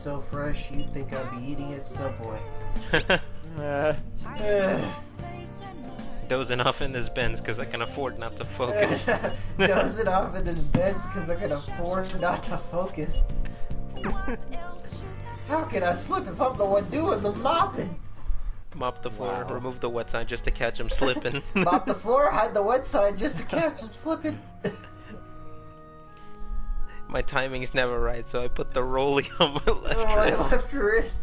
so fresh you'd think I'd be eating at Subway. Dozing off in this Benz because I can afford not to focus. Dozing off in this Benz because I can afford not to focus. How can I slip if I'm the one doing the mopping? Mop the floor, Wow. remove the wet sign just to catch him slipping. Mop the floor, hide the wet side just to catch him slipping. My timing's never right, so I put the rollie on my left Oh, my wrist. left wrist.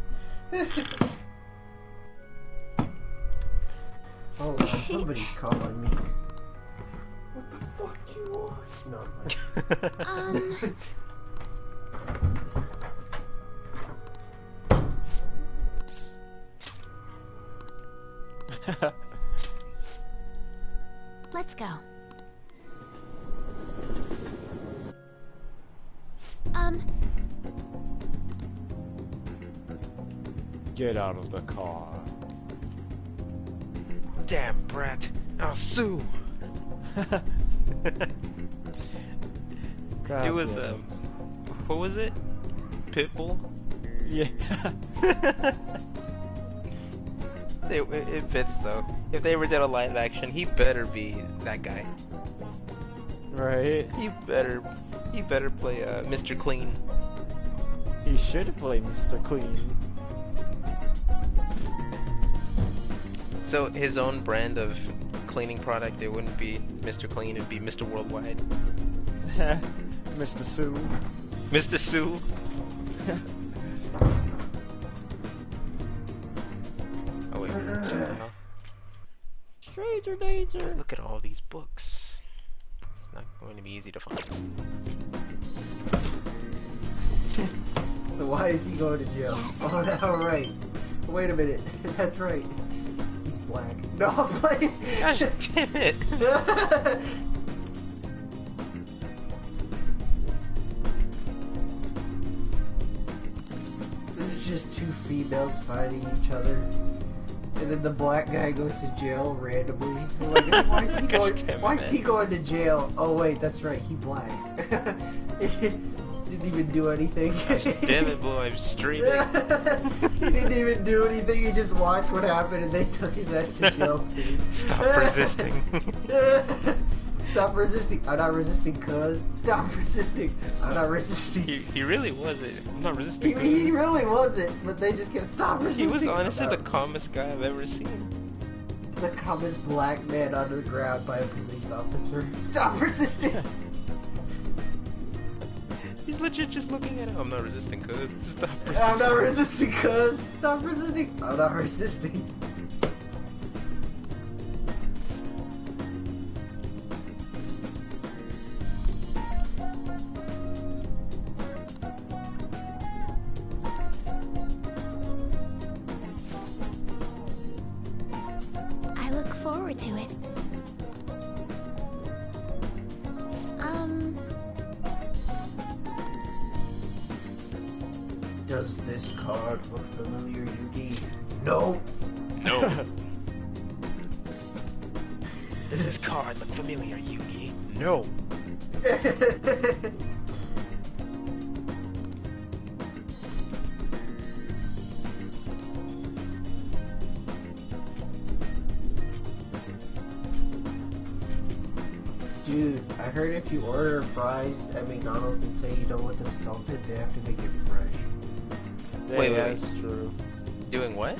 Hold on, somebody's calling me. What the fuck do you want? No. Let's go. Get out of the car. Damn brat, I'll sue. God It was damn what was it? Pitbull. Yeah. It fits though. If they ever did a live action, he better be that guy. Right? He better play Mr. Clean. He should play Mr. Clean. So his own brand of cleaning product, it wouldn't be Mr. Clean, it'd be Mr. Worldwide. Mr. Sue. Mr. Sue. Oh wait. No. Stranger danger. Look at all these books. It's not going to be easy to find. So why is he going to jail? Yes. Oh, no, right. Wait a minute. That's right. He's black. No, I'm playing. Gosh damn it! It's just two females fighting each other. And then the black guy goes to jail randomly. I'm like, why is he Gosh going? damn it, Why is he man. going to jail? Oh wait, that's right. He black. Didn't even do anything. Damn it, boy, I'm streaming. He didn't even do anything. He just watched what happened, and they took his ass to jail too. Stop resisting. Stop resisting. I'm not resisting, cuz. Stop resisting. I'm not resisting. he really wasn't. I'm not resisting. He really wasn't, but they just kept stop He resisting. was honestly the I'm calmest guy I've ever seen. the calmest black man on the ground by a police officer. Stop resisting. He's legit just looking at him. I'm not resisting, cuz. Stop resisting. I'm not resisting, cuz. Stop resisting. I'm not resisting. I look forward to it. Does this card look familiar, Yugi? No. No. Does this card look familiar, Yugi? No. Dude, I heard if you order fries at McDonald's and say you don't want them salted, they have to make it fresh. Wait, that's true. Doing what?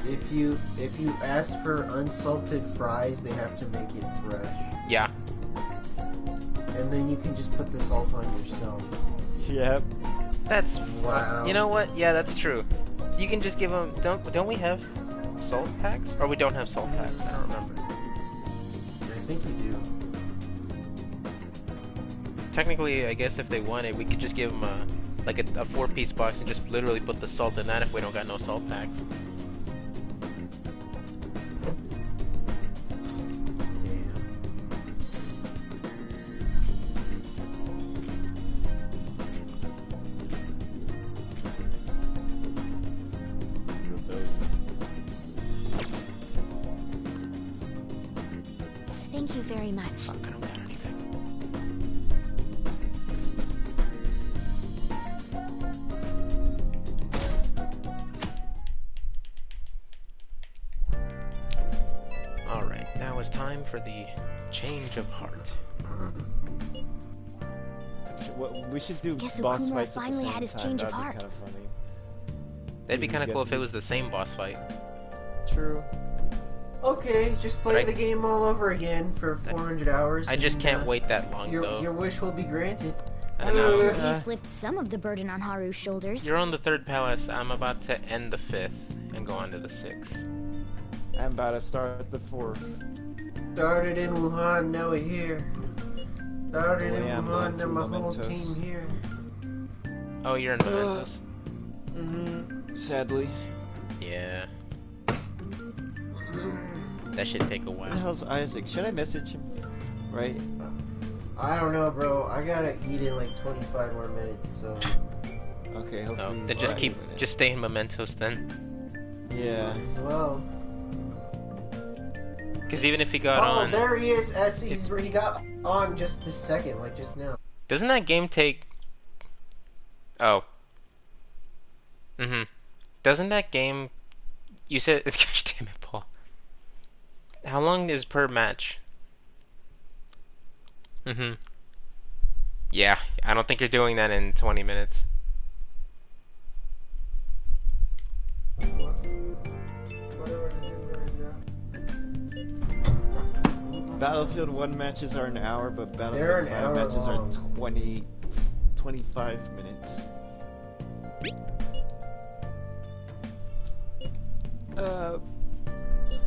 If you ask for unsalted fries, they have to make it fresh. Yeah. And then you can just put the salt on yourself. Yep. That's Wow. You know what? Yeah, that's true. You can just give them. Don't we have salt packs? Or we don't have salt packs? I don't remember. I think you do. Technically, I guess if they want it, we could just give them a 4-piece box and just literally put the salt in that if we don't got no salt packs. Damn. Thank you very much. Fuck, I don't got anything. it's time for the change of heart. We should do Guess boss Okuma fights at the finally same had his time. change of That'd heart. be kind of funny. That'd be You kind of get cool if it the- was the same boss fight. True. Okay, just play the game all over again for 400 hours. I just and, can't wait that long, though. Your wish will be granted. I know. Must at least lift some of the burden on Haru's shoulders. You're on the 3rd palace. I'm about to end the 5th and go on to the 6th. I'm about to start the 4th. Started in Wuhan, now we're here. Started in Oh, yeah, I'm Wuhan, going now through my whole Mementos. team here. Oh, you're in Mementos? Sadly. Yeah. That should take a Where the while. hell's Isaac? Should I message him? Right? I don't know, bro. I gotta eat in like 25 more minutes, so. Okay, hopefully No, he's then just alright with it. just stay in Mementos then. Yeah. As well. Because even if he got Oh, on, there he is. He got on just this second, like just now. doesn't that game take? Oh. Doesn't that game? You said, gosh damn it, Paul. How long is per match? Yeah, I don't think you're doing that in 20 minutes. Battlefield 1 matches are an hour, but They're an Battlefield 5 hour matches long. are 25 minutes.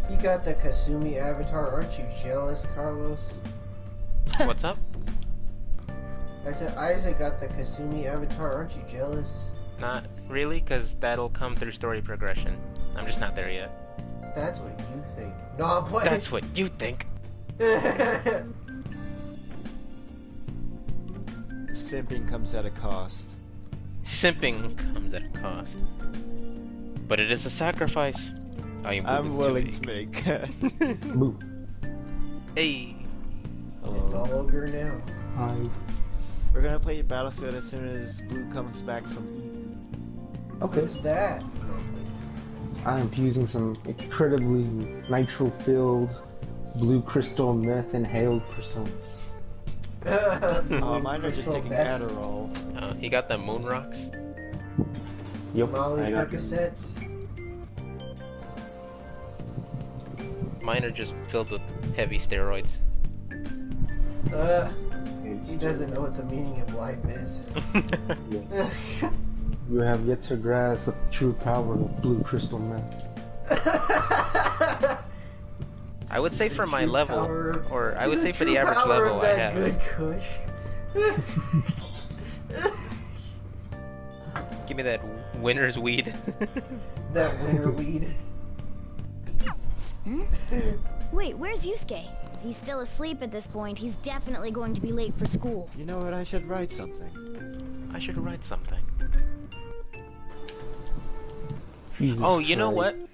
You got the Kasumi avatar, aren't you jealous, Carlos? What's up? I said Isaac got the Kasumi avatar, aren't you jealous? Not really, because that'll come through story progression. I'm just not there yet. That's what you think. No, I'm playing. That's what you think. Simping comes at a cost. Simping comes at a cost. But it is a sacrifice. I'm willing to make. Move. Hey. Hello. It's all over now. Hi. We're gonna play Battlefield as soon as Blue comes back from Eden. Okay. Who's that? I am using some incredibly nitro-filled blue crystal meth inhaled personas. Oh, mine are just Crystal taking meth. Adderall. He got the moon rocks. Yep. Molly I got Percocets. Mine are just filled with heavy steroids. He doesn't know what the meaning of life is. You have yet to grasp the true power of blue crystal meth. I would say for my True level, power- or I would say for true the average power level of I that have. good kush. Give me that winner's weed. That winter weed. Wait, where's Yusuke? If he's still asleep at this point, he's definitely going to be late for school. You know what? I should write something. I should write something. Jesus Oh, you know what? Christ.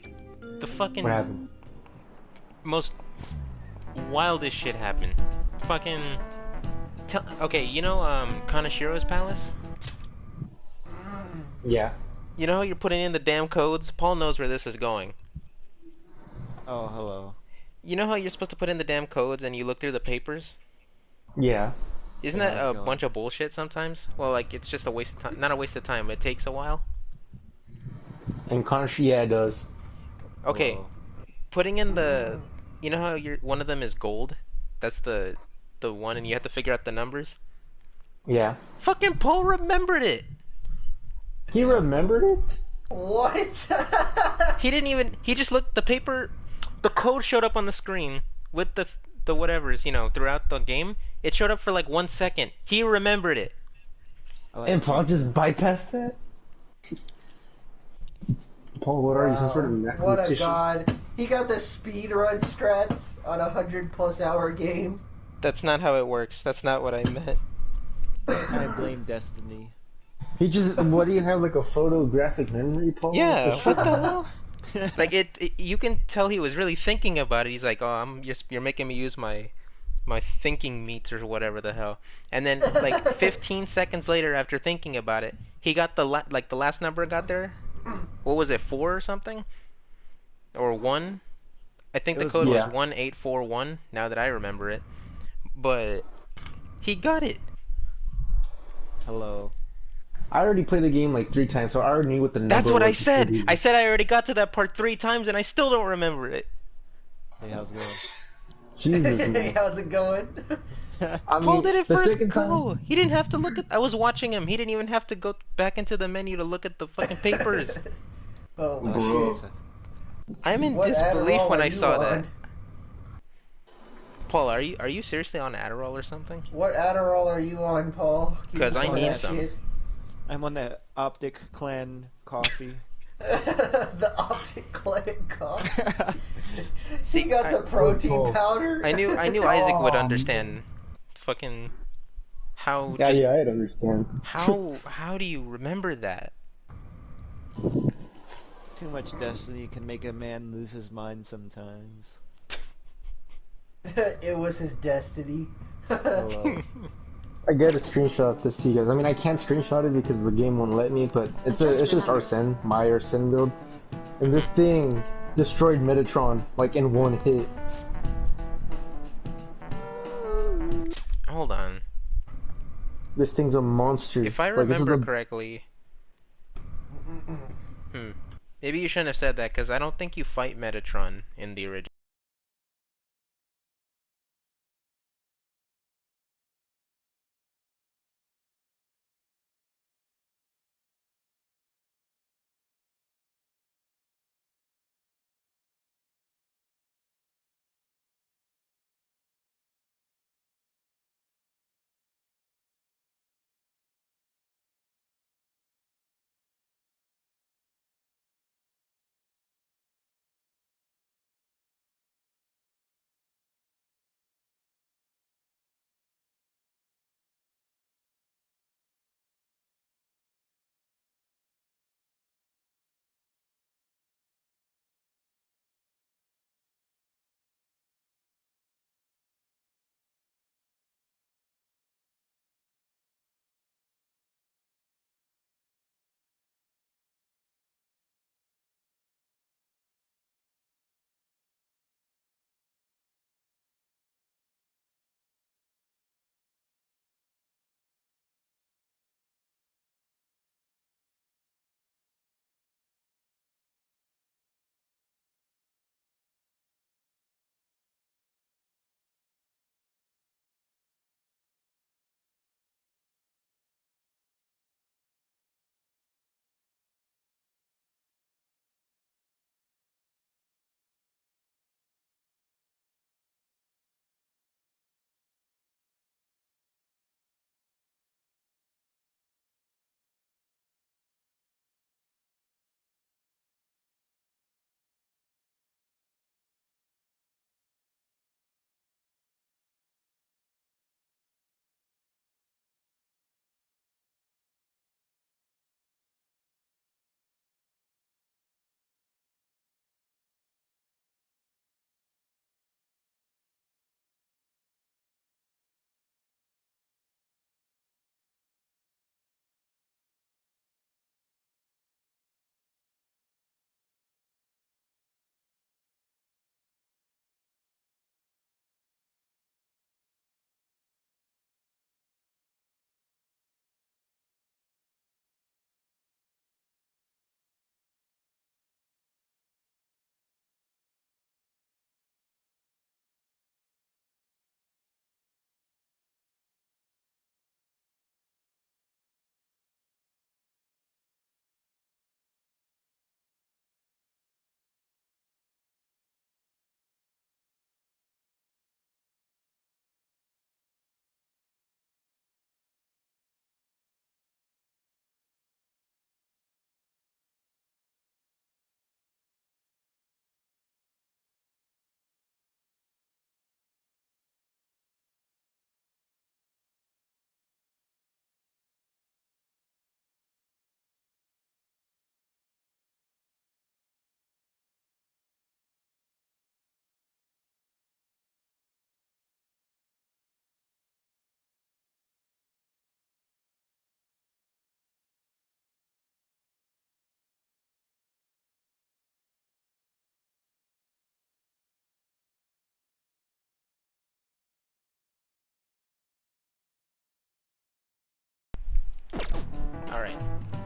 The fucking What happened? most wildest shit happened. Fucking okay, you know Kanashiro's palace? Yeah. You know how you're putting in the damn codes? Paul knows where this is going. Oh, hello. You know how you're supposed to put in the damn codes and you look through the papers? Yeah. Isn't Yeah, that how's a it bunch of bullshit sometimes? Well, like, it's just a waste of time. Not a waste of time, but it takes a while. And Konoshi, yeah, it does. Okay, Whoa. putting in the... You know how one of them is gold? That's the one, and you have to figure out the numbers? Yeah. Fucking Paul remembered it! He remembered it? What? He didn't even... He just looked... The paper... The code showed up on the screen with the whatevers, you know, throughout the game. It showed up for like 1 second. He remembered it. I like And Paul just bypassed that? Paul, what are you, some sort of Wow, what a mathematician? god. He got the speedrun strats on a 100+ hour game. That's not how it works. That's not what I meant. I blame Destiny. He just, what do you have, like a photographic memory, Paul? Yeah, What what the the hell? Like you can tell he was really thinking about it. He's like, "Oh, you're making me use my thinking meats or whatever the hell." And then like 15 seconds later, after thinking about it, he got the last number I got there. What was it, 4 or something, or 1? I think It the was code was yeah. 1841. Now that I remember it, but he got it. Hello. I already played the game like 3 times, so I already knew what the That's number what I was before said. he. I said I already got to that part 3 times, and I still don't remember it. Hey, how's it Jesus, Hey, man. how's it going? going? I Paul mean, did it the first second go. time. He didn't have to look at. I was watching him. He didn't even have to go back into the menu to look at the fucking papers. Holy Oh, shit. shit. I'm in What disbelief Adderall when are I you saw that. on? Paul, are you seriously on Adderall or something? What Adderall are you on, Paul? Give 'Cause me I some of need that some. shit. I'm on that Optic Clan coffee. The Optic Clan coffee. See, He got I- the protein Cool. powder. I knew Isaac would Oh, understand. Fucking how Yeah, just yeah, I'd understand. how do you remember that? Too much destiny can make a man lose his mind sometimes. It was his destiny. Hello. I get a screenshot to see, guys. I mean, I can't screenshot it because the game won't let me, but it's Just it's just remember. Arsene, my Arsene build, and this thing destroyed Metatron like in one hit. Hold on. This thing's a monster. If I Like this is remember the correctly, maybe you shouldn't have said that because I don't think you fight Metatron in the original.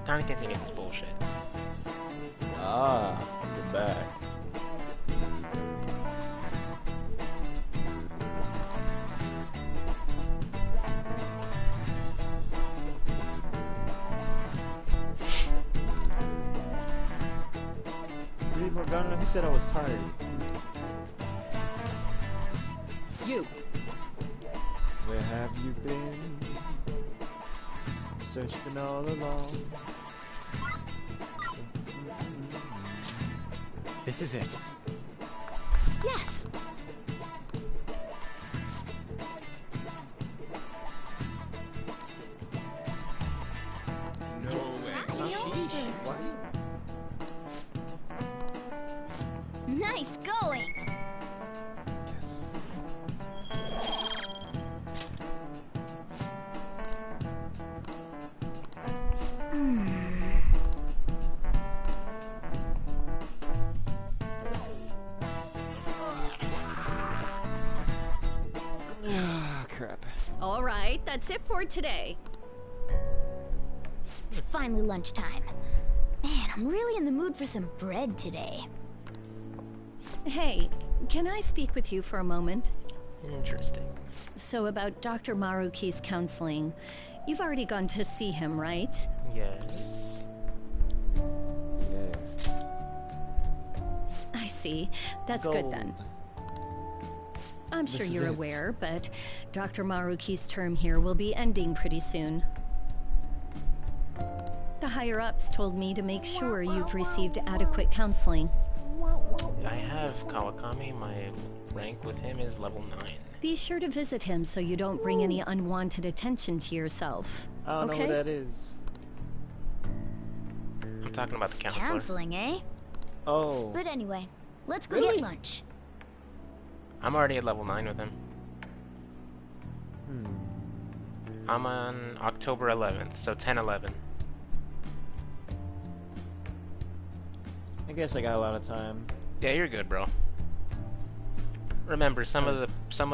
Tourniquets equals bullshit. Ah, you're back. Really, Morgana? Who said I was tired? You. Where have you been? Searching all along. This is it. Yes. Nice going. Yes. Ah, crap. All right, that's it for today. It's finally lunchtime. Man, I'm really in the mood for some bread today. Hey, can I speak with you for a moment? Interesting. So about Dr. Maruki's counseling. You've already gone to see him, right? Yes. Yes. I see. That's good then. Gold. I'm This sure is you're it. aware, but Dr. Maruki's term here will be ending pretty soon. The higher-ups told me to make sure you've received adequate counseling. I have Kawakami. My rank with him is level 9. Be sure to visit him so you don't bring any unwanted attention to yourself. I don't know Okay? who that is. I'm talking about the counselor. Counseling, eh? Oh. But anyway, let's go Really? get lunch. I'm already at level 9 with him. Hmm. I'm on October 11th, so 10-11. I guess I got a lot of time. Yeah, you're good, bro. Remember, some of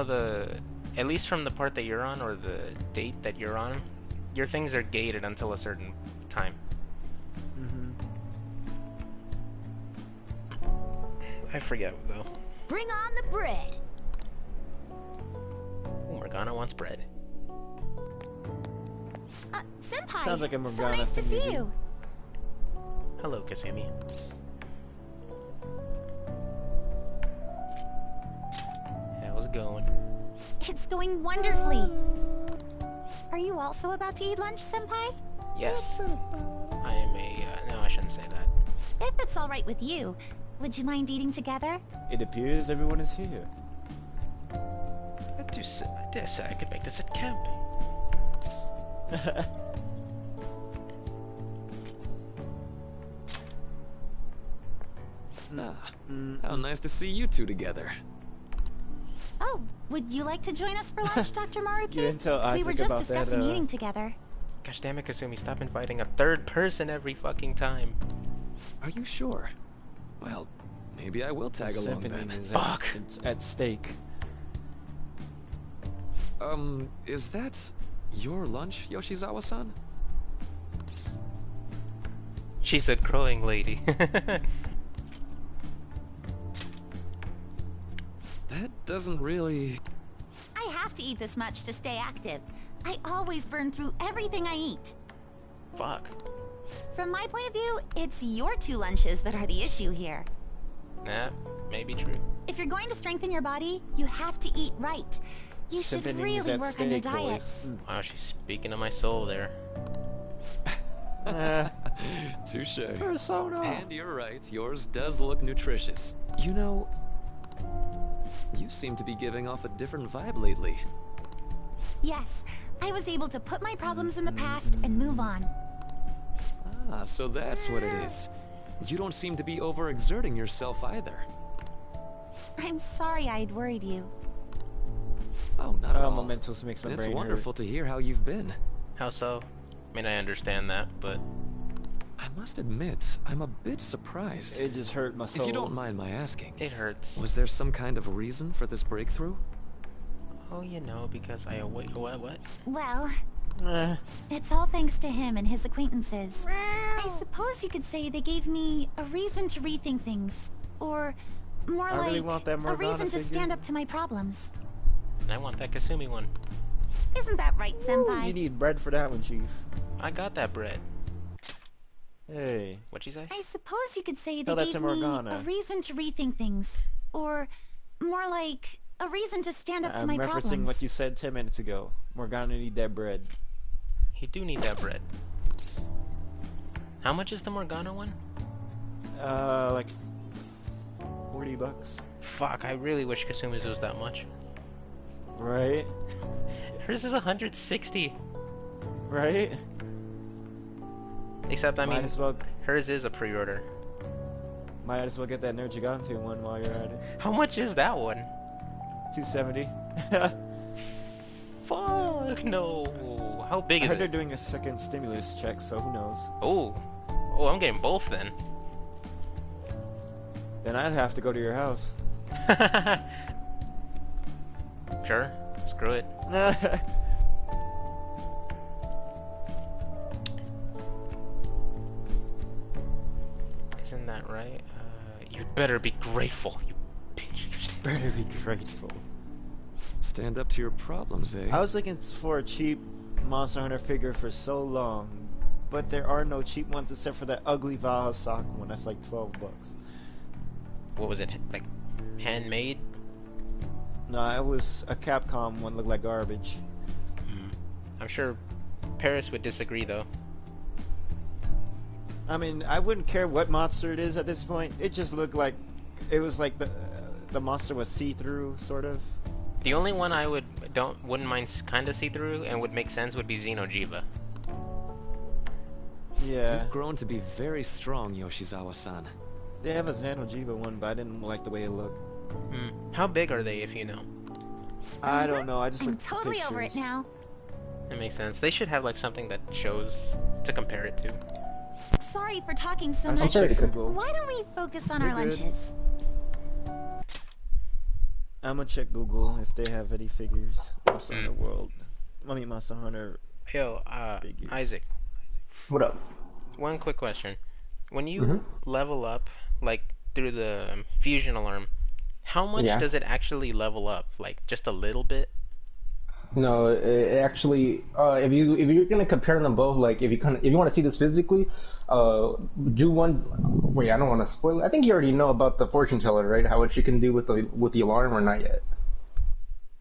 the, at least from the part that you're on, or the date that you're on, your things are gated until a certain time. Mm-hmm. I forget, though. Bring on the bread. Oh, Morgana wants bread. Senpai, Sounds like a so Morgana nice to thing to see do. you. Hello, Kasumi. How's it going? It's going wonderfully. Are you also about to eat lunch, Senpai? Yes. I am a, no, I shouldn't say that. If it's all right with you, would you mind eating together? It appears everyone is here. I dare say I could make this at camp. Ah, how nice to see you two together. Oh, would you like to join us for lunch, Dr. Maruki? You didn't tell We were Isaac just about that, discussing eating together. Gosh damn it, Kasumi, stop inviting a third person every fucking time. Are you sure? Well, maybe I will tag along Symphony then. is Fuck. It's at stake. Is that your lunch, Yoshizawa-san? She's a growing lady. That doesn't really... I have to eat this much to stay active. I always burn through everything I eat. Fuck. From my point of view, it's your two lunches that are the issue here. Nah, maybe true. If you're going to strengthen your body, you have to eat right. You should Symphony is really at work on your stake, boys. diets. Wow, she's speaking to my soul there. Touche. Persona. And you're right, yours does look nutritious. You know, you seem to be giving off a different vibe lately. Yes, I was able to put my problems in the past and move on. Ah, so that's what it is. You don't seem to be overexerting yourself either. I'm sorry I'd worried you. Oh, not at all. Momentous makes my It's brain wonderful to hear how you've been. How so? I mean, I understand that, but I must admit, I'm a bit surprised. hurt. It just hurt my soul. If you don't mind my asking, it hurts. was there some kind of reason for this breakthrough? Oh, you know, because I await. What? Well, Eh, it's all thanks to him and his acquaintances. I suppose you could say they gave me a reason to rethink things. Or, more I like, really want that a Morgana reason to figure. stand up to my problems. I want that Kasumi one. Isn't that right, Ooh, Senpai? you need bread for that one, Chief. I got that bread. Hey. What'd she say? I suppose you could say they Tell that gave to me Morgana. a reason to rethink things. Or, more like, a reason to stand up to I'm my referencing problems. what you said 10 minutes ago. Morgana need that bread. You do need that bread. How much is the Morgana one? Like $40. Fuck, I really wish Kasumi's was that much. Right? Hers is 160. Right? Except, I Might mean, as well hers is a pre-order. get that Nergigante one while you're at it. How much is that one? $270. Fuck, no. How big I is heard they're it? doing a second stimulus check, so who knows? Oh. Oh, I'm getting both then. Then I'd have to go to your house. Sure. Screw it. Isn't that right? You better be grateful. You bitch. Better be grateful. Stand up to your problems, eh? I was looking for a cheap Monster Hunter figure for so long, but there are no cheap ones except for that ugly Valhalla sock one. That's like $12. What was it? Like, handmade? No, it was a Capcom one. Looked like garbage. I'm sure Paris would disagree, though. I mean, I wouldn't care what monster it is at this point. It just looked like it was like the monster was see-through, sort of. The only one I wouldn't mind kind of see through and would make sense would be Xenojiva. Yeah. You've grown to be very strong, Yoshizawa-san. They have a Xenojiva one, but I didn't like the way it looked. How big are they, if you know? I don't know. I just I'm looked at the totally over it pictures. now. That makes sense. They should have like something that shows to compare it to. Sorry for talking so I much. should check Google. Why don't we focus on our You're good. lunches? I'm gonna check Google if they have any figures. Monster Hunter World. I mean, Monster Hunter. Yo, Figures. Isaac, What up? one quick question. When you level up, like through the fusion alarm, how much Yeah. does it actually level up? Like just a little bit? No, it actually, if you're gonna compare them both, like if you want to see this physically, do one. Wait, I don't want to spoil it. I think you already know about the fortune teller, right? How much you can do with the alarm, or not yet?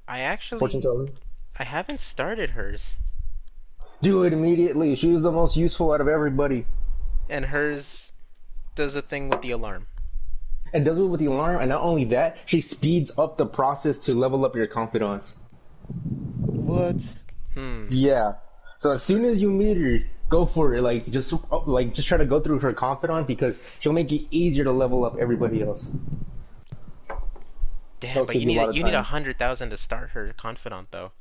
I actually, Fortune teller. I haven't started hers, Do it immediately. She was the most useful out of everybody. and hers does a thing with the alarm. And does it with the alarm, and not only that, she speeds up the process to level up your confidence. What? Yeah. So as soon as you meet her, go for it. Just try to go through her confidant because she'll make it easier to level up everybody else. Damn, That'll but save you you a lot need of time. 100,000 to start her confidant though.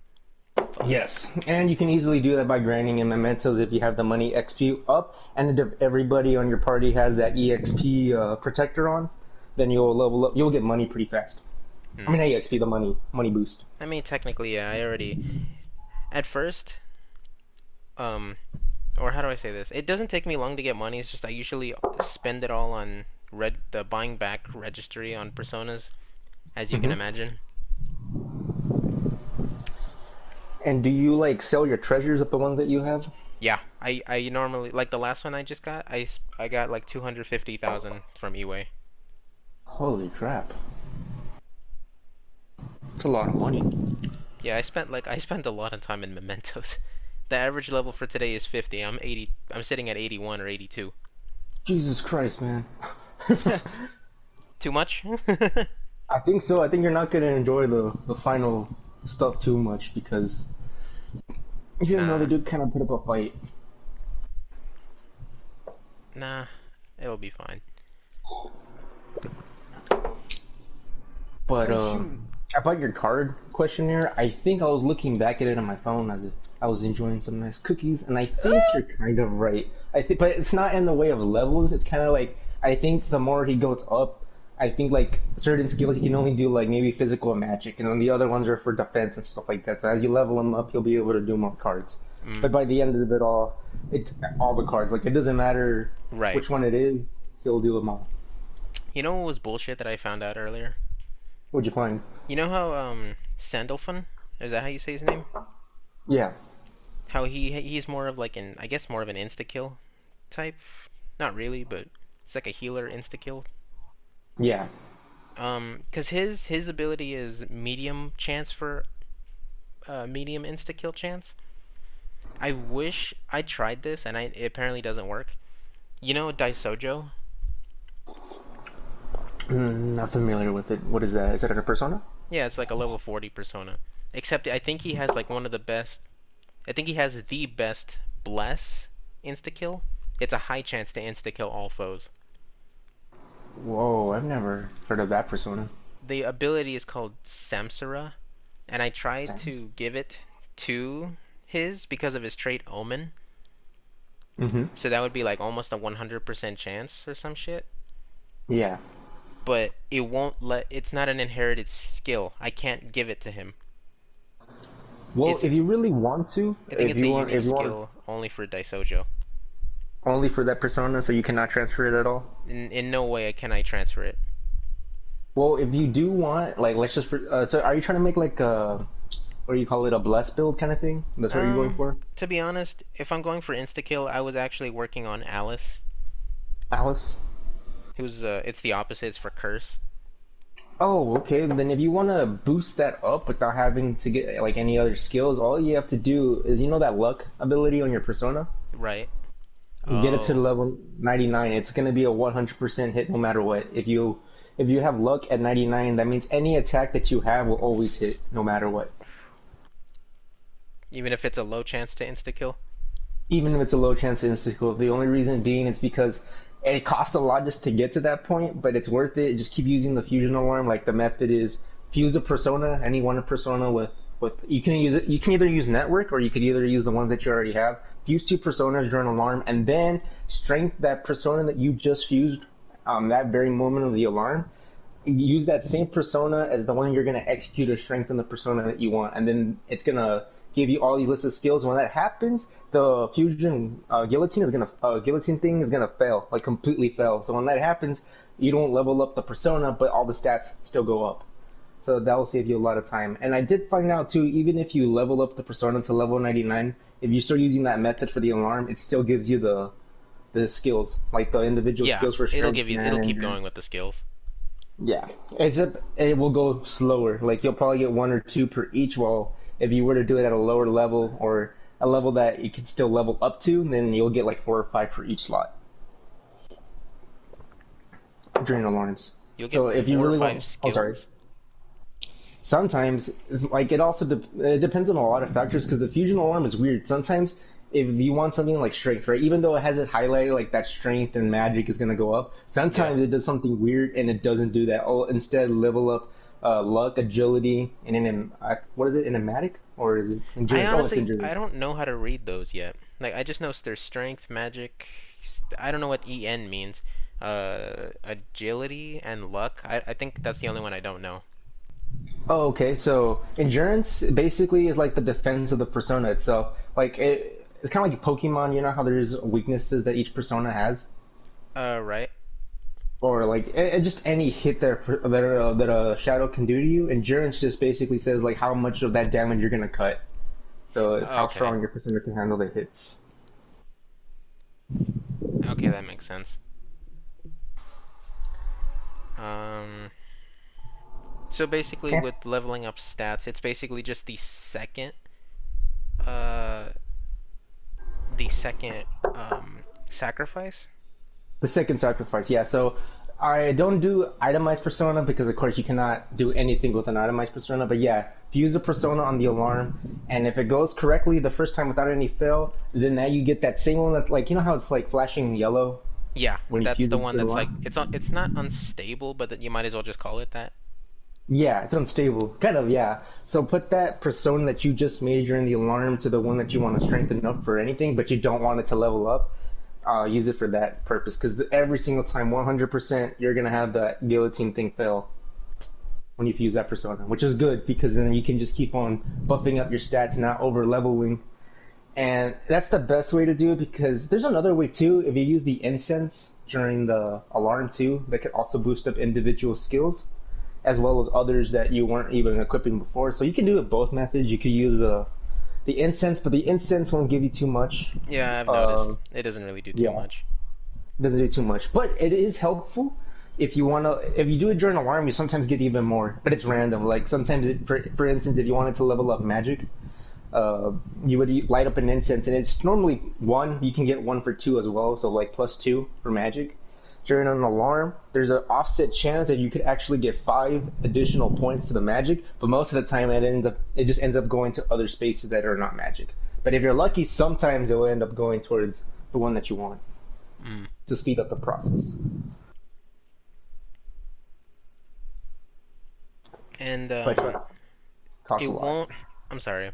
Yes, and you can easily do that by grinding in mementos if you have the money XP up, and if everybody on your party has that EXP protector on, then you'll level up. You'll get money pretty fast. I mean, not EXP, the money boost. I mean, technically, yeah, I already... At first, or how do I say this? It doesn't take me long to get money, it's just I usually spend it all on the buying back registry on Personas, as you can imagine. And do you, sell your treasures of the ones that you have? Yeah, I normally... Like the last one I just got, I got like 250,000 from eWay. Holy crap. That's a lot of money. Yeah, I spent a lot of time in mementos. The average level for today is 50. I'm sitting at 81 or 82. Jesus Christ, man. Too much? I think so. I think you're not going to enjoy the final stuff too much because even though they do kind of put up a fight. Nah, it'll be fine. But about your card questionnaire, I think I was looking back at it on my phone as I was enjoying some nice cookies, and I think you're kind of right. But it's not in the way of levels. It's kind of like I think the more he goes up, I think certain skills he can only do maybe physical and magic, and then the other ones are for defense and stuff like that. So as you level him up, you'll be able to do more cards. But by the end of it all, it's all the cards. Like, it doesn't matter Right. which one it is, he'll do them all. You know what was bullshit that I found out earlier? What'd you find? You know how Sandalphon, is that how you say his name? Yeah. How he's more of like I guess more of an insta-kill type. Not really, but it's like a healer insta-kill. Yeah. 'Cause his ability is medium chance for medium insta-kill chance. I wish I tried this, and it apparently doesn't work. You know Daisojo? Not familiar with it. What is that? Is that a persona? Yeah, it's like a level 40 persona. Except I think he has like one of the best. I think he has the best bless insta-kill. It's a high chance to insta-kill all foes. Whoa, I've never heard of that persona. The ability is called Samsara, and I tried to give it to his because of his trait Omen. So that would be like almost a 100% chance or some shit. Yeah. But it won't it's not an inherited skill. I can't give it to him. Well, if you really want to, I think if it's you a want, unique if you skill want, only for Daisojo. only for that persona, so you cannot transfer it at all. In no way can I transfer it. Well, if you do want, like, let's just, so are you trying to make like a, what do you call it, a bless build kind of thing? That's what you're going for? To be honest, if I'm going for insta-kill, I was actually working on Alice. Alice? Who's, it's the opposite, it's for curse. Oh, okay. Then if you want to boost that up without having to get like any other skills, all you have to do is, you know, that luck ability on your persona? Right. Get it to level 99. It's going to be a 100% hit no matter what. If you have luck at 99, that means any attack that you have will always hit no matter what. Even if it's a low chance to insta-kill? Even if it's a low chance to insta-kill. The only reason being is because it costs a lot just to get to that point, but it's worth it. Just keep using the fusion alarm. Like, the method is fuse a persona, any one persona with you can use it. You can either use network or you could either use the ones that you already have. Fuse two personas during alarm, and then strength that persona that you just fused that very moment of the alarm. Use that same persona as the one you're going to execute or strengthen the persona that you want, and then it's going to give you all these lists of skills. When that happens, the fusion guillotine thing is gonna fail, like completely fail. So when that happens, you don't level up the persona, but all the stats still go up. So that will save you a lot of time. And I did find out too, even if you level up the persona to level 99, if you start using that method for the alarm, it still gives you the skills, like the individual skills for strength. It'll keep going with the skills. Yeah, except it will go slower. Like, you'll probably get 1 or 2 per each, while if you were to do it at a lower level or a level that you could still level up to, then you'll get like 4 or 5 for each slot during alarms. You'll get so if you really want, skills. sorry. Sometimes, like, it also it depends on a lot of factors, because the fusion alarm is weird. Sometimes if you want something like strength, right, even though it has it highlighted like that strength and magic is going to go up, sometimes it does something weird and it doesn't do that. Instead level up luck, agility, and what is it, enigmatic? Or is it endurance? I don't know how to read those yet. Like, I just know there's strength, magic, I don't know what EN means. Agility and luck. I think that's the only one I don't know. Oh, okay. So endurance basically is like the defense of the persona itself. Like, it's kind of like Pokemon. You know how there's weaknesses that each persona has? Right. Or like just any hit that a shadow can do to you. Endurance just basically says like how much of that damage you're gonna cut. So how strong your persona can handle the hits. Okay, that makes sense. So basically, with leveling up stats, it's basically just the second sacrifice. The second sacrifice, yeah. So I don't do itemized persona because, of course, you cannot do anything with an itemized persona. But yeah, fuse the persona on the alarm, and if it goes correctly the first time without any fail, then now you get that same one that's like, you know how it's like flashing yellow? Yeah, that's the one that's like, it's not unstable, but you might as well just call it that. Yeah, it's unstable. Kind of, yeah. So put that persona that you just made during the alarm to the one that you want to strengthen up for anything, but you don't want it to level up. Use it for that purpose, because every single time, 100%, you're going to have that guillotine thing fail when you fuse that persona, which is good, because then you can just keep on buffing up your stats, not over-leveling, And that's the best way to do it because there's another way too. If you use the incense during the alarm too, that could also boost up individual skills, as well as others that you weren't even equipping before. So you can do it both methods. You could use the incense, but the incense won't give you too much. Yeah, I've noticed. It doesn't really do too much. Doesn't do too much, but it is helpful. If you do it during alarm, you sometimes get even more, but it's random. Like sometimes, for instance, if you wanted to level up magic, you would light up an incense, and it's normally 1. You can get 1 for 2 as well, so like +2 for magic. During an alarm, there's an offset chance that you could actually get 5 additional points to the magic, but most of the time it just ends up going to other spaces that are not magic. But if you're lucky, sometimes it will end up going towards the one that you want to speed up the process. And But costs it a lot. won't. I'm sorry.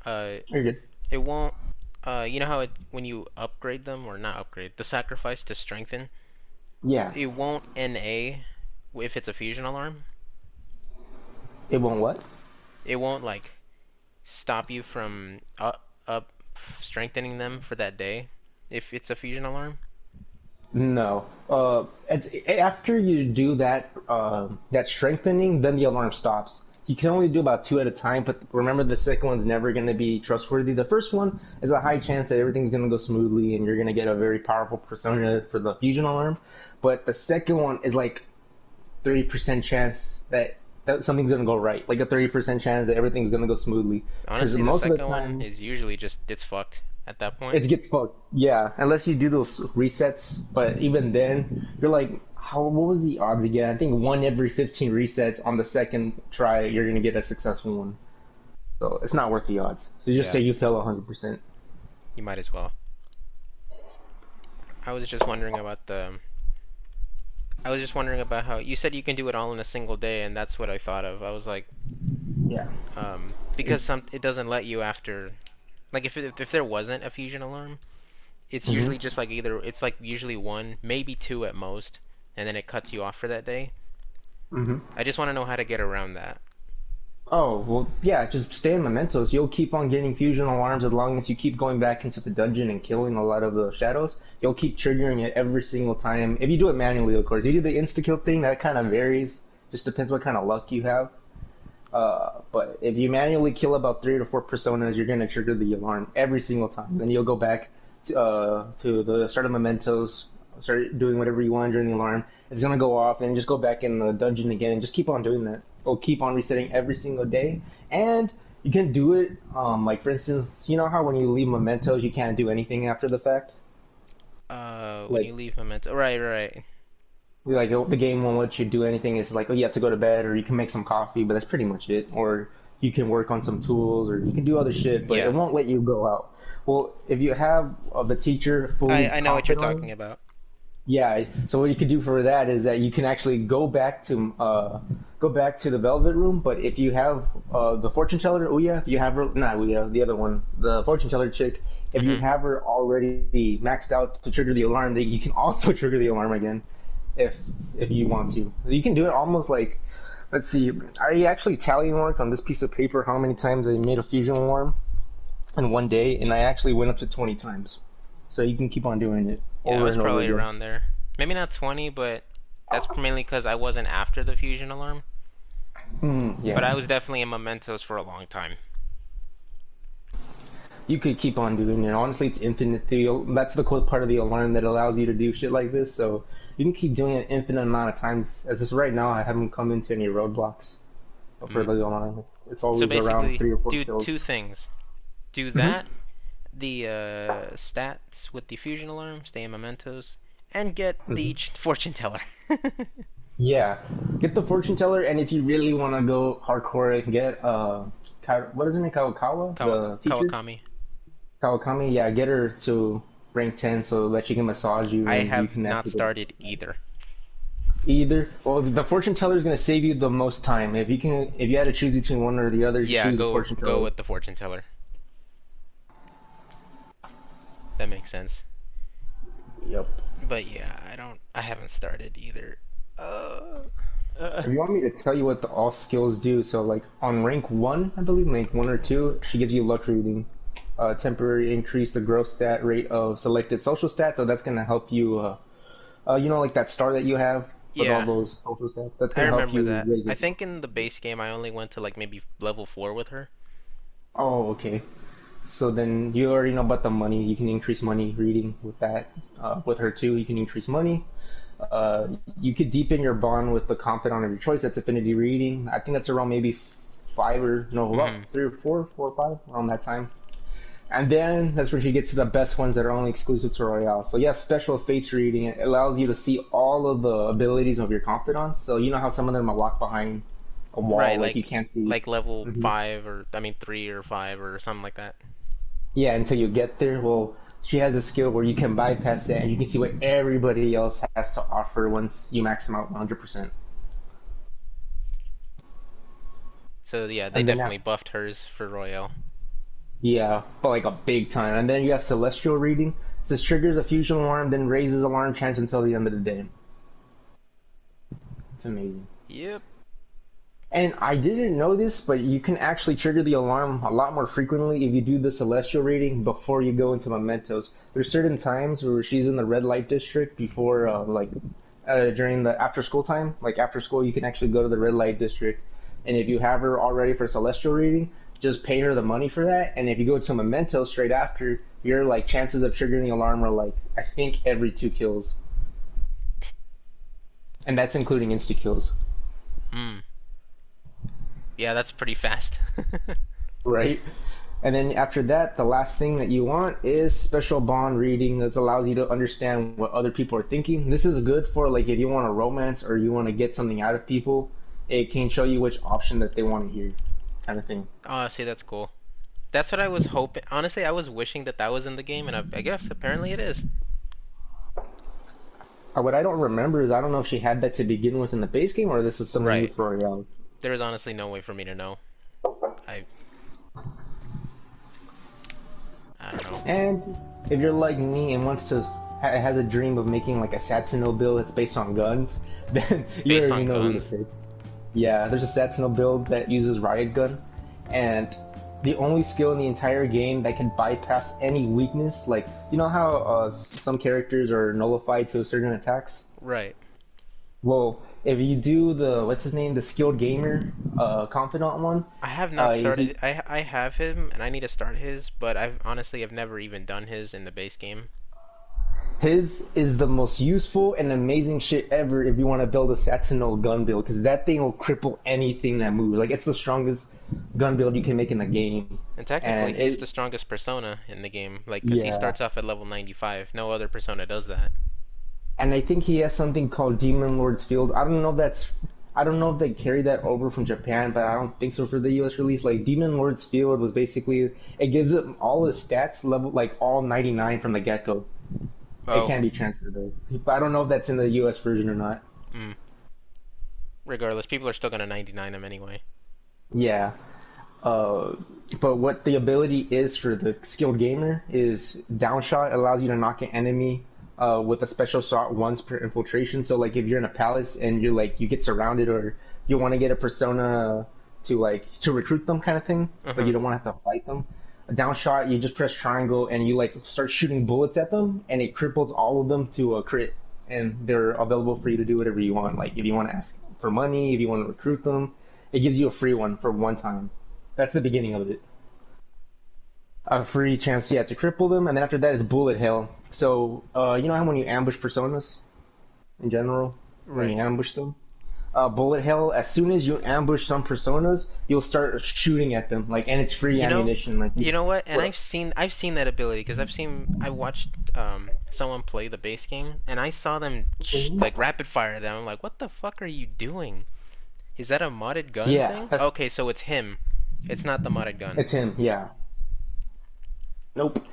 You're good. It won't. You know how when you upgrade them or not upgrade the sacrifice to strengthen, Yeah. it won't NA if it's a fusion alarm. It won't what? It won't like stop you from up strengthening them for that day if it's a fusion alarm. No. It's after you do that that strengthening, then the alarm stops. You can only do about 2 at a time, but remember the second one's never going to be trustworthy. The first one is a high chance that everything's going to go smoothly and you're going to get a very powerful persona for the fusion alarm. But the second one is like 30% chance that something's going to go right. Like a 30% chance that everything's going to go smoothly. Honestly, most the of the second time, one is usually just it's fucked at that point. it gets fucked. Yeah, unless you do those resets. But even then, you're like, what was the odds again? I think 1 every 15 resets on the second try, you're going to get a successful one. So it's not worth the odds. So just say you fail 100%. You might as well. I was just wondering about how you said you can do it all in a single day, and that's what I thought of. I was like, yeah, because it doesn't let you after, like if there wasn't a fusion alarm, it's usually just like it's like usually 1, maybe 2 at most, and then it cuts you off for that day. I just want to know how to get around that. Oh, well, yeah, just stay in Mementos. You'll keep on getting fusion alarms as long as you keep going back into the dungeon and killing a lot of the shadows. You'll keep triggering it every single time. If you do it manually, of course. If you do the insta-kill thing, that kind of varies. Just depends what kind of luck you have. But if you manually kill about 3 to 4 personas, you're going to trigger the alarm every single time. Then you'll go back to the start of Mementos, start doing whatever you want during the alarm. It's going to go off and just go back in the dungeon again and just keep on doing that. It'll keep on resetting every single day. And you can do it, like for instance, you know how when you leave Mementos you can't do anything after the fact? When you leave Memento, right. Like the game won't let you do anything. It's like, oh, you have to go to bed, or you can make some coffee, but that's pretty much it. Or you can work on some tools, or you can do other shit, but it won't let you go out. Well, if you have the teacher fully, I know what you're talking about. Yeah, so what you could do for that is that you can actually go back to the Velvet Room, but if you have the fortune teller Ouya, if you have her, not Ouya, the other one, the fortune teller chick, if you have her already maxed out to trigger the alarm, then you can also trigger the alarm again, if you want to. You can do it almost like, let's see, I actually tallying mark on this piece of paper how many times I made a fusion alarm in one day, and I actually went up to 20 times. So you can keep on doing it. Yeah, I was probably around there. Maybe not 20, but that's mainly because I wasn't after the fusion alarm. Yeah. But I was definitely in Mementos for a long time. You could keep on doing it. Honestly, it's infinite. That's the cool part of the alarm that allows you to do shit like this. So you can keep doing it an infinite amount of times. As of right now, I haven't come into any roadblocks for the alarm. It's always around 3 or 4 kills. Do 2 things. Do that, the stats with the fusion alarm, stay in Mementos, and get the fortune teller. Yeah, get the fortune teller, and if you really want to go hardcore, get what is her name? Kawakawa, the teacher. Kawakami, yeah, get her to rank 10 so that she can massage you. I have not started either. Well, the fortune teller is going to save you the most time. If you had to choose between one or the other, choose the fortune teller. Go with the fortune teller. That makes sense. Yep. But yeah, I haven't started either. If you want me to tell you what all skills do, so like on rank 1, I believe, rank 1 or 2, she gives you luck reading. temporary increase the growth stat rate of selected social stats. So that's gonna help you, like that star that you have with all Yeah, those social stats. That's I gonna help remember you that. raise I it. think in the base game I only went to like maybe level 4 with her. Oh, okay. So then you already know about the money. You can increase money reading with that. With her too, you can increase money. You could deepen your bond with the confidant of your choice. That's affinity reading. I think that's around maybe five or no, about Hmm. 3 or 4, 4 or 5 around that time. And then that's where she gets to the best ones that are only exclusive to Royale. So yeah, special fates reading. It allows you to see all of the abilities of your confidants. So you know how some of them are locked behind a Right, wall, like you can't see. like level Mhm. 5 or I mean 3 or 5 or something like that. Yeah, until you get there. Well, she has a skill where you can bypass that and you can see what everybody else has to offer once you max them out 100%. So yeah, they And then, definitely buffed hers for Royale. yeah, but like a big time. And then you have Celestial Reading. It says triggers a fusion alarm, then raises alarm chance until the end of the day. It's amazing. Yep. And I didn't know this, but you can actually trigger the alarm a lot more frequently if you do the Celestial Reading before you go into Mementos. There's certain times where she's in the red light district before, during the after school time. Like after school, you can actually go to the red light district. And if you have her already for Celestial Reading, just pay her the money for that. And if you go to Mementos straight after, your like chances of triggering the alarm are like, I think every 2 kills. And that's including insta kills. Hmm. Yeah, that's pretty fast. Right? And then after that, the last thing that you want is special bond reading that allows you to understand what other people are thinking. This is good for like if you want a romance or you want to get something out of people, it can show you which option that they want to hear, kind of thing. Oh, see, that's cool. That's what I was hoping. Honestly, I was wishing that that was in the game, and I guess apparently it is. What I don't remember is I don't know if she had that to begin with in the base game or this is something new Right. for Royale. There is honestly no way for me to know. I I don't know. And if you're like me and wants to has a dream of making like a Satsuno build that's based on guns, then you Based already on know who to guns? pick. Yeah, there's a Satsuno build that uses riot gun, and the only skill in the entire game that can bypass any weakness, like you know how some characters are nullified to certain attacks. Right. Well, if you do the what's his name, the skilled gamer, confidant one, I have not he- started. I have him, and I need to start his, but I've honestly have never even done his in the base game. his is the most useful and amazing shit ever if you want to build a Satsuno gun build, because that thing will cripple anything that moves. Like, it's the strongest gun build you can make in the game. And technically, And he's it- the strongest persona in the game, like, because he Yeah. starts off at level 95. No other persona does that. And I think he has something called Demon Lord's Field. I don't know if they carried that over from Japan, but I don't think so for the US release. Like, Demon Lord's Field was basically, it gives it all his stats level, like all 99 from the get-go. Oh, It can be transferred though. But I don't know if that's in the US version or not. regardless, people are still gonna 99 him anyway. Yeah. But what the ability is for the skilled gamer is downshot allows you to knock an enemy with a special shot once per infiltration. So like if you're in a palace and you're like you get surrounded or you want to get a persona to recruit them kind of thing, but you don't want to have to fight them. A downshot, you just press triangle and you like start shooting bullets at them and it cripples all of them to a crit, and they're available for you to do whatever you want. Like if you want to ask for money, if you want to recruit them, it gives you a free one for one time. That's the beginning of it. A free chance, yeah, to cripple them, and then after that is bullet hell. So, you know how when you ambush personas, in general, when you Right. ambush them, bullet hell. As soon as you ambush some personas, you'll start shooting at them, like, and it's free You know- ammunition. Like, You know what? And What? I've seen that ability because I watched someone play the base game, and I saw them like rapid fire them. I'm like, what the fuck are you doing? Is that a modded gun Yeah, thing? that's- Okay, so it's him. It's not the modded gun. It's him, yeah. Nope.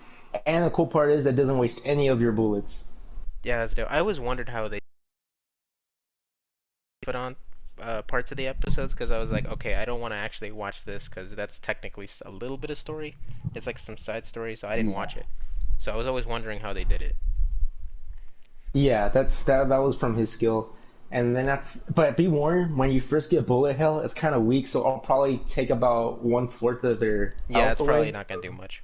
And the cool part is that doesn't waste any of your bullets. Yeah, that's dope. I always wondered how they put on parts of the episodes because I was like, okay, I don't want to actually watch this because that's technically a little bit of story. It's like some side story, so I didn't watch it. So I was always wondering how they did it. Yeah, that was from his skill. And then, but be warned, when you first get bullet hell, it's kind of weak, so I'll probably take about 1/4 of their Yeah, health it's probably away. not gonna do much.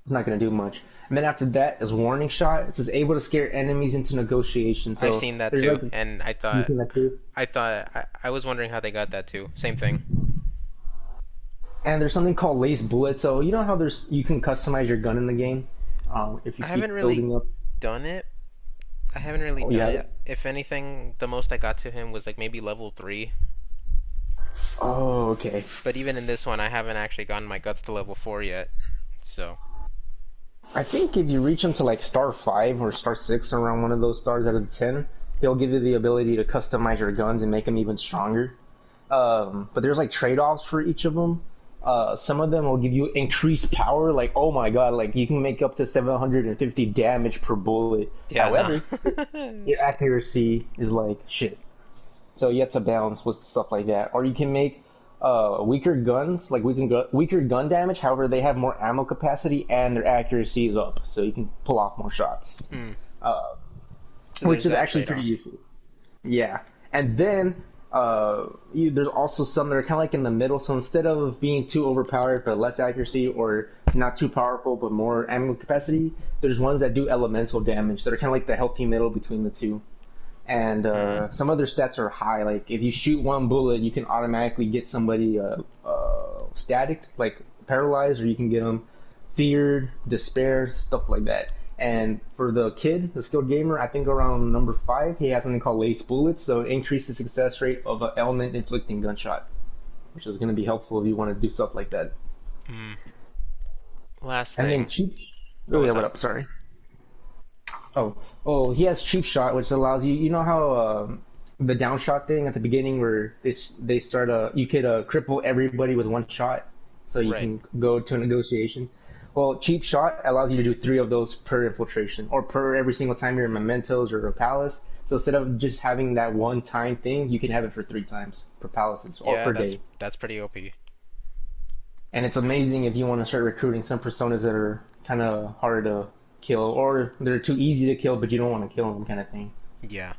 It's not going to do much. And then after that is Warning Shot. It says able to scare enemies into negotiation. So I've seen that there's too, like, and you've seen that too? I was wondering how they got that too. Same thing. And there's something called Lace Bullet. So you know how you can customize your gun in the game. If you I keep haven't really building up. done it. I haven't really Oh, done yeah? it. If anything, the most I got to him was like maybe level 3. Oh, okay. But even in this one, I haven't actually gotten my guts to level 4 yet. So I think if you reach him to like star 5 or star 6 around one of those stars out of 10, he'll give you the ability to customize your guns and make them even stronger. But there's like trade-offs for each of them. Some of them will give you increased power, like oh my god, like you can make up to 750 damage per bullet. yeah, However, no. your accuracy is like shit. So you have to balance with stuff like that. Or you can make weaker guns, like weaker gun damage. However, they have more ammo capacity and their accuracy is up, so you can pull off more shots. So Which there's is that actually trade-off. pretty useful. Yeah, and then there's also some that are kind of like in the middle. So instead of being too overpowered but less accuracy, or not too powerful but more ammo capacity, there's ones that do elemental damage that are kind of like the healthy middle between the two. And some other stats are high. Like if you shoot one bullet, you can automatically get somebody static, like paralyzed, or you can get them feared, despair, stuff like that. And for the kid, the skilled gamer, I think around number 5, he has something called Lace Bullets, so it increases the success rate of an element inflicting gunshot, which is going to be helpful if you want to do stuff like that. Last And thing. then cheap. Oh yeah, what up? Sorry. Oh, he has cheap shot, which allows you. You know how the down shot thing at the beginning, where they start you could cripple everybody with one shot, so you Right. can go to a negotiation. Well, cheap shot allows you to do 3 of those per infiltration, or per every single time you're in Mementos or a palace. So instead of just having that one time thing, you can have it for 3 times per palaces or Yeah, per that's day. that's pretty OP. And it's amazing if you want to start recruiting some personas that are kind of hard to kill, or they're too easy to kill, but you don't want to kill them, kind of thing. Yeah.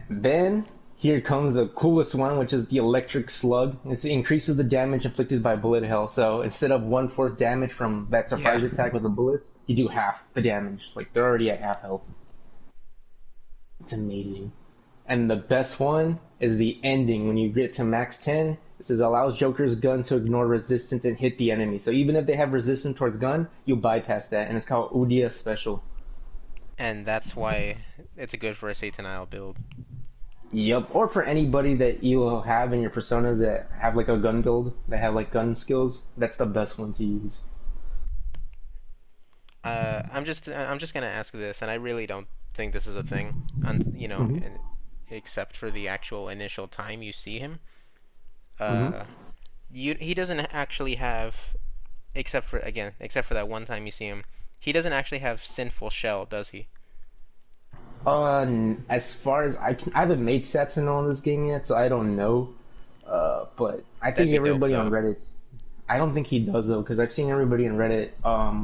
Then here comes the coolest one, which is the Electric Slug. It increases the damage inflicted by bullet hell. So instead of 1/4 damage from that surprise Yeah. attack with the bullets, you do half the damage. Like they're already at half health. It's amazing. And the best one is the ending. When you get to max 10, it says allows Joker's gun to ignore resistance and hit the enemy. So even if they have resistance towards gun, you bypass that, and it's called Udia Special. And that's why it's a good for a Satanile build. Yep, or for anybody that you have in your personas that have like a gun build, that have like gun skills, that's the best one to use. I'm just gonna ask this, and I really don't think this is a thing, except for the actual initial time you see him. He doesn't actually have, except for that one time you see him, he doesn't actually have Sinful Shell, does he? As far as I haven't made Satsuno on this game yet, so I don't know. But I That'd think be dope, everybody on though. Reddit. I don't think he does though, because I've seen everybody on Reddit.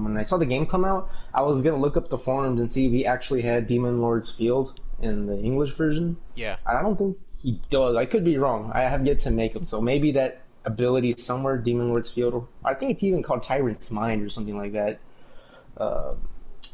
When I saw the game come out, I was gonna look up the forums and see if he actually had Demon Lord's Field in the English version. Yeah. I don't think he does. I could be wrong. I have yet to make him, so maybe that ability is somewhere, Demon Lord's Field. I think it's even called Tyrant's Mind or something like that.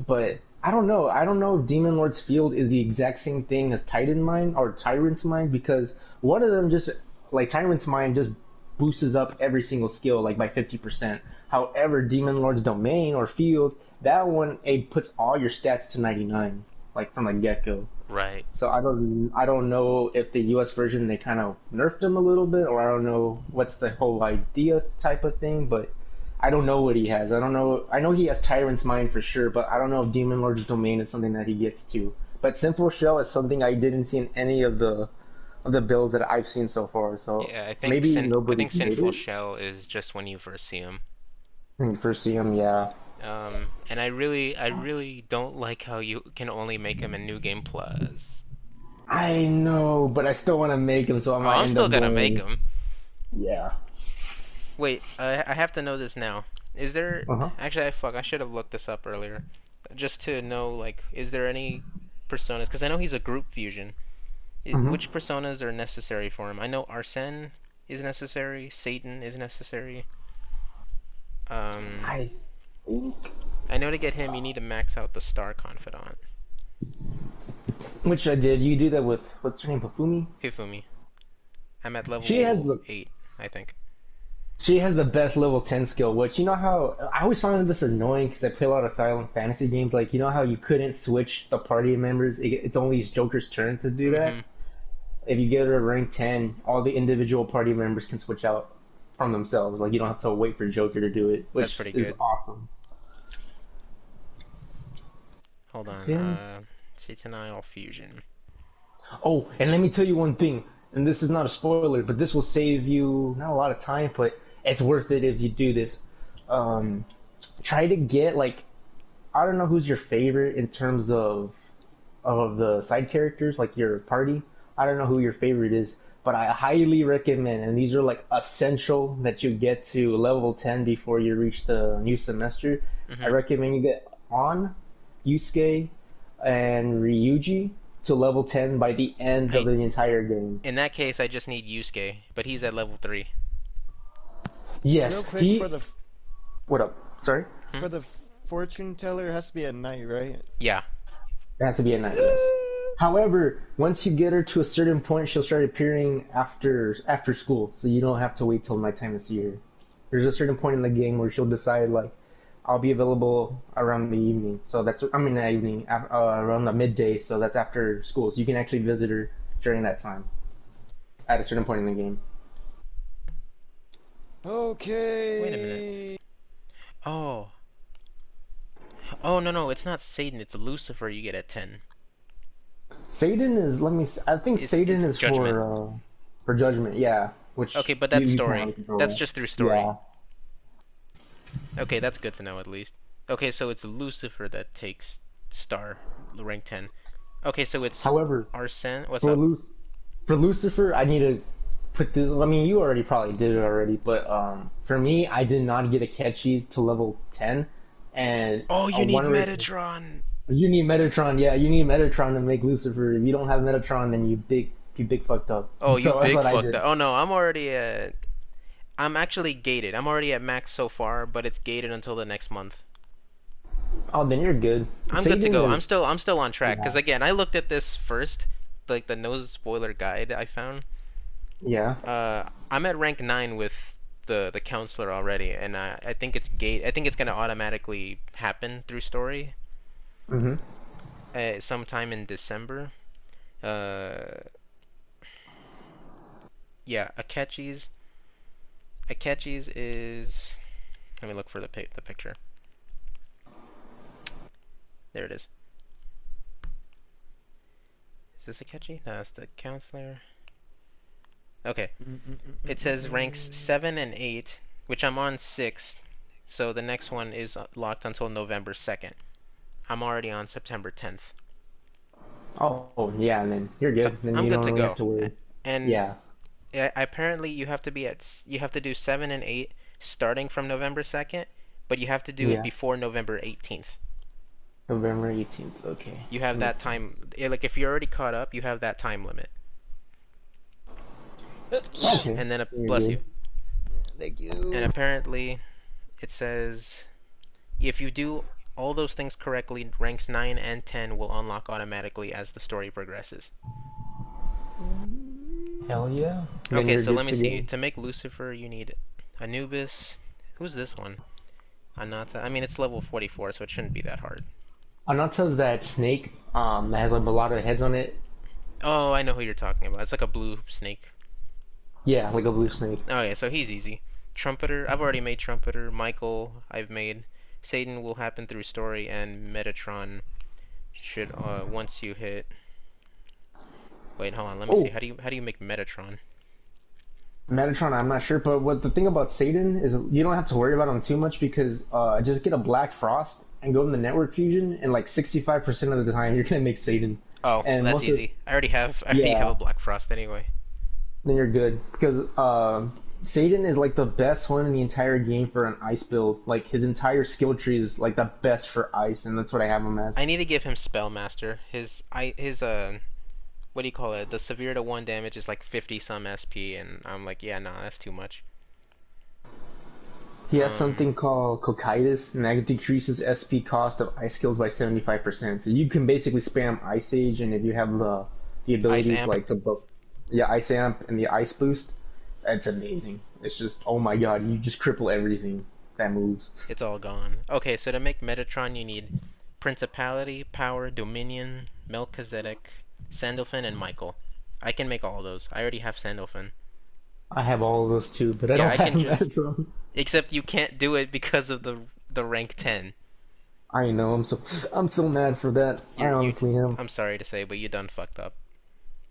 But I don't know. I don't know if Demon Lord's Field is the exact same thing as Titan Mind or Tyrant's Mind, because one of them just, like Tyrant's Mind, just boosts up every single skill like by 50%. However, Demon Lord's Domain or Field, that one, it puts all your stats to 99, like from the get-go. Right. So I don't know if the US version they kind of nerfed him a little bit, or I don't know what's the whole idea type of thing, but I don't know what he has. I don't know. I know he has Tyrant's Mind for sure, but I don't know if Demon Lord's Domain is something that he gets to. But Sinful Shell is something I didn't see in any of the builds that I've seen so far. So Yeah, I think maybe I nobody's think made Sinful it. Shell is just when you first see him. When you first see him, yeah. And I really don't like how you can only make him in New Game Plus. I know, but I still want to make him, so I might I'm end still up gonna going- make him. Yeah. Wait, I have to know this now. Is there... Uh-huh. Actually, I should have looked this up earlier. Just to know, like, is there any personas... Because I know he's a group fusion. Mhm. Which personas are necessary for him? I know Arsene is necessary. Satan is necessary. I know to get him, you need to max out the Star Confidant. Which I did. You do that with what's her name, Pafumi? Hifumi. I'm at level She has the 8, I think. She has the best level 10 skill, which you know how I always found this annoying because I play a lot of Final Fantasy games. Like, you know how you couldn't switch the party members? It's only Joker's turn to do that. If you get her rank 10, all the individual party members can switch out from themselves. Like, you don't have to wait for Joker to do it, That's which pretty is good. awesome. Hold on. Yeah. Citanile Fusion. Oh, and let me tell you one thing, and this is not a spoiler, but this will save you not a lot of time, but it's worth it if you do this. Try to get, like, I don't know who's your favorite in terms of the side characters, like your party. I don't know who your favorite is, but I highly recommend, and these are like essential that you get to level 10 before you reach the new semester. I recommend you get On, Yusuke, and Ryuji to level 10 by the end of the entire game. In that case, I just need Yusuke, but he's at level 3. Yes, Real quick for the What up? Sorry? for the fortune teller, it has to be at night, right? Yeah. It has to be a night, yes. However, once you get her to a certain point, she'll start appearing after school, so you don't have to wait till nighttime to see her. There's a certain point in the game where she'll decide, like, I'll be available around the evening, so that's, I mean, not evening, around the midday, so that's after school, so you can actually visit her during that time, at a certain point in the game. Okay. Wait a minute. Oh. Oh, no, it's not Satan, it's Lucifer you get at 10. Satan is, I think Satan is Judgment. For Judgment, yeah. Which Okay, but that's you story. can't control. That's just through story. Yeah. Okay, that's good to know at least. Okay, so it's Lucifer that takes Star, rank 10. Okay, so it's However, Arsene. What's for, up? For Lucifer, I need to put this. I mean, you already probably did it already, but for me, I did not get a catchy to level 10, and Oh, you need Metatron. You need Metatron, yeah. You need Metatron to make Lucifer. If you don't have Metatron, then you big fucked up. Oh, So you that's big what I fucked did. up. Oh no, I'm already at. I'm actually gated. I'm already at max so far, but it's gated until the next month. Oh, then you're good. I'm good to Satan go. is- I'm still on track. Because Yeah. again, I looked at this first, like the no spoiler guide I found. Yeah. I'm at rank 9 with the counselor already, and I think it's I think it's gonna automatically happen through story. Mhm. Sometime in December. Yeah, Akechi's is. Let me look for the picture. There it is. Is this Akechi? No, that's the counselor. Okay. It says ranks 7 and 8, which I'm on 6, so the next one is locked until November 2nd. I'm already on September 10th. Oh, yeah, and then you're good. So then I'm you good don't to really go. have to worry. And Yeah. apparently you have to do 7 and 8 starting from November 2nd, but you have to do it Yeah. before November 18th. November 18th. Okay. You have that time. Like if you're already caught up, you have that time limit. Okay. And then You're bless good. you. Thank you. And apparently, it says if you do all those things correctly, ranks 9 and 10 will unlock automatically as the story progresses. Hell yeah. Then Okay, you're so good let me to see. go. To make Lucifer, you need Anubis. Who's this one? Anata. I mean, it's level 44, so it shouldn't be that hard. Anata's that snake that has like a lot of heads on it. Oh, I know who you're talking about. It's like a blue snake. Yeah, like a blue snake. Oh yeah, so he's easy. Trumpeter, I've already made Trumpeter. Michael, I've made. Satan will happen through story, and Metatron should once you hit. Wait, hold on. Let me Oh. see. How do you make Metatron? Metatron, I'm not sure, but what the thing about Satan is you don't have to worry about him too much because just get a Black Frost and go in the network fusion, and like 65% of the time you're gonna make Satan. Oh, And that's most of- easy. I already have a Black Frost anyway. Then you're good because Satan is like the best one in the entire game for an ice build. Like his entire skill tree is like the best for ice, and that's what I have him as. I need to give him Spellmaster. His what do you call it? The severe to 1 damage is like 50 some SP, and I'm like, yeah, nah, that's too much. He has something called Cocytus, and that decreases SP cost of ice skills by 75%. So you can basically spam Ice Age, and if you have the abilities like to buff, yeah, Ice Amp and the Ice Boost, that's amazing. It's just, oh my god, you just cripple everything that moves. It's all gone. Okay, so to make Metatron, you need Principality, Power, Dominion, Melchizedek, Sandalphon, and Michael. I can make all of those. I already have Sandalphon. I have all of those too, but I don't have Metatron. Except you can't do it because of the rank 10. I know, I'm so mad for that. I honestly am. I'm sorry to say, but you done fucked up.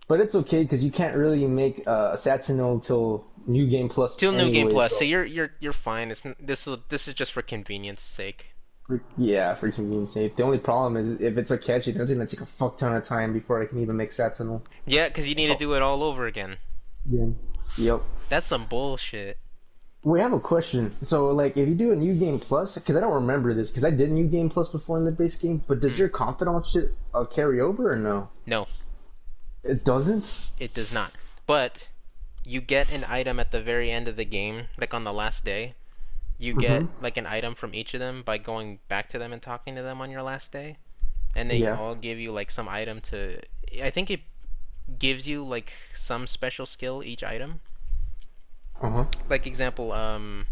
But it's okay because you can't really make Assassinal until New Game Plus. Till New Game Plus, so you're fine. This is just for convenience sake. Yeah, for convenience sake. The only problem is if it's a catch, it's gonna take a fuck ton of time before I can even make Satsenal. Yeah, because you need to do it all over again. Yeah. Yep. That's some bullshit. We have a question. So, like, if you do a New Game Plus, because I don't remember this, because I did New Game Plus before in the base game, but does your confidence shit carry over or no? No. It doesn't? It does not. But you get an item at the very end of the game, like on the last day. You get like an item from each of them by going back to them and talking to them on your last day. And they all give you like some item to... I think it gives you like some special skill each item. Like example, I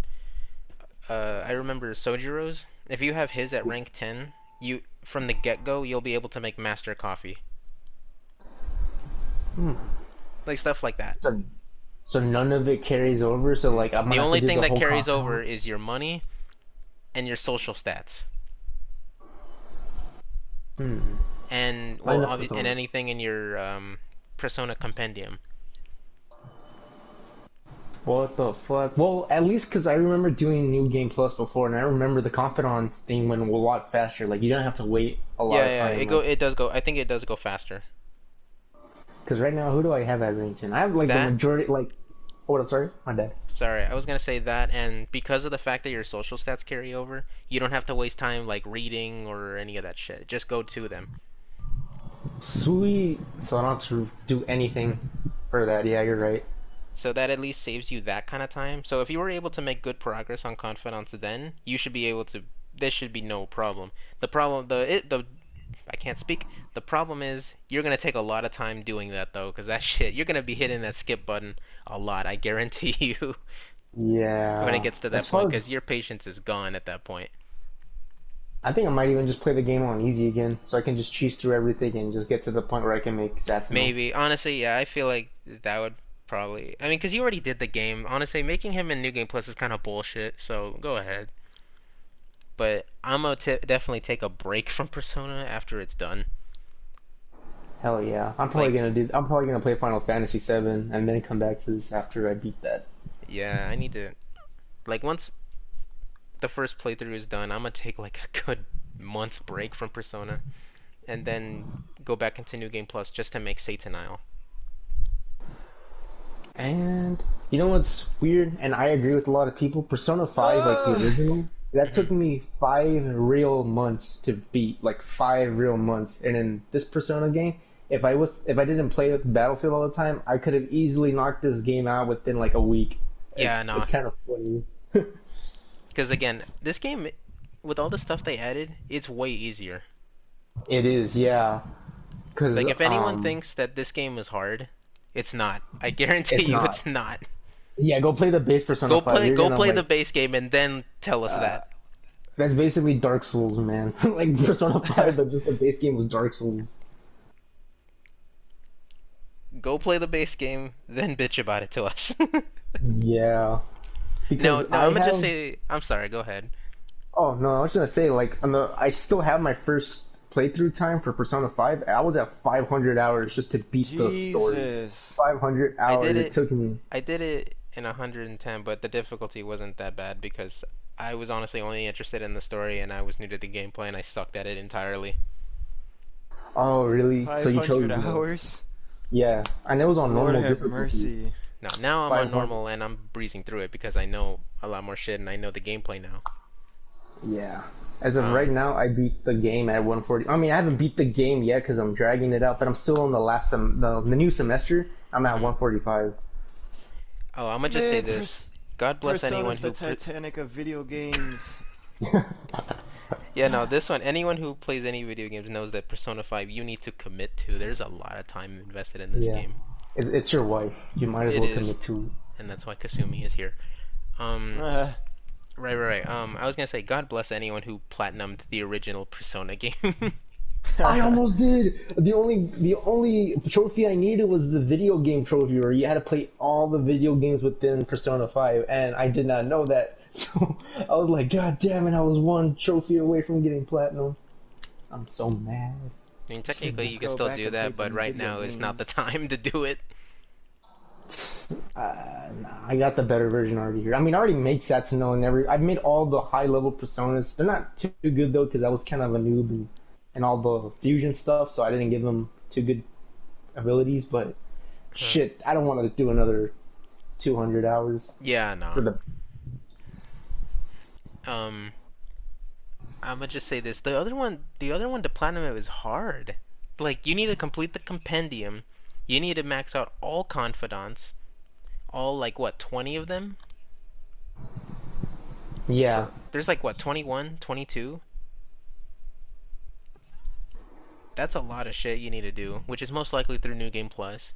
remember Sojiro's. If you have his at rank 10, you from the get-go you'll be able to make Master Coffee. Like stuff like that. So none of it carries over. So like I'm the only thing that carries over is your money and your social stats. And well, obviously, and anything in your Persona Compendium. What the fuck? Well, at least because I remember doing New Game Plus before, and I remember the confidence thing went a lot faster. Like you don't have to wait a lot of time. Yeah, it does go. I think it does go faster. Because right now, who do I have at rank 10? I have like the majority. Like, oh, sorry, my bad. Sorry, I was gonna say that, and because of the fact that your social stats carry over, you don't have to waste time like reading or any of that shit. Just go to them. Sweet. So I don't have to do anything for that. Yeah, you're right. So that at least saves you that kind of time. So if you were able to make good progress on Confidence then, you should be able to... This should be no problem. The problem... I can't speak. The problem is, you're going to take a lot of time doing that, though, because that shit... You're going to be hitting that skip button a lot, I guarantee you. Yeah. When it gets to that point, because your patience is gone at that point. I think I might even just play the game on easy again, so I can just cheese through everything and just get to the point where I can make Satsuma. Maybe. Honestly, yeah, I feel like that would... Probably. I mean, because you already did the game. Honestly, making him in New Game Plus is kind of bullshit, so go ahead. But I'm going to definitely take a break from Persona after it's done. Hell yeah. I'm probably gonna play Final Fantasy VII and then come back to this after I beat that. Yeah, I need to... Like, once the first playthrough is done, I'm going to take, like, a good month break from Persona. And then go back into New Game Plus just to make Satan Isle. And you know what's weird, and I agree with a lot of people, Persona 5, like the original, that took me 5 real months to beat, like 5 real months. And in this Persona game, if I didn't play with Battlefield all the time, I could have easily knocked this game out within like a week. It's kind of funny. Because again, this game, with all the stuff they added, it's way easier. It is, yeah. Cause, like if anyone thinks that this game is hard, it's not. I guarantee it's not. Yeah, go play the base Persona 5. Go play the base game and then tell us that. That's basically Dark Souls, man. Like Persona 5, but just the base game was Dark Souls. Go play the base game, then bitch about it to us. Yeah. No, I'm gonna just say... I'm sorry, go ahead. Oh, no, I was gonna say, like, I still have my first playthrough time for Persona 5. I was at 500 hours just to beat the story. 500 hours it took me. I did it in 110, but the difficulty wasn't that bad because I was honestly only interested in the story and I was new to the gameplay and I sucked at it entirely. Oh, really? 500 so you chose hours? Yeah, and it was on normal difficulty. Mercy. Now I'm on normal and I'm breezing through it because I know a lot more shit and I know the gameplay now. Yeah. As of right now, I beat the game at 140. I mean, I haven't beat the game yet because I'm dragging it out, but I'm still on the new semester. I'm at 145. Oh, I'm gonna just say this. God bless anyone Persona's who. the Titanic of video games. Yeah, no, this one. Anyone who plays any video games knows that Persona 5 you need to commit to. There's a lot of time invested in this Yeah. game. It's your wife. You might as It well is. commit to it. And that's why Kasumi is here. Right. I was gonna say, God bless anyone who platinumed the original Persona game. I almost did. The only trophy I needed was the video game trophy, where you had to play all the video games within Persona 5, and I did not know that. So I was like, God damn it! I was one trophy away from getting platinum. I'm so mad. I mean, technically you Just can go still back do and that, play but them right video now is not the games. time to do it. Nah, I got the better version already here. I mean, I already made Satsuno and I've made all the high level personas. They're not too good though, because I was kind of a noob and all the fusion stuff, so I didn't give them too good abilities. But shit, I don't want to do another 200 hours Yeah, for no. the. I'm gonna just say this: the other one to platinum is hard. Like, you need to complete the compendium. You need to max out all confidants. All, like, what, 20 of them? Yeah, There's like, what, 21, 22? That's a lot of shit you need to do, which is most likely through New Game Plus.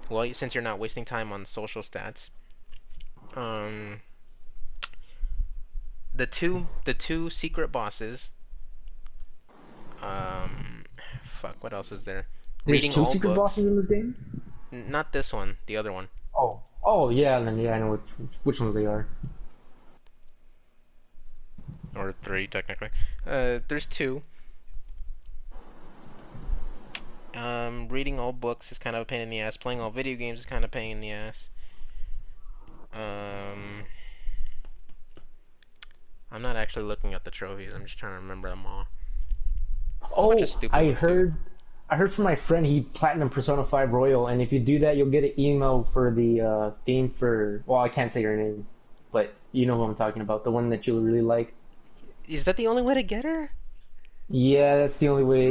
Well, since you're not wasting time on social stats. The two secret bosses. Fuck, what else is there? there's Reading two all secret books. bosses in this game. Not this one, the other one. Oh yeah, and then yeah, I know which ones they are. Or three, technically. There's two. Reading all books is kind of a pain in the ass. Playing all video games is kind of a pain in the ass. I'm not actually looking at the trophies. I'm just trying to remember them all. Oh, bunch of stupid I ones, too. heard from my friend he platinum Persona 5 Royal, and if you do that, you'll get an email for the theme for. Well, I can't say your name, but you know who I'm talking about. The one that you'll really like. Is that the only way to get her? Yeah, that's the only way.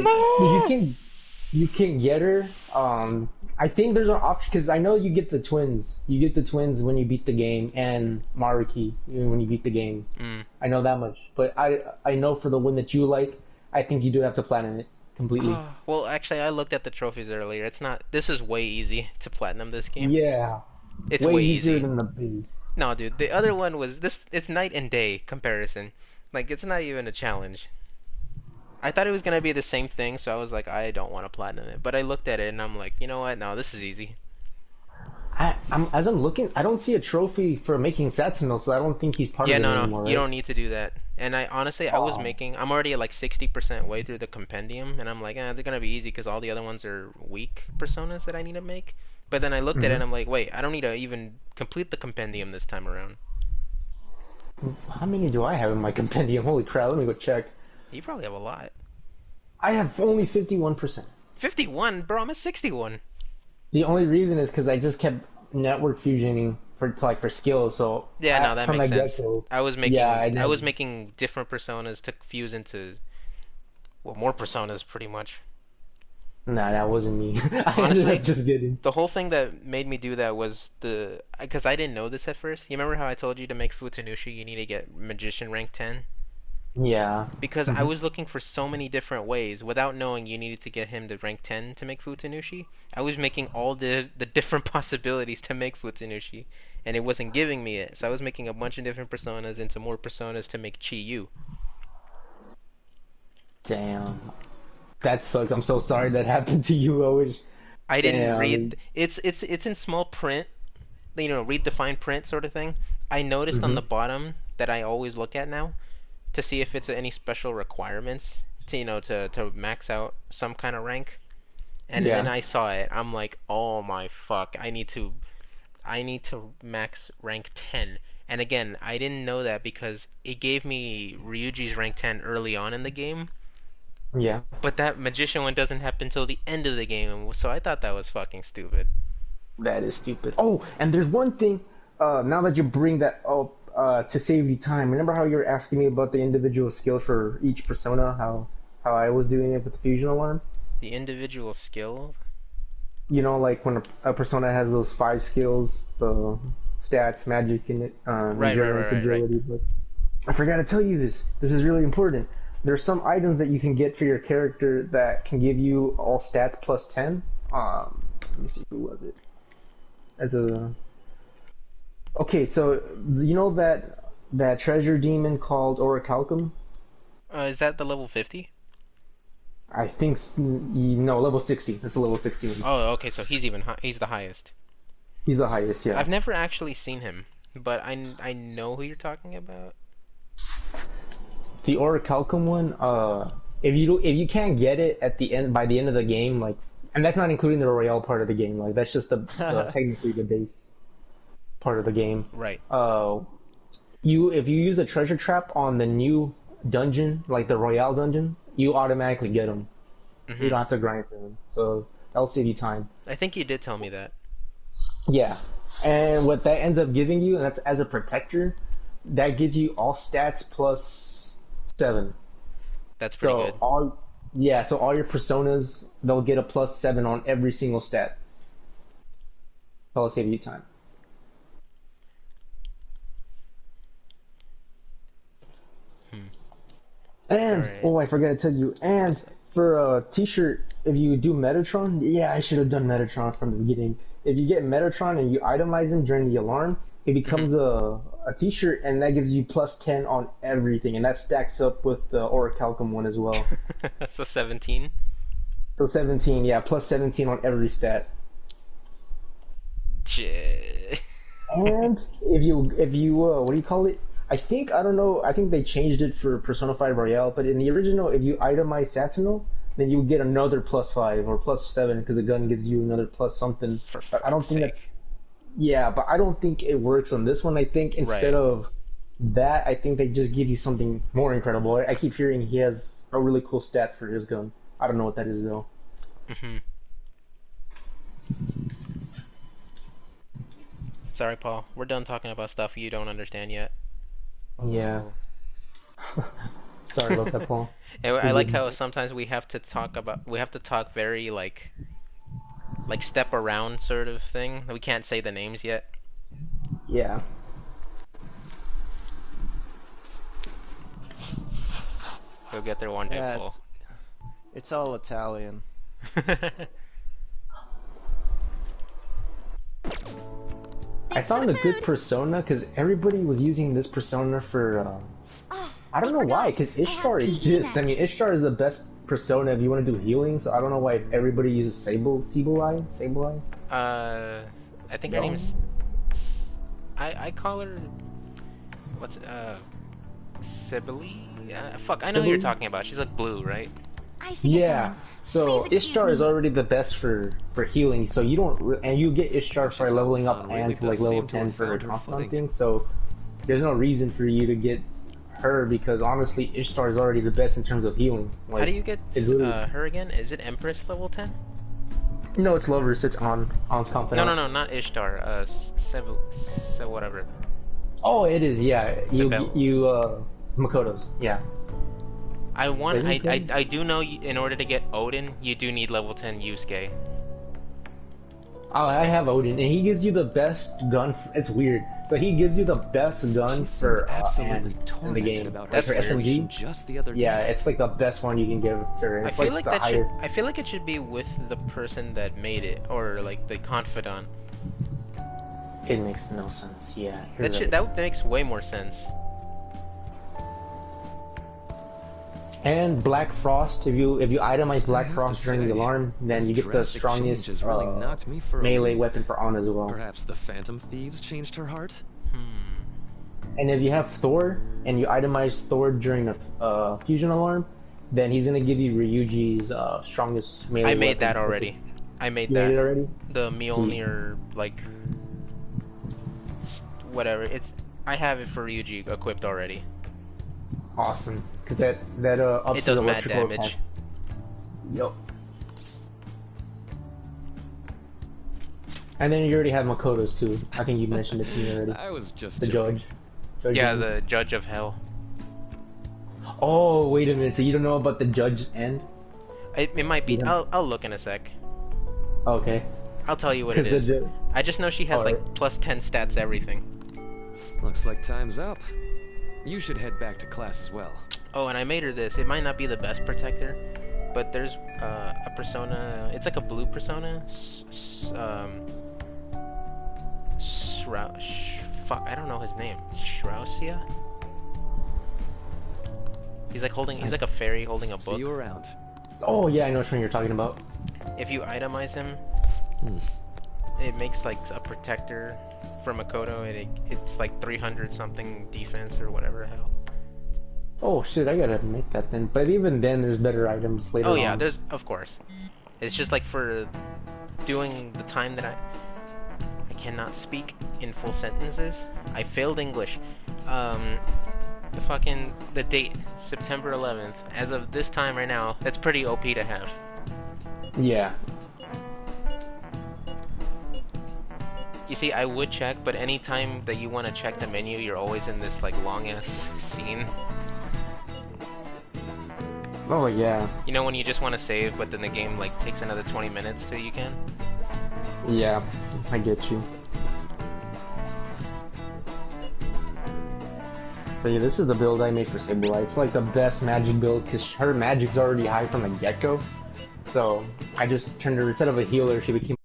You can get her. I think there's an option because I know you get the twins. You get the twins when you beat the game, and Maruki when you beat the game. I know that much, but I know for the one that you like, I think you do have to platinum it completely. Well, actually, I looked at the trophies earlier. It's not. This is way easy to platinum this game. Yeah, It's way way easier easy. than the base. No, dude, the other one was this. It's night and day comparison. Like, it's not even a challenge. I thought it was gonna be the same thing, so I was like, I don't want to platinum it. But I looked at it and I'm like, you know what? No, this is easy. As I'm looking, I don't see a trophy for making Satsuno, so I don't think he's part Yeah, of it no, anymore. you right? don't need to do that. And I honestly, I was making. I'm already at like 60% way through the compendium, and I'm like, they're gonna be easy because all the other ones are weak personas that I need to make. But then I looked at it and I'm like, wait, I don't need to even complete the compendium this time around. How many do I have in my compendium? Holy crap! Let me go check. You probably have a lot. I have only 51%. 51, bro. I'm at 61. The only reason is because I just kept network fusioning for skills. So Yeah, no, that from makes the sense. get-go, I was making Yeah, I was did. making different personas to fuse into more personas pretty much. Nah, that wasn't me. I Honestly, ended up just getting. The whole thing that made me do that was because I didn't know this at first. You remember how I told you to make Futanushi you need to get magician rank 10? Yeah. Because I was looking for so many different ways without knowing you needed to get him to rank 10 to make Futanushi. I was making all the different possibilities to make Futanushi, and it wasn't giving me it. So I was making a bunch of different personas into more personas to make Chi-Yu. Damn. That sucks. I'm so sorry that happened to you. I wish. I didn't Damn. read. It's in small print, you know, read the fine print sort of thing. I noticed on the bottom that I always look at now to see if it's any special requirements to to max out some kind of rank. And Yeah. then I saw it. I'm like, oh my fuck! I need to max rank 10. And again, I didn't know that because it gave me Ryuji's rank 10 early on in the game. Yeah. But that magician one doesn't happen until the end of the game, so I thought that was fucking stupid. That is stupid. Oh, and there's one thing. Now that you bring that up, to save you time, remember how you were asking me about the individual skills for each persona? How I was doing it with the fusion alarm? The individual skill? You know, like when a persona has those 5 skills, the stats, magic, and Right, endurance, right. agility. But I forgot to tell you this. This is really important. There's some items that you can get for your character that can give you all stats plus 10. Let me see, who was it? Okay, so you know that treasure demon called Orichalcum? Is that the level 50? I think no, level 60. It's a level 16. Oh, okay, so he's even he's the highest. He's the highest, yeah. I've never actually seen him, but I know who you're talking about. The Orichalcum one, if you can't get it at the end by the end of the game, like, and that's not including the Royale part of the game, like that's just the technically the base part of the game. Right. If you use a treasure trap on the new dungeon, like the Royale dungeon, you automatically get them. Mm-hmm. You don't have to grind for them, so that'll save you time. I think you did tell me that. Yeah, and what that ends up giving you, and that's as a protector, that gives you all stats plus 7. That's pretty good. So all your personas, they'll get a plus 7 on every single stat. That'll save you time. And I forgot to tell you. And for a T-shirt, if you do Metatron, yeah, I should have done Metatron from the beginning. If you get Metatron and you itemize him during the alarm, it becomes a T-shirt, and that gives you plus 10 on everything, and that stacks up with the Orichalcum one as well. So 17. So 17, yeah, plus 17 on every stat. Shit. And if you what do you call it? I think they changed it for Persona 5 Royale, but in the original, if you itemize Sentinel, then you get another plus 5 or plus 7 because the gun gives you another plus something. But I don't think that. Yeah, but I don't think it works on this one. I think instead of that, I think they just give you something more incredible. I keep hearing he has a really cool stat for his gun. I don't know what that is though. Mm-hmm. Sorry, Paul. We're done talking about stuff you don't understand yet. Yeah. Sorry about that, Paul. I like how sometimes we have to talk very like step around sort of thing. We can't say the names yet. Yeah. We'll get there one day, Paul. It's all Italian. I found a good persona because everybody was using this persona for I don't know why, because Ishtar exists. I mean, Ishtar is the best persona if you want to do healing, so I don't know why everybody uses Sableye? I think her name's I call her Sibylle? Fuck, I know who you're talking about. She's like blue, right? Yeah. So Ishtar is already the best for healing. So you don't, and you get Ishtar for leveling up and to like level 10 for her confidant thing. So there's no reason for you to get her because honestly, Ishtar is already the best in terms of healing. Like, how do you get her again? Is it Empress level 10? No, it's Lovers. It's on confidant. No, not Ishtar. Whatever. Oh, it is. Yeah, Makoto's. Yeah. I do know in order to get Odin, you do need level 10 Yusuke. Oh, I have Odin, and he gives you the best gun. It's weird. So he gives you the best gun for Anne in the game. That's for SMG. Just the other day. Yeah, it's like the best one you can give to her. I feel like it should be with the person that made it, or like the confidant. It makes no sense. Yeah. That makes way more sense. And Black Frost, if you itemize Black Frost during the alarm, then you get the strongest melee weapon for Anne as well. Perhaps the Phantom Thieves changed her heart? And if you have Thor, and you itemize Thor during a fusion alarm, then he's gonna give you Ryuji's strongest melee weapon. I made that already. You made it already? The Mjolnir, like, whatever. I have it for Ryuji equipped already. Awesome, because that ups it does the mad electrical damage. attacks. Yup. And then you already have Makoto's too. I think you mentioned it to me already. I was just the joking. judge. Yeah, the Judge of Hell. Oh, wait a minute. So you don't know about the Judge End? It might be. I'll look in a sec. Okay. I'll tell you what it 'Cause is. the- I just know she has like Alright. plus 10 stats everything. Looks like time's up. You should head back to class as well. Oh, and I made her this. It might not be the best protector, but there's a persona. It's like a blue persona. Fuck, I don't know his name. Shrausia? He's like holding. He's like a fairy holding a See book. you around. Oh yeah, I know which one you're talking about. If you itemize him, it makes like a protector for Makoto, and it's like 300 something defense or whatever the hell. Oh shit, I gotta make that then. But even then, there's better items later Oh on. yeah, there's of course. It's just like for doing the time that I cannot speak in full sentences. I failed English. The date, September 11th. As of this time right now, that's pretty OP to have. Yeah. You see, I would check, but anytime that you want to check the menu, you're always in this like long ass scene. Oh yeah. You know when you just want to save, but then the game like takes another 20 minutes till you can? Yeah, I get you. But yeah, this is the build I made for Sableye. It's like the best magic build because her magic's already high from the get-go. So I just turned her, instead of a healer, she became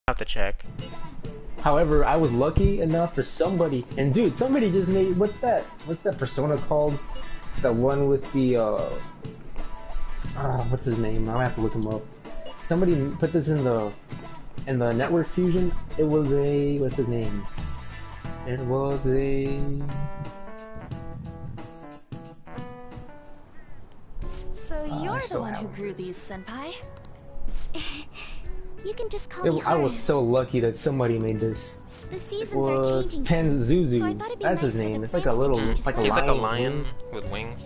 Have to check. However, I was lucky enough for somebody, and dude, somebody just made, what's that persona called? The one with the, what's his name? I'll have to look him up. Somebody put this in the network fusion. It was a, what's his name? It was a... So you're the still one who have grew these, senpai. You can just call me I was Haru. so lucky that somebody made this. The It seasons are was changing soon, Panzuzu. so I thought it'd be That's nice his for name. the It's like a plants to little, change it's like a as He's lion. like a with lion wings. with wings.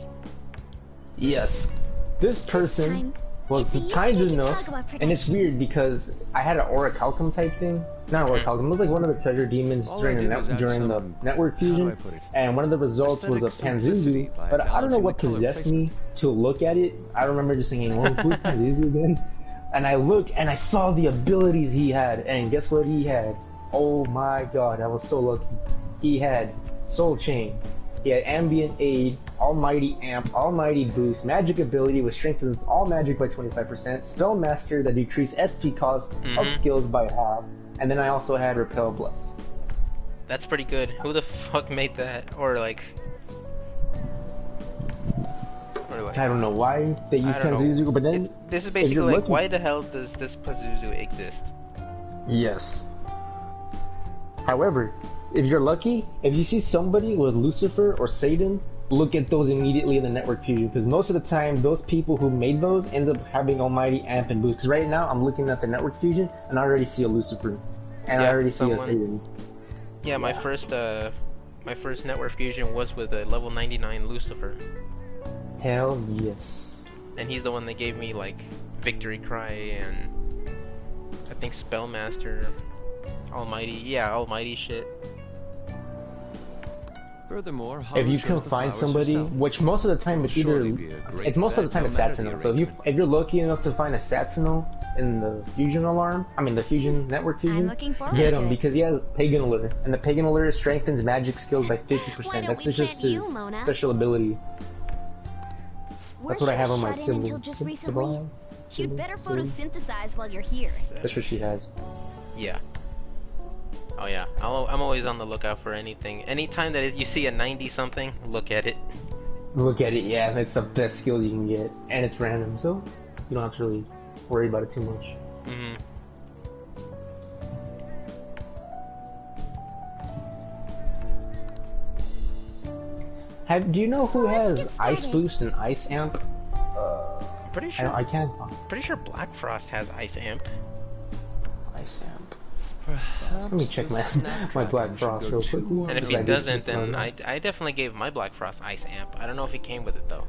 Yes. This person time, was it's a kind Yusuke enough, Kitagawa and it's production. weird because I had an Orichalcum type thing. Not Orichalcum, it was like one of the treasure demons All I during did the was add during the some- network how do fusion, I put it? and one of the results was a Aesthetic simplicity Panzuzu. by But I don't know balancing what the color possessed me to look at it. I remember just thinking, "Well, who's Panzuzu again?" And I looked and I saw the abilities he had, and guess what he had? Oh my god, I was so lucky. He had Soul Chain, he had Ambient Aid, Almighty Amp, Almighty Boost, Magic Ability which strengthens all magic by 25%, Spell Master that decrease SP cost of skills by half, and then I also had Repel Bless. That's pretty good. Who the fuck made that? Or like... I don't know why they use I don't know. Panzuzu, but then This is if basically you're like, lucky- why the hell does this Pazuzu exist? Yes. However, if you're lucky, if you see somebody with Lucifer or Satan, look at those immediately in the network fusion, because most of the time, those people who made those end up having Almighty Amp and Boost. 'Cause right now, I'm looking at the network fusion, and I already see a Lucifer, and I Yeah, already see a someone- Satan. Yeah, my first network fusion was with a level 99 Lucifer. Hell yes. And he's the one that gave me like Victory Cry and I think Spellmaster, Almighty shit. Furthermore, If Haru you chose can the find flowers somebody, herself. which most of the time it's either, Surely be a great it's most of the bet, time no it's matter the Satsuno. So if you're lucky enough to find a Satsuno in the fusion alarm, the fusion network fusion, I'm looking forward get to him it. because he has Pagan Allure, and the Pagan Allure strengthens magic skills by Why 50%. don't That's we just plant his you, Mona? special ability. That's what I have on my Shut in until symbol. just recently. You'd better photosynthesize while you're here. That's what she has. Yeah. Oh yeah, I'm always on the lookout for anything. Anytime that you see a 90 something, look at it. Look at it, yeah, it's the best skills you can get, and it's random, so you don't have to really worry about it too much. Do you know who Let's has get Ice started. Boost and Ice Amp? Pretty sure. I can't. Pretty sure Black Frost has Ice Amp. Ice Amp. Perhaps Let me check the my Snapdragon Black should Frost go real too quick. on And if the he I did doesn't, just then know I that. definitely gave my Black Frost Ice Amp. I don't know if he came with it though.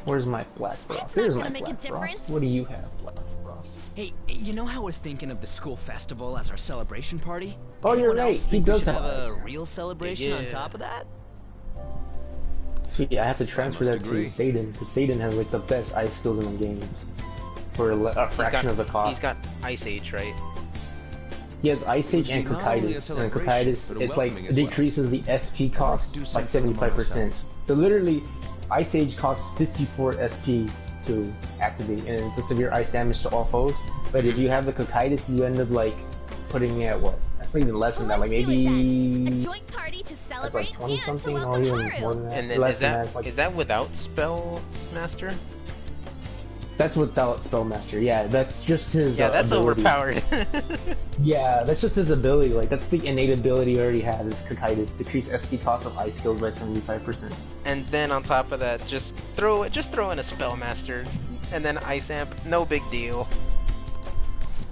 Where's my Black Frost? not Here's my gonna make a Black Frost. difference. What do you have, Black Frost? Hey, you know how we're thinking of the school festival as our celebration party? Oh, you're Anyone right. else He think we does should have a ice. real celebration on Yeah. top of that? Sweet, I have to transfer must that to agree. Satan, because Satan has like the best ice skills in the games. For a fraction of the cost. He's got Ice Age, right? He has Ice Age and Not only a Cocytus, and celebration, Cocytus, but a it's like welcoming as well. decreases the SP cost do by something among 75%. ourselves. So literally, Ice Age costs 54 SP to activate, and it's a severe ice damage to all foes. But if you have the Cocytus, you end up like putting it at what? That's not even less than that, like Let's do it then. A maybe joint party to that's celebrate like 20 and to something, or welcome even Haru. more than that. And then Less is than that that, it's like, is that without Spell Master? that's without Spellmaster. Yeah, that's just his. Yeah, that's ability. overpowered. Yeah, that's just his ability. Like that's the innate ability he already has. Is Cocytus, decrease SP cost of ice skills by 75%. And then on top of that, just throw in a Spellmaster, and then Ice Amp. No big deal.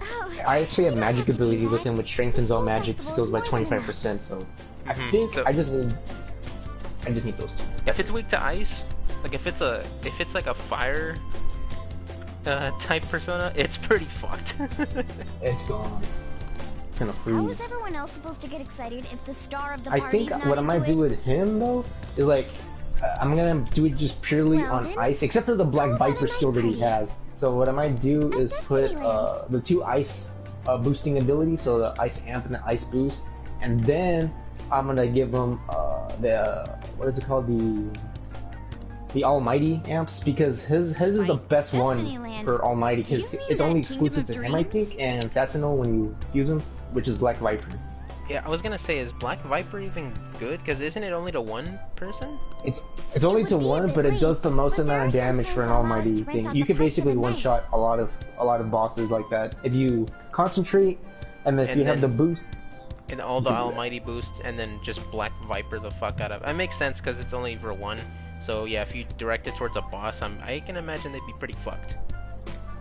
Oh, I actually have you don't magic have to do ability with that. him, which strengthens all School magic festival's skills by more than enough. 25%. So I Mhm. think So- I just need those two. If it's weak to ice, like if it's like a fire type persona, it's pretty fucked. It's gone. It's gonna How freeze. is everyone else supposed to get excited if the star of the I party's think not what I might into do it? with him though is like I'm gonna do it just purely Well, on then, ice, except for the Black how about Viper a night skill that he party? has. So what I might do At is put Destinyland. the two ice boosting abilities, so the ice amp and the ice boost, and then I'm gonna give him the what is it called, the Almighty amps, because his is the Right. best one Destinyland. for Almighty, Do you because mean it's only that Kingdom exclusive of to him, I Dreams? think, and Satsuno when you use him, which is Black Viper. Yeah, I was gonna say, is Black Viper even good? Because isn't it only to one person? It's only would to be a one, bit but it late, does the most but there amount of are some damage for things an that allow us Almighty to rent thing. out You the can park basically for the one night. shot a lot of bosses like that if you concentrate, and if And you have the then- boosts. And all the Do that. Almighty boosts, and then just Black Viper the fuck out of. It makes sense because it's only for one. So yeah, if you direct it towards a boss, I can imagine they'd be pretty fucked.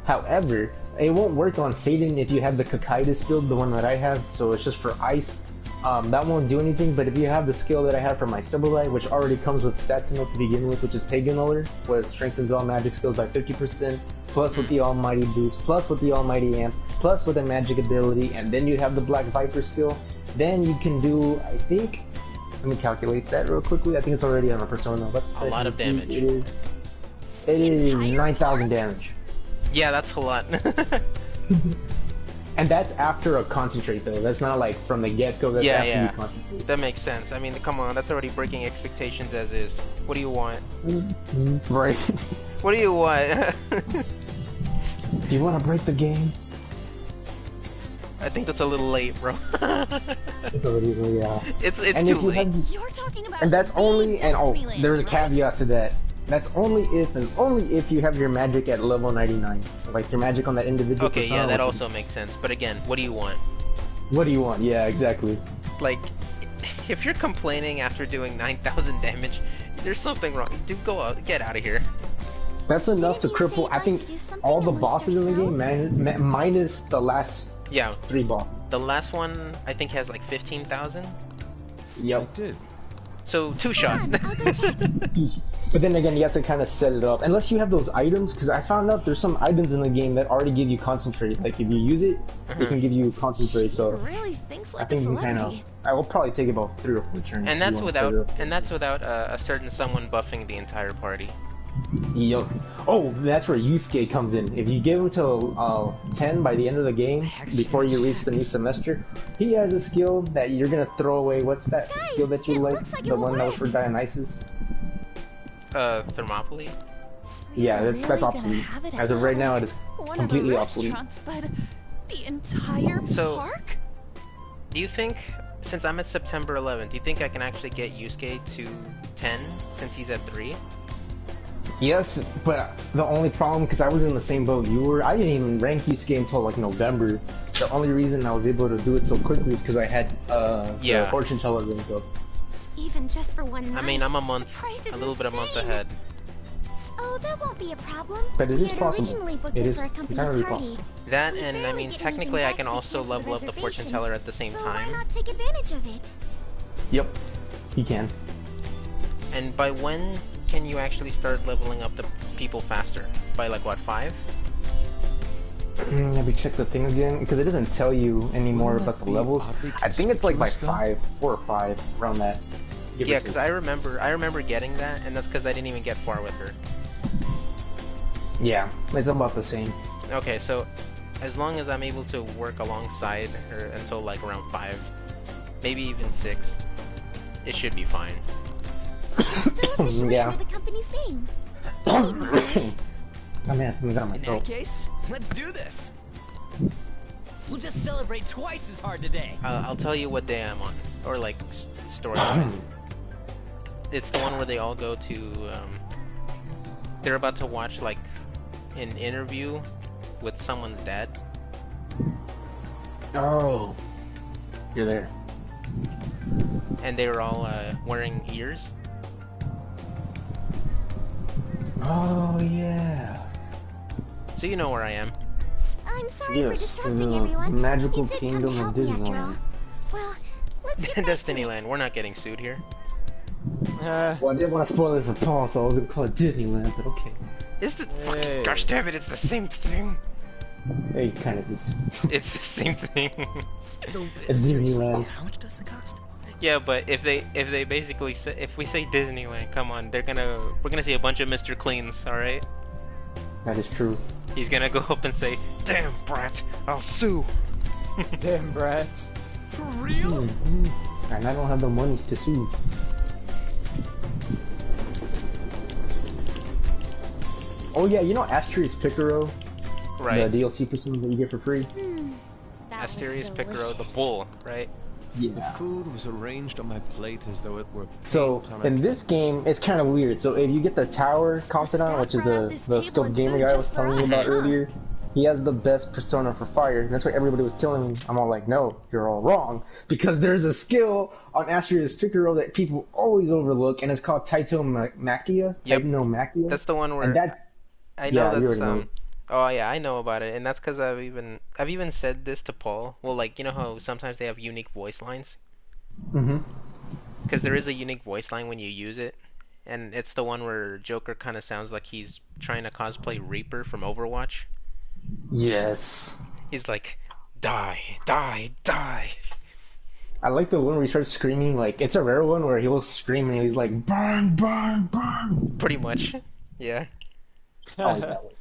However, it won't work on Satan if you have the Cocytus build, the one that I have. So it's just for ice. That won't do anything. But if you have the skill that I have for my Sibyllite, which already comes with Satsuno to begin with, which is Pagan Roller, which strengthens all magic skills by 50%, plus with the Almighty boost, plus with the Almighty amp, plus with a magic ability, and then you have the Black Viper skill, then you can do, I think, let me calculate that real quickly. I think it's already on a Persona website. A lot of Let's see. damage. It is Entire 9,000 damage. Yeah, that's a lot. And that's after a concentrate though. That's not like from the get-go. That's Yeah, after yeah. you concentrate. That makes sense. I mean, come on, that's already breaking expectations as is. What do you want? Right. What do you want? Do you want to break the game? I think that's a little late, bro. It's already, yeah. it's And too if you late. have, You're talking about and that's big only, and oh, Destinyland, there's a right? caveat to that. That's only if and only if you have your magic at level 99. Like your magic on that individual Okay, persona, yeah, that which is- also makes sense. But again, what do you want? What do you want? Yeah, exactly. Like, if you're complaining after doing 9,000 damage, there's something wrong. Dude, go out, get out of here. That's enough to Didn't you say cripple, you'd I like think, to do something all the amongst bosses in the game, ourselves? minus the last Yeah, 3 bosses. the last one I think has like 15,000. Yep. did. So 2 shot. Hold on, I'll go check. But then again, you have to kind of set it up. Unless you have those items, because I found out there's some items in the game that already give you concentrate. Like if you use it, it can give you concentrate. So Really thinks I like a think you kind of. celebrity. I will probably take about 3 or 4 turns. And if that's you wanna set without it up. a certain someone buffing the entire party. Yup. Oh, that's where Yusuke comes in. If you give him till 10 by the end of the game, before you reach the new semester, he has a skill that you're gonna throw away. What's that Guys, skill that you it like? looks like it The will one that was for work. Dionysus? Thermopylae? Yeah, that's Really gonna obsolete. have it As of at right now, like it is One of completely the obsolete. restaurants, but the entire So- park? Do you think, since I'm at September 11th, do you think I can actually get Yusuke to 10 since he's at 3? Yes, but the only problem, because I was in the same boat you were, I didn't even rank Yusuke until like November. The only reason I was able to do it so quickly is because I had Yeah. the fortune teller rank up. Even just for one night. I mean, I'm a month, price is a little bit a month insane. ahead. Oh, that won't be a problem. But it We is had possible. originally booked It it is for a company entirely party. possible. That We and I barely mean, get technically, anything I back can if we also cancel the level up the fortune reservation. teller at the same So time. why not take advantage of it? Yep, he can. And by when can you actually start leveling up the people faster? By like what, 5? Let me check the thing again because it doesn't tell you anymore Wouldn't about that the be levels. oddly I think it's like by conspicuous, 4 or 5 around that. Give or Yeah, take. because I remember getting that, and that's because I didn't even get far with her. Yeah, it's about the same. Okay, so as long as I'm able to work alongside her until like around 5, maybe even 6, it should be fine. Still officially Yeah. under the company's name. I mean, I think we got my In throat. that case, let's do this. We'll just celebrate twice as hard today. I'll tell you what day I'm on, or like story-wise. It's the one where they all go to, they're about to watch like an interview with someone's dad. Oh, you're there. And they were all wearing ears. Oh yeah. So you know where I am. I'm sorry for Yes, distracting the everyone. magical You did come kingdom to of help me after all. Disneyland. Well, let's get back to it. Disneyland, we're not getting sued here. Well, I didn't want to spoil it for Paul, so I was gonna call it Disneyland, but okay. It's the Hey. fucking gosh damn it, it's the same thing. Hey, kind of is. It's the same thing. So, It's seriously, Disneyland. how much does it cost? Yeah, but if they basically say, if we say Disneyland, come on, we're gonna see a bunch of Mr. Cleans, all right? That is true. He's gonna go up and say, "Damn brat, I'll sue." Damn, brat. For real? And I don't have the money to sue. Oh yeah, you know Asterius Picaro, Right. the DLC person that you get for free. That was Asterius Picaro, the delicious. bull, right? The Yeah. food was arranged on my plate as though it were So paint on a in this canvas. game, it's kind of weird. So if you get the Tower Confidant, staff which is brought out the this the table skilled and gamer food guy I was just for telling you us, about huh? earlier, he has the best persona for fire. And that's what everybody was telling me. I'm all like, no, you're all wrong. Because there's a skill on Asterius Picaro that people always overlook, and it's called Titanomakia. Yep. Titanomakia. That's the one where And that's I know yeah, you that's already know. Oh yeah, I know about it, and that's because I've even said this to Paul. Well, like you know how sometimes they have unique voice lines, Mm-hmm. because there is a unique voice line when you use it, and it's the one where Joker kind of sounds like he's trying to cosplay Reaper from Overwatch. Yes. He's like, die, die, die. I like the one where he starts screaming, like, it's a rare one where he'll scream and he's like, burn, burn, burn. Pretty much, yeah. I like that one.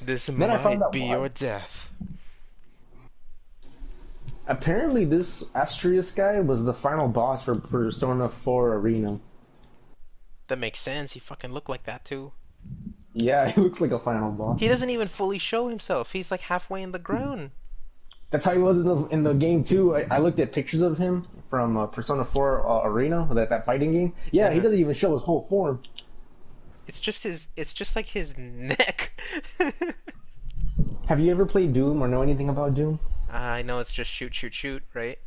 This Then I found might out be why. your death. Apparently this Asterius guy was the final boss for Persona 4 Arena. That makes sense. He fucking looked like that too. Yeah, he looks like a final boss. He doesn't even fully show himself. He's like halfway in the ground. That's how he was in the game too. I looked at pictures of him from Persona 4 Arena, that fighting game. Yeah, he Yeah. doesn't even show his whole form. It's just like his neck. Have you ever played Doom or know anything about Doom? I know it's just shoot, shoot, shoot, right?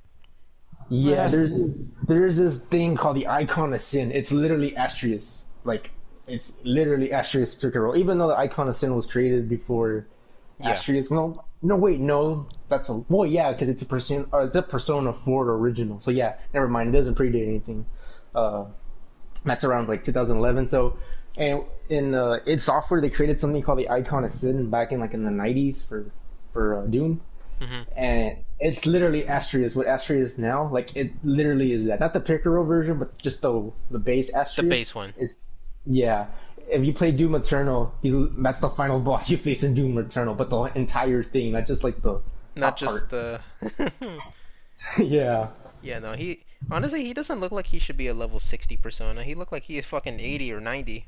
Yeah, there's this thing called the Icon of Sin. It's literally Asterius. Like, it's literally Asterius Picaro. Even though the Icon of Sin was created before Yeah. Asterius. No, that's a well, yeah, because it's a Persona 4 original. So yeah, never mind. It doesn't predate anything. That's around like 2011. So, and in id Software they created something called the Icon of Sin back in like in the 90s for Doom. Mhm. And it's literally Asterius. What Asterius is now, like it literally is that. Not the Picaro version, but just the base Asterius. The base one. Yeah. If you play Doom Eternal, that's the final boss you face in Doom Eternal, but the entire thing, not just like the Not top just part. the. Yeah. Yeah, no. He doesn't look like he should be a level 60 persona. He looked like he is fucking 80 or 90.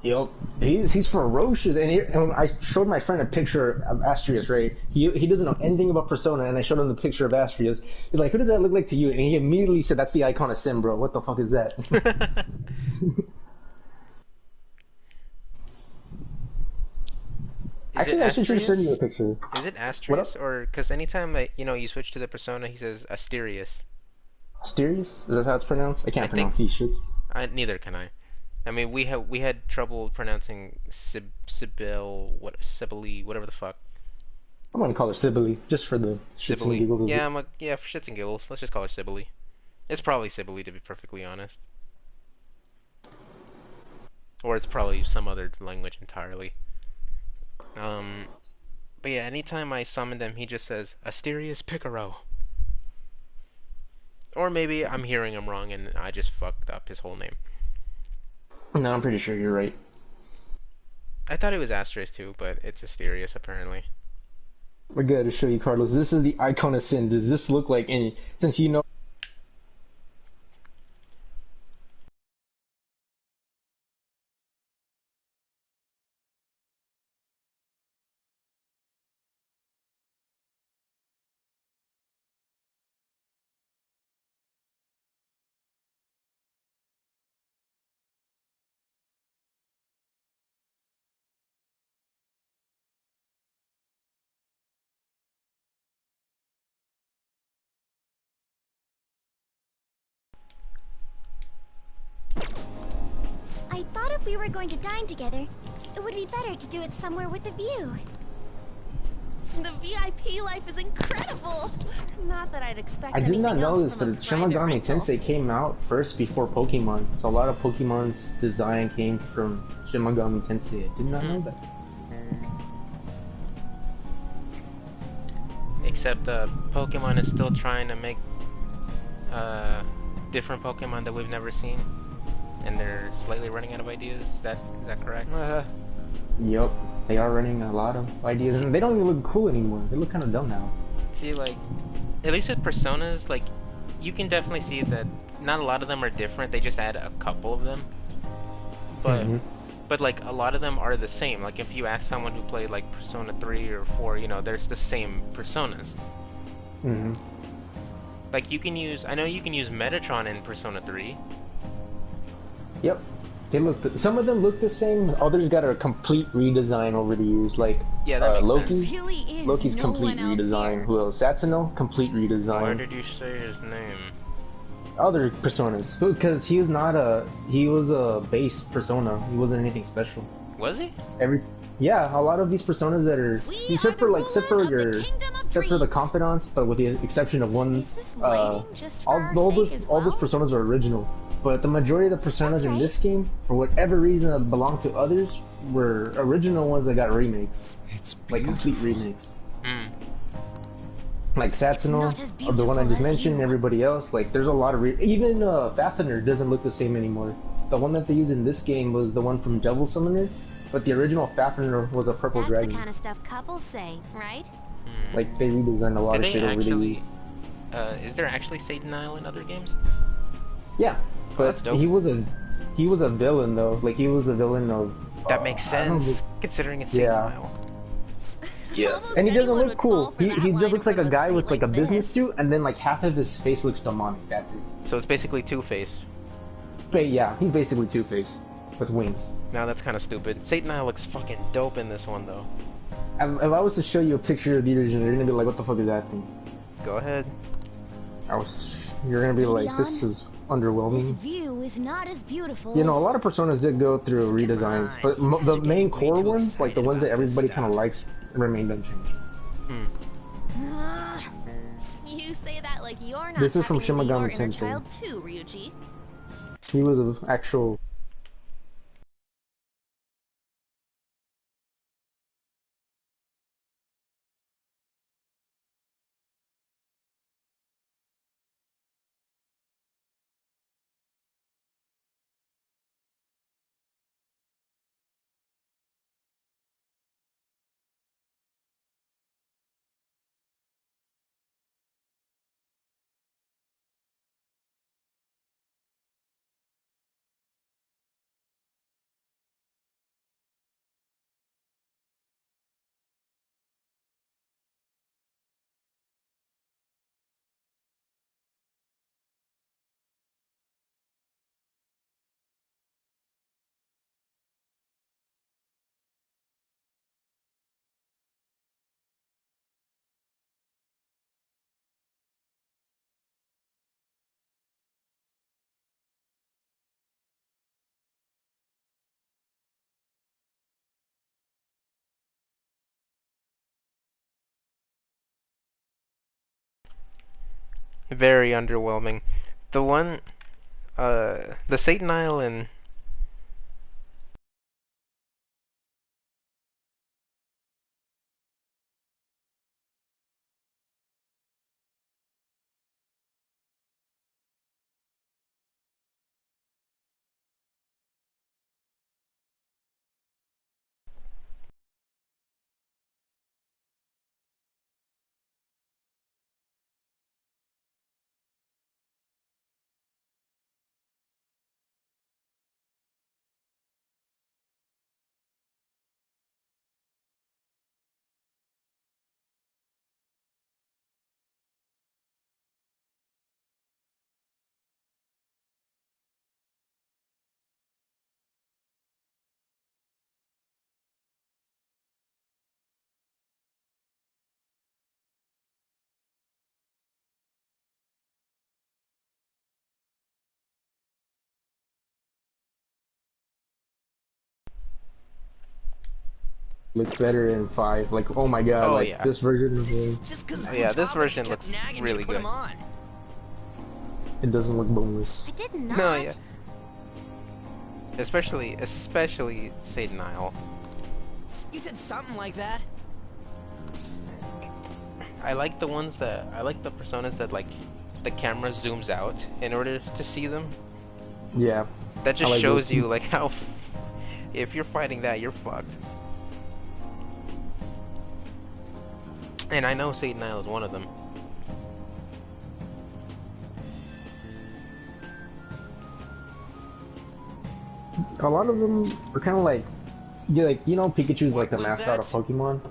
Yep. He's ferocious, and I showed my friend a picture of Asterius, right? He doesn't know anything about Persona, and I showed him the picture of Asterius. He's like, "Who does that look like to you?" And he immediately said, "That's the Icon of Sin, bro. What the fuck is that?" Actually, I should just send you a picture. Is it Asterius or because anytime you switch to the persona, he says Asterius. Asterius? Is that how it's pronounced? I can't I think pronounce these shits. neither can I. I mean, we had trouble pronouncing Sibyl, Sibylle, whatever the fuck. I'm gonna call her Sibylle, just for the shits and giggles of Yeah, it. yeah, for shits and giggles. Let's just call her Sibylle. It's probably Sibylle, to be perfectly honest. Or it's probably some other language entirely. But yeah, anytime I summon him, he just says, Asterius Picaro. Or maybe I'm hearing him wrong and I just fucked up his whole name. No, I'm pretty sure you're right. I thought it was Asterius too, but it's Asterius apparently. I gotta show you, Carlos. This is the icon of sin. Does this look like any? Since you know. I thought if we were going to dine together, it would be better to do it somewhere with a view. The VIP life is incredible. Not that I'd expect I did not anything know else this, from but a private Shin Megami rental. Tensei came out first before Pokemon. So a lot of Pokemon's design came from Shin Megami Tensei. I did not know that. Except Pokemon is still trying to make different Pokemon that we've never seen, and they're slightly running out of ideas. Is that correct? Yup, they are running a lot of ideas, and they don't even look cool anymore. They look kind of dumb now. See, like, at least with Personas, like, you can definitely see that not a lot of them are different. They just add a couple of them, but but like a lot of them are the same. Like if you ask someone who played like Persona 3 or 4, you know, there's the same personas. Like you can use, I know you can use Metatron in Persona 3. Yep, they look. Some of them look the same. Others got a complete redesign over the years. Like Yeah, that makes Loki. sense. Really is Loki's no complete one else redesign. here. Who else? Satsuno, complete redesign. Why did you say his name? Other personas, because he was a base persona. He wasn't anything special. Was he? Yeah, a lot of these personas that are except for the confidants, but with the exception of one, all those personas are original. But the majority of the personas in this game, for whatever reason that belong to others, were original ones that got remakes, like complete remakes. Like Satsuno, or the one I just mentioned, everybody else, like there's a lot of even Fafnir doesn't look the same anymore. The one that they used in this game was the one from Devil Summoner, but the original Fafnir was a purple That's dragon. the kind of stuff couples say, right? Like they redesigned a lot Did of they shit over the actually? years. Is there actually Satan Isle in other games? Yeah, but that's dope. he was a villain though. Like he was the villain of. That makes sense, considering it's Yeah. Satan Isle. Yes. And he doesn't look cool. He just looks like a guy with like a business suit, and then like half of his face looks demonic. That's it. So it's basically Two-Face. But yeah, he's basically Two-Face with wings. Now that's kind of stupid. Satan Isle looks fucking dope in this one though. If I was to show you a picture of the original, you're gonna be like, "What the fuck is that thing?" Go ahead. You're gonna be like, Leon, "This is underwhelming." This view is not as beautiful. You know, a lot of personas did go through redesigns, but the main core ones, like the ones that everybody kind of likes, remained unchanged. You say that like you're not This is from tapping into Shin your Megami inner Tensei. child too, Ryuji. He was an actual Very underwhelming. The one, the Satan Isle and Looks better in 5. Like, oh my god, Oh, like yeah. this version of the Just because Oh, yeah, this version looks really good. it doesn't look boneless. I did not. No, yeah. Especially Satan Isle. You said something like that. I like the personas that like the camera zooms out in order to see them. Yeah. That just I like shows those you too. like how if you're fighting that, you're fucked. And I know Satan Isle is one of them. A lot of them are kind of like, you know, Pikachu's like the was mascot that? of Pokemon.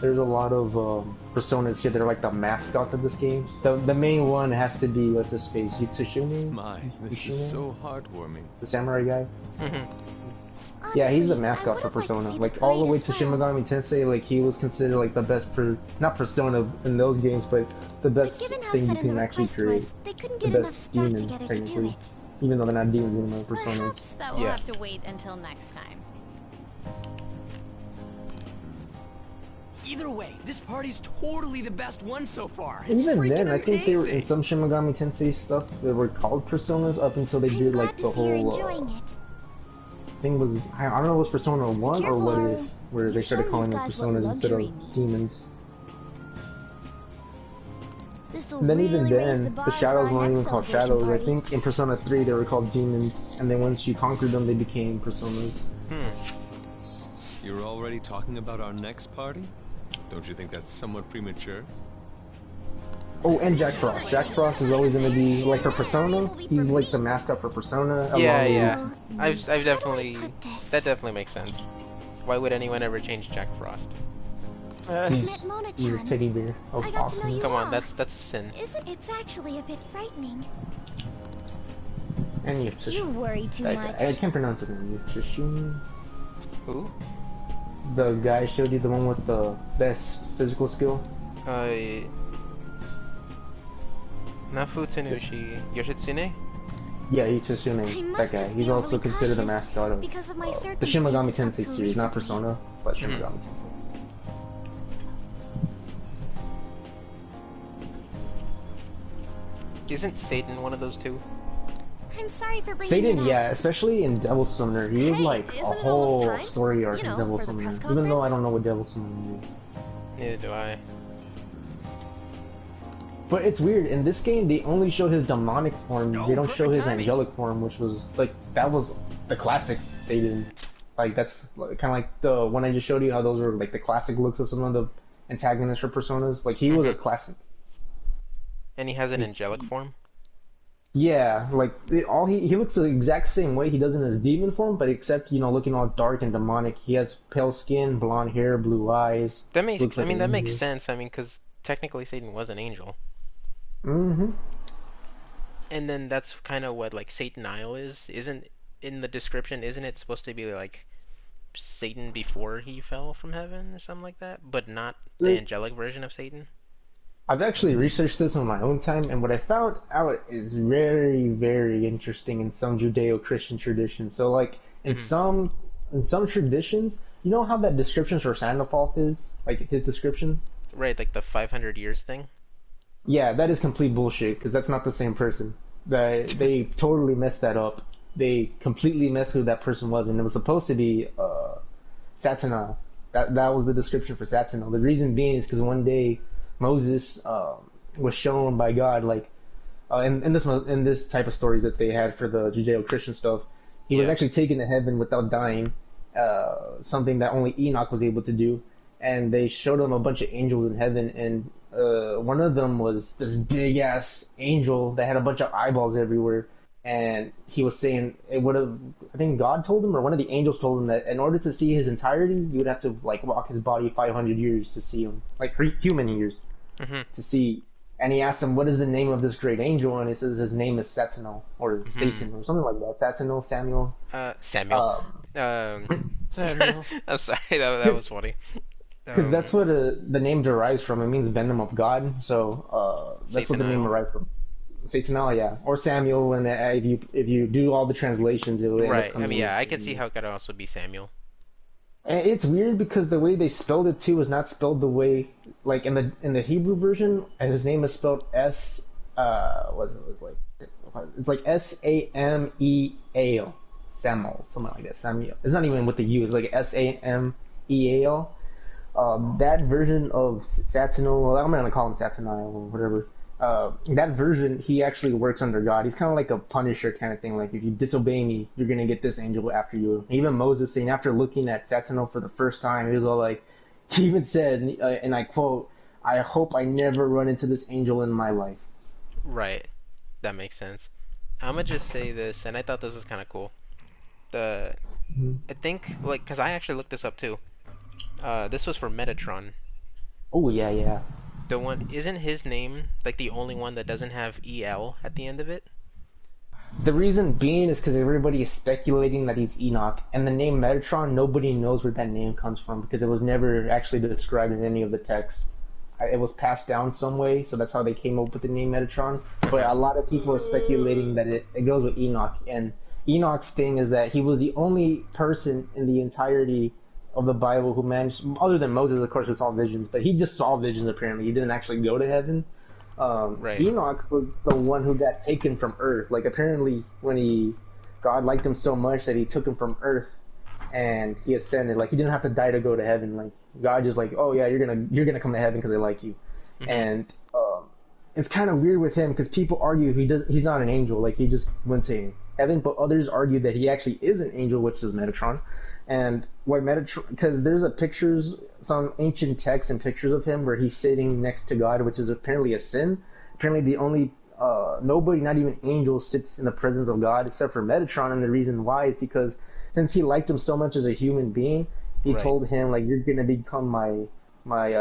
There's a lot of personas here that are like the mascots of this game. The main one has to be, what's his face, Yutsushima? My, this is so heartwarming. The samurai guy? Mhm. Yeah, he's the Honestly, I mascot for would've liked to Persona. see the Like, all the parade way as to well. Shin Megami Tensei, like, he was considered like the best not Persona in those games, but the But best given how thing you sudden the can actually request create. was, they couldn't The get enough best staff demon, together to do technically. it. Even though they're not demons anymore, Personas. Perhaps that will Yeah. have to wait until next time. Either way, this party's totally the best one so far. And It's even freaking then, I think they were in amazing. some Shin Megami Tensei stuff that were called Personas up until they I'm did glad like to the see you're whole enjoying it. thing was I don't know if it was Persona 1 or careful, what Haru. if where they You've started shown calling these them guys what Personas instead of luxury means. demons. This'll And then really even raise the then, bar the for shadows our weren't next even called celebration shadows. I party. think in Persona 3 they were called demons, and then once you conquered them, they became Personas. You're already talking about our next party? Don't you think that's somewhat premature? Oh, and Jack Frost. Jack Frost is always going to be, like, for Persona, he's like the mascot for Persona. Yeah, along yeah. with- I've definitely put this? that definitely makes sense. Why would anyone ever change Jack Frost? I He's, met he's a Mona-chan. teddy bear of I got to know awesome. you Come on, well. that's a sin. It's actually a bit frightening. And You Yutsushima. worry too That much. guy. I can't pronounce it. Yutsushima. Who? The guy I showed you, the one with the best physical skill. Nafu Tenushi Yoshitsune? Yeah, I Yutsushima. must That guy. just He's be also overly considered the cautious mascot of because of my the Shin Megami circumstances up Tensei till series, not recently. Persona, but Shin Mhm. Megami Tensei. Isn't Satan one of those two? I'm sorry for bringing Satan, it up. yeah, especially in Devil Summoner, he had Hey, like a isn't it whole almost time? story arc You in know, Devil for the Summoner. press Even though I conference? don't know what Devil Summoner is. Neither do I. But it's weird, in this game they only show his demonic form, No, they don't show perfect his timing. angelic form, which was, like, that was the classic Satan. Like, that's kind of like the one I just showed you, how those were like the classic looks of some of the antagonists for Personas. Like, he was a Mhm. classic. And he has an angelic form? Yeah, like, he looks the exact same way he does in his demon form, but except, you know, looking all dark and demonic. He has pale skin, blonde hair, blue eyes. That makes Looks like an that makes angel. sense. I mean, because technically Satan was an angel. Mm-hmm. And then that's kind of what like Satan Isle is. Isn't in the description, isn't it supposed to be like Satan before he fell from heaven or something like that? But not the Like- angelic version of Satan? I've actually researched this on my own time, and what I found out is very, very interesting in some Judeo-Christian traditions. So, like, in some traditions, you know how that description for Sandalphon is? Like, his description? Right, like the 500 years thing? Yeah, that is complete bullshit because that's not the same person. They totally messed that up. They completely messed who that person was, and it was supposed to be Satanael. That was the description for Satanael. The reason being is because one day Moses was shown by God, like in this type of stories that they had for the Judeo-Christian stuff, he was actually taken to heaven without dying, something that only Enoch was able to do. And they showed him a bunch of angels in heaven, and one of them was this big ass angel that had a bunch of eyeballs everywhere. And he was saying it would have, I think God told him, or one of the angels told him, that in order to see his entirety, you would have to like walk his body 500 years to see him, like human years to see. And he asked him, what is the name of this great angel? And he says his name is Satanael, or Satan, or something like that. Satanael, Samuel. Samuel. Samuel. I'm sorry, that was funny. Because that's what the name derives from. It means venom of God. So that's what the name derived from. Satanael, yeah, or Samuel. And if you do all the translations, it will right. I mean, yeah, I can see how it could also be Samuel. And it's weird because the way they spelled it too is not spelled the way, like in the Hebrew version, and his name is spelled it's like Sameal, Samuel, something like that. Samuel. It's not even with the U. It's like Sameal. That version of Satanael, well, I'm gonna call him Satanael or whatever. That version, he actually works under God. He's kind of like a Punisher kind of thing. Like, if you disobey me, you're gonna get this angel after you. Even Moses saying, after looking at Satanael for the first time, he was all like, he even said, and I quote, "I hope I never run into this angel in my life." Right, that makes sense. I'm gonna just say this, and I thought this was kind of cool. I think, like, because I actually looked this up too. This was for Metatron. Oh yeah. The one, isn't his name like the only one that doesn't have EL at the end of it? The reason being is because everybody is speculating that he's Enoch, and the name Metatron, nobody knows where that name comes from because it was never actually described in any of the texts. It was passed down some way, so that's how they came up with the name Metatron. But a lot of people are speculating that it goes with Enoch, and Enoch's thing is that he was the only person in the entirety of the Bible who managed, other than Moses, of course, who saw visions, but he just saw visions apparently. He didn't actually go to heaven. Right. Enoch was the one who got taken from Earth. Like, apparently, God liked him so much that he took him from Earth and he ascended. Like, he didn't have to die to go to heaven. Like, God just like, oh yeah, you're gonna come to heaven because I like you. And it's kind of weird with him because people argue he's not an angel. Like, he just went to heaven, but others argue that he actually is an angel, which is Metatron. And what Metatron, because there's some ancient texts and pictures of him where he's sitting next to God, which is apparently a sin. Apparently the only, nobody, not even angels, sits in the presence of God except for Metatron, and the reason why is because since he liked him so much as a human being, he told him, like, you're gonna become my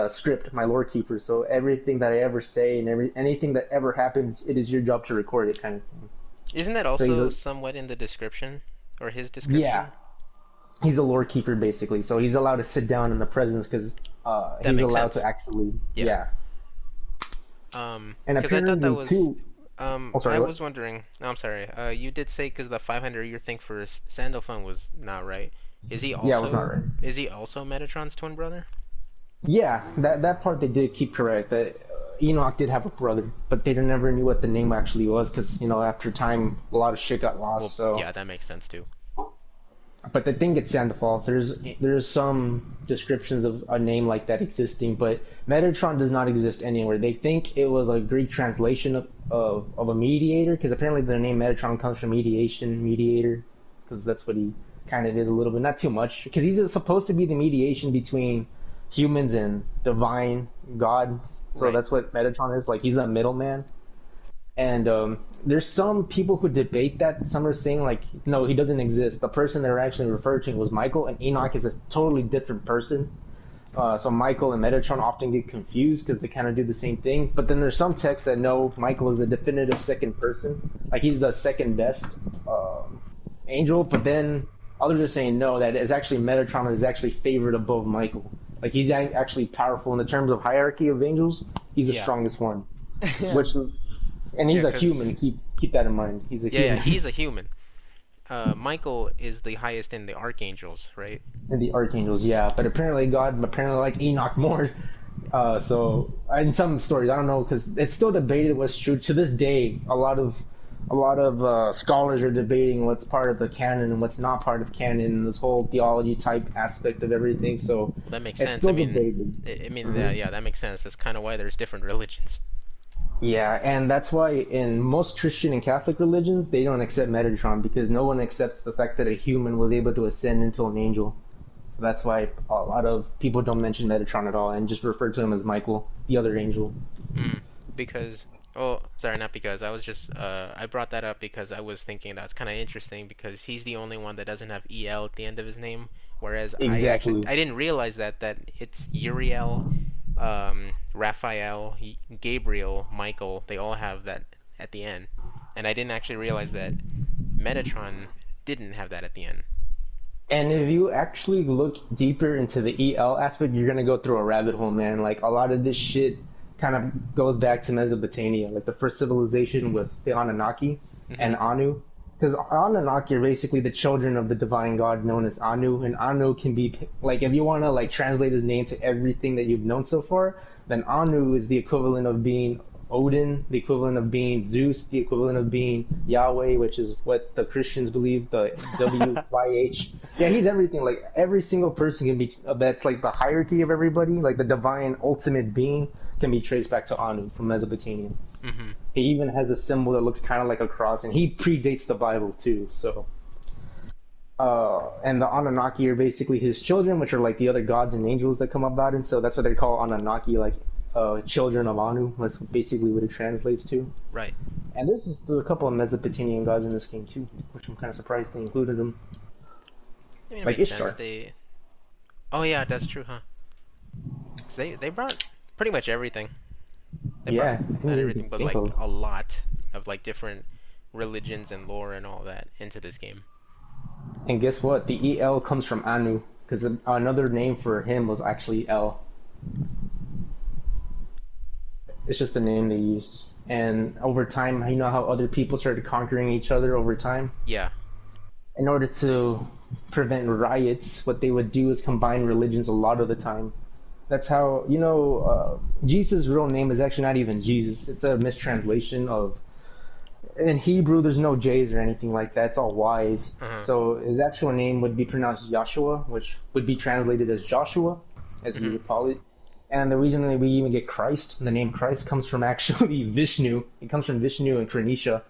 script, my lore keeper, so everything that I ever say and anything that ever happens, it is your job to record it, kind of thing. Isn't that also somewhat in the description, or his description? Yeah. He's a lore keeper, basically, so he's allowed to sit down in the presence because he's allowed to actually, And apparently, I thought that was, too... I was wondering, I'm sorry, you did say because the 500-year thing for Sandalphon was not right. Is he also, it was not right. Is he also Metatron's twin brother? Yeah, that part they did keep correct. That Enoch did have a brother, but they never knew what the name actually was because, after time, a lot of shit got lost. Well, so yeah, that makes sense too. But the thing gets Sandalphon. There's some descriptions of a name like that existing, but Metatron does not exist anywhere. They think it was a Greek translation of a mediator, because apparently the name Metatron comes from mediator, because that's what he kind of is a little bit, not too much, because he's supposed to be the mediation between humans and divine gods. So that's what Metatron is. Like, he's a middleman. And there's some people who debate that. Some are saying, like, no, he doesn't exist. The person they're actually referring to was Michael, and Enoch is a totally different person. So Michael and Metatron often get confused because they kind of do the same thing. But then there's some texts that know Michael is a definitive second person. Like, he's the second best angel. But then others are saying no, that is actually Metatron is actually favored above Michael. Like, he's actually powerful in the terms of hierarchy of angels. He's the strongest one. Which is... And he's a human. Keep that in mind. He's a human. Yeah, he's a human. Michael is the highest in the archangels, right? In the archangels, yeah. But apparently God, like Enoch more, So in some stories, I don't know, because it's still debated what's true. To this day, a lot of scholars are debating what's part of the canon and what's not part of canon. This whole theology type aspect of everything. So That makes it's sense. still I mean, debated. yeah, that makes sense. That's kind of why there's different religions. Yeah, and that's why in most Christian and Catholic religions, they don't accept Metatron because no one accepts the fact that a human was able to ascend into an angel. That's why a lot of people don't mention Metatron at all and just refer to him as Michael, the other angel. Because, oh, sorry, not because. I was just, I brought that up because I was thinking that's kind of interesting because he's the only one that doesn't have EL at the end of his name, whereas Exactly. I didn't realize that it's Uriel, Raphael, Gabriel, Michael. They all have that at the end, and I didn't actually realize that Metatron didn't have that at the end. And if you actually look deeper into the EL aspect, you're gonna go through a rabbit hole, man. Like a lot of this shit kind of goes back to Mesopotamia, like the first civilization with the Anunnaki and Anu. Because Anunnaki are basically the children of the divine god known as Anu, and Anu can be like if you want to like translate his name to everything that you've known so far, then Anu is the equivalent of being Odin, the equivalent of being Zeus, the equivalent of being Yahweh, which is what the Christians believe, the WYH. Yeah, he's everything. Like every single person can be. That's like the hierarchy of everybody. Like the divine ultimate being can be traced back to Anu from Mesopotamia. He even has a symbol that looks kind of like a cross, and he predates the Bible too. So, and the Anunnaki are basically his children, which are like the other gods and angels that come about, and so that's what they call Anunnaki, like children of Anu. That's basically what it translates to. Right. And there's a couple of Mesopotamian gods in this game too, which I'm kind of surprised they included them. I mean, it Like makes Ishtar. sense. Oh yeah, that's true, huh? 'Cause they brought pretty much everything. They Yeah, brought not everything, but like of. a lot of like different religions and lore and all that into this game. And guess what? The EL comes from Anu, because another name for him was actually El. It's just the name they used. And over time, you know how other people started conquering each other over time? Yeah. In order to prevent riots, what they would do is combine religions a lot of the time. That's how, Jesus' real name is actually not even Jesus. It's a mistranslation of, in Hebrew, there's no J's or anything like that. It's all Y's. So his actual name would be pronounced Yahshua, which would be translated as Joshua, as we would call it. And the reason that we even get Christ, the name Christ, comes from actually Vishnu. It comes from Vishnu and Kranisha.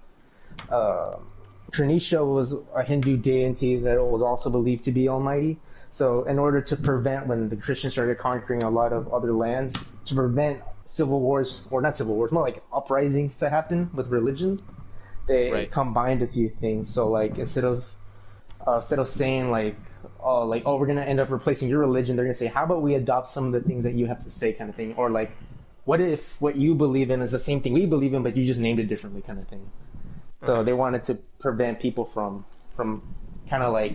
Kranisha was a Hindu deity that was also believed to be almighty. So in order to prevent, when the Christians started conquering a lot of other lands, to prevent civil wars, or not civil wars, more like uprisings to happen with religion, they combined a few things. So like instead of saying we're gonna end up replacing your religion, they're gonna say, how about we adopt some of the things that you have to say, kind of thing, or like, what if what you believe in is the same thing we believe in, but you just named it differently, kind of thing. So they wanted to prevent people from kind of like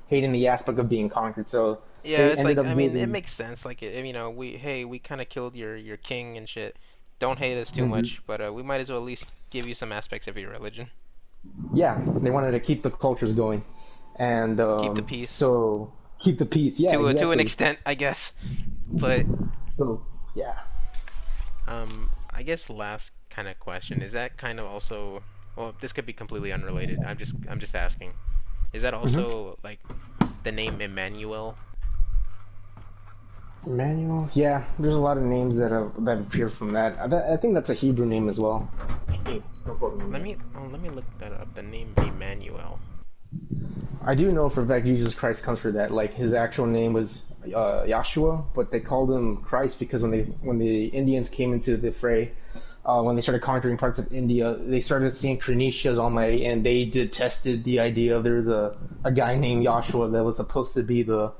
hating the aspect of being conquered. So yeah, they it's ended like up I mean, it moving- makes sense. Like we kind of killed your king and shit. Don't hate us too much, but we might as well at least give you some aspects of your religion. Yeah, they wanted to keep the cultures going, and Keep the peace. So keep the peace. Yeah, to an exactly. extent, I guess. But So yeah. I guess last kind of question is that kind of also. Well, this could be completely unrelated. I'm just asking. Is that also like the name Emmanuel? Emmanuel? Yeah, there's a lot of names that appear from that. I think that's a Hebrew name as well. Let me look that up. The name Emmanuel. I do know for a fact Jesus Christ comes from that. Like his actual name was Yahshua, but they called him Christ because when the Indians came into the fray, when they started conquering parts of India, they started seeing Kranisha as almighty, and they detested the idea of there's a guy named Yahshua that was supposed to be the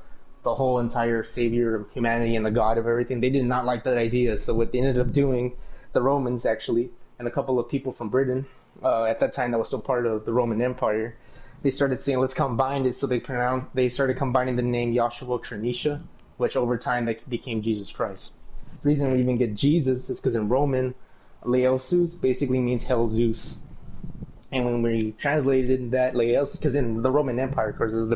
whole entire savior of humanity and the god of everything. They did not like that idea, so what they ended up doing, the Romans actually, and a couple of people from Britain, at that time that was still part of the Roman Empire, they started saying, let's combine it, so they started combining the name Yahshua Kranisha, which over time that became Jesus Christ. The reason we even get Jesus is because in Roman, Laosus basically means Hell Zeus. And when we translated that Laos, because in the Roman Empire, of course, is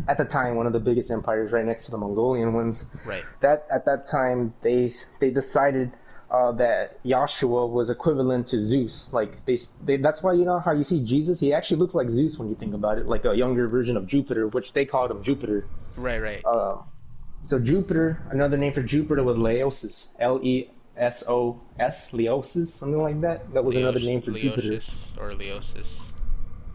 at the time one of the biggest empires, right next to the Mongolian ones. Right. That at that time they decided that Yahshua was equivalent to Zeus. Like they that's why, you know how you see Jesus, he actually looks like Zeus when you think about it, like a younger version of Jupiter, which they called him Jupiter. Right. So Jupiter, another name for Jupiter was Laosis, Lesos, Leosis, something like that. That was another name for Jupiter. Or Leosis.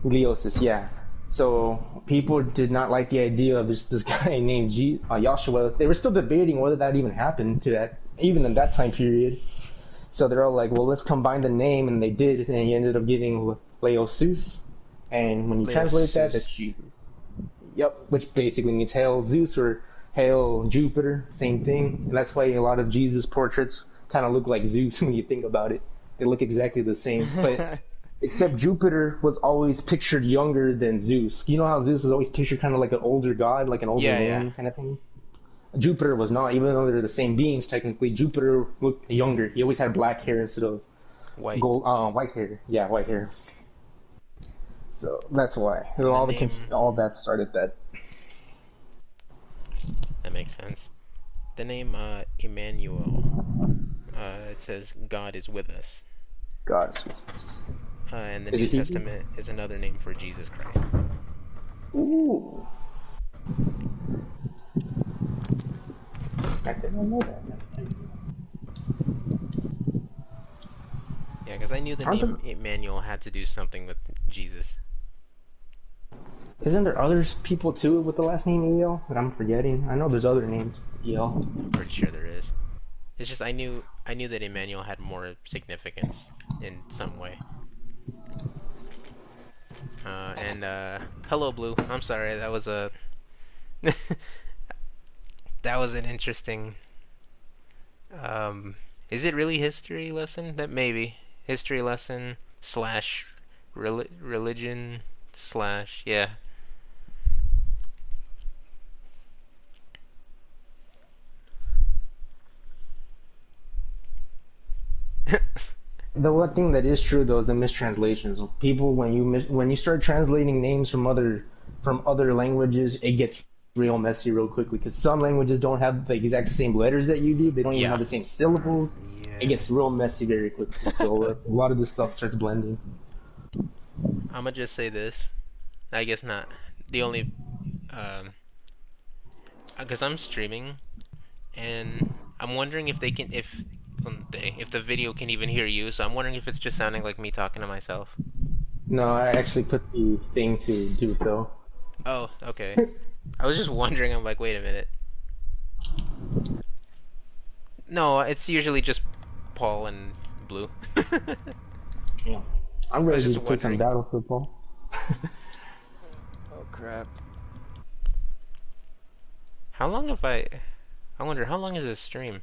Leosis, yeah. So people did not like the idea of this guy named Yahshua. They were still debating whether that even happened to that, even in that time period. So they're all like, well, let's combine the name, and they did, and he ended up getting Leosus. And when you translate that, that's Jesus. Yep, which basically means Hail Zeus or Hail Jupiter, same thing. And that's why a lot of Jesus portraits kind of look like Zeus when you think about it. They look exactly the same. But except Jupiter was always pictured younger than Zeus. You know how Zeus is always pictured kind of like an older god, like an older man kind of thing? Jupiter was not, even though they're the same beings technically. Jupiter looked younger. He always had black hair instead of white hair. Yeah, white hair. So that's why all that started that. That makes sense. The name Emmanuel. It says God is with us. God is with us. And the New Testament is another name for Jesus Christ. Ooh. I didn't know that. Yeah, because I knew the name Emmanuel had to do something with Jesus. Isn't there other people too with the last name El that I'm forgetting? I know there's other names El. I'm pretty sure there is. It's just I knew that Emmanuel had more significance in some way. Hello Blue. I'm sorry, that was a that was an interesting is it really history lesson? That maybe history lesson / religion / yeah. The one thing that is true though is the mistranslations. People, when you start translating names from other languages, it gets real messy real quickly, because some languages don't have the exact same letters that you do. They don't even have the same syllables. Yeah. It gets real messy very quickly. So a lot of this stuff starts blending. I'ma just say this. I guess not. The only because I'm streaming, and I'm wondering if if the video can even hear you, so I'm wondering if it's just sounding like me talking to myself. No, I actually put the thing to do so. Oh, okay. I was just wondering, I'm like, wait a minute. No, it's usually just Paul and Blue. Yeah. I'm ready to play some Battlefield, Paul. Oh crap. How long have I wonder, how long is this stream?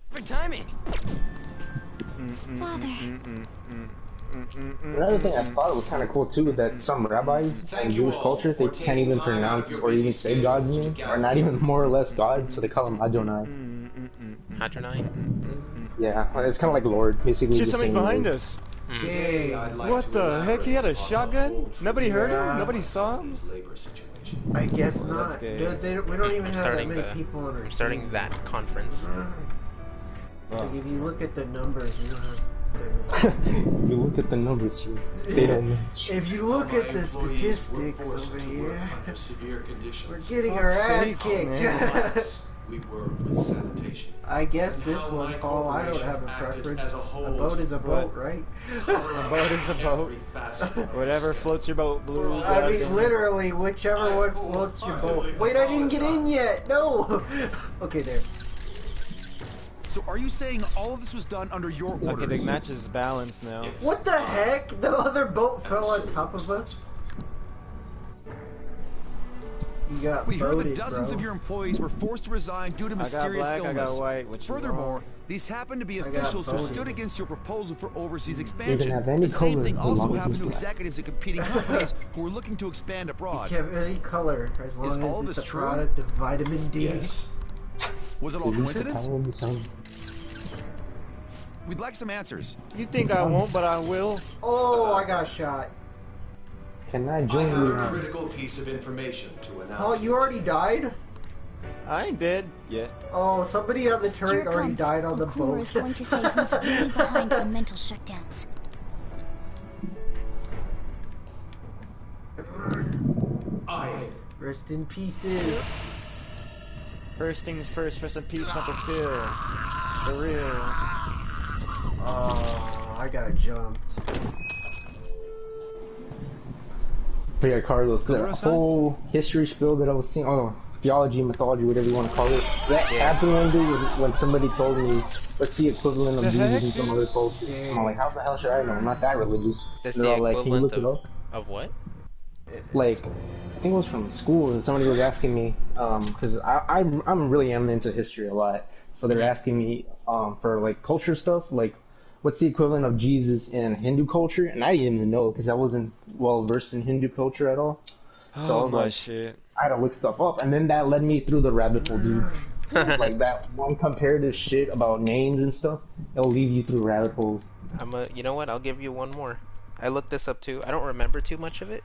Perfect timing. Father. Another thing I thought was kind of cool too, that some rabbis in Jewish culture, they can't even pronounce or even say God's name, or not even more or less God, so they call him Adonai. Adonai? Yeah, it's kind of like Lord, basically. Shit, somebody behind us. Dang. What the heck? He had a shotgun? Nobody heard him? Nobody saw him? I guess not. Dude, we don't even have that many people on our I'm starting team. that conference. Like if you look at the numbers, we don't have. You look at the numbers here. They don't match. If you look at the statistics over here, we're getting our ass kicked. We were with sanitation. I guess this one, Paul, I don't have a preference. A boat is a boat, right? A boat is a boat. Whatever floats your boat, Blue. I mean, literally, whichever one floats your boat. Wait, I didn't get in yet! No! Okay, there. So are you saying all of this was done under your orders? Okay, the match is balanced now. What the heck? The other boat fell on top of us? You got we heard that boated, dozens bro. of your employees were forced to resign due to mysterious I got black, illness. I got white. What you Furthermore, want? these happen to be I got officials who voted. stood against your proposal for overseas You expansion. can have any The same color thing as also long as happened it's to black. executives at competing companies who were looking to expand abroad. You can have any color as long Is all as this it's a true? product of vitamin D. Yes. Was it all Did you say coincidence? Kylo Missile? We'd like some answers. You think I won't, but I will. Oh, I got shot. Can I I join have you? a critical piece of information to announce. Oh, you already died? I ain't dead yet. Oh, somebody on the Here turret it already comes. died on the Okuma is boat. going to say who's really behind the mental shutdowns. Rest in pieces. First things first, rest in peace, Uncle Phil. For real. Oh, I got jumped. But yeah, Carlos, the whole history spiel that I was seeing, theology, mythology, whatever you want to call it, that happened one day when somebody told me, what's the equivalent of The Jesus heck, and some other culture? I'm like, how the hell should I know? I'm not that religious. That's And the they're all like, can you look it equivalent up? of what? Like, I think it was from school, and somebody was asking me, because I'm really am into history a lot, so they're asking me for like culture stuff, like what's the equivalent of Jesus in Hindu culture, and I didn't even know because I wasn't well versed in Hindu culture at all. So I Oh was my like, shit. I had to look stuff up, and then that led me through the rabbit hole, dude. Like that one comparative shit about names and stuff, it'll lead you through rabbit holes. You know what? I'll give you one more. I looked this up too. I don't remember too much of it,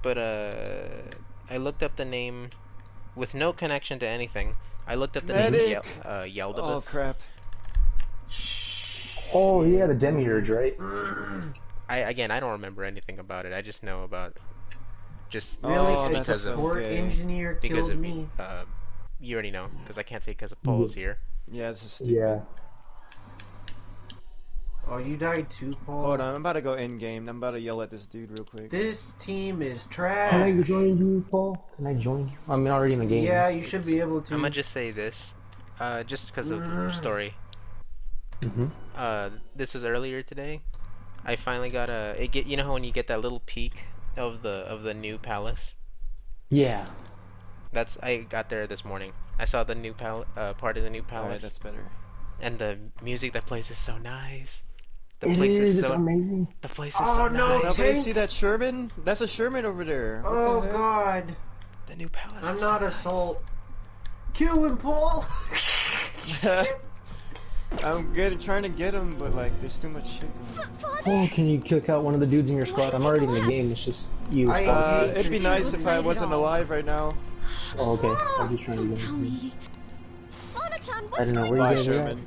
but I looked up the name with no connection to anything. I looked up the name Yaldabaoth. Oh crap. Oh yeah, the demiurge, right? I don't remember anything about it. I just know about just Really? Oh, A that's support okay. engineer because killed of me? you already know because I can't say because of Paul's here. Yeah, this is stupid. Yeah. Oh, you died too, Paul? Hold on, I'm about to go in game. I'm about to yell at this dude real quick. This team is Can I trash. join you, Paul? Can I join you? I'm already in the game. Yeah, you should be able to. I'm gonna just say this, just because of the story. This was earlier today. I finally got you know how when you get that little peek of the new palace? Yeah. I got there this morning. I saw the new part of the new palace. Alright, that's better. And the music that plays is so nice. The It place is, so it's amazing. The place is Oh, so no, nice. Nobody tank. see that Sherman? That's a Sherman over there. What Oh the heck? god. The new palace. I'm is not so assault. Kill him, Paul! I'm trying to get him, but like, there's too much shit going on. Oh, can you kick out one of the dudes in your squad? I'm already in the game. It's just you. It'd be nice if I wasn't alive right now. Oh, okay. I'm just trying to Tell get me. Mona-chan, I what's don't know going where Bye, you guys are at. Sherman.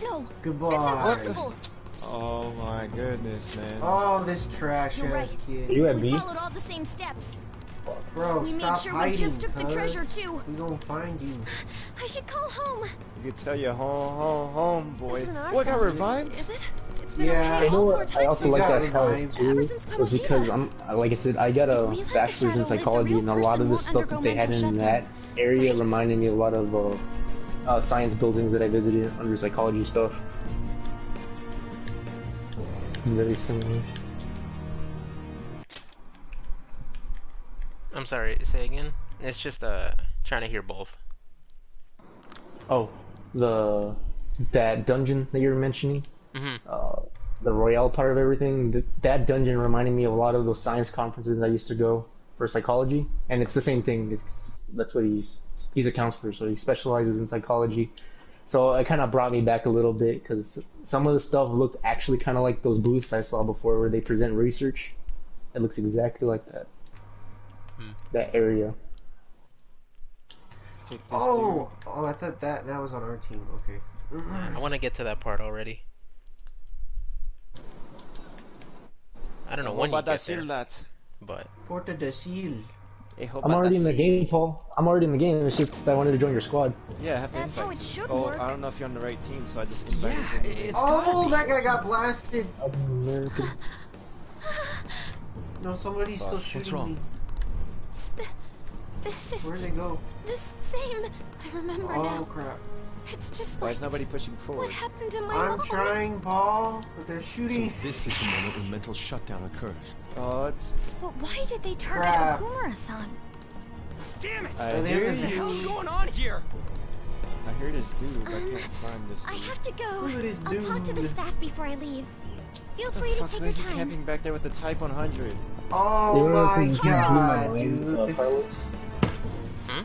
No, Goodbye. it's impossible. Oh my goodness, man. Oh, this trash You're ass right. kid. Are you at We B? followed all the same steps. Bro, We made stop sure we hiding, just took the cuz. treasure, too. We gonna find you. I should call home. You could tell your home, boy. This isn't our What, got fault, revived? Is it? It's been Yeah. okay You know all four what? times. I also You like got that palace revived. too, Ever since was because Kamoshida. like I said, I got a We let the bachelor's shadow in live, the psychology, real and a lot of person the stuff won't that they had undergo in mental that area Right. reminded me a lot of science buildings that I visited under psychology stuff. Very similar. I'm sorry, say again? It's just trying to hear both. Oh, that dungeon that you were mentioning, Mm-hmm. the Royale part of everything. That dungeon reminded me of a lot of those science conferences I used to go for psychology, and it's the same thing. That's what he's a counselor, so he specializes in psychology. So it kind of brought me back a little bit because some of the stuff looked actually kind of like those booths I saw before where they present research. It looks exactly like that. That area. Oh, I thought that was on our team. Okay. I want to get to that part already. I don't know when you get there, that. but Forte de Sil. I'm already in the game, Paul. I'm already in the game. It's just I wanted to join your squad. Yeah, I have to That's how invite it you. should Oh, work. I don't know if you're on the right team, so I just invited you. Oh, that guy got blasted. American. No, somebody's still What's shooting wrong? me. This is Where'd they go? the same. I remember Oh now. crap. It's just Why like is nobody pushing what forward? happened to my I'm mom. trying, Paul, but they're So shooting. this is the moment when mental shutdown occurs. Oh, it's... But why did they target Crap. Okumura-san? Damn it! I they hear have the you. What's going on here? I hear this dude. I can't find this I dude. have to go. Look at this I'll talk to the dude. staff before I leave. Feel What free the to fuck take is your he time. camping back there with the Type 100? Oh You know what's my blew my god, mind, dude. Carlos?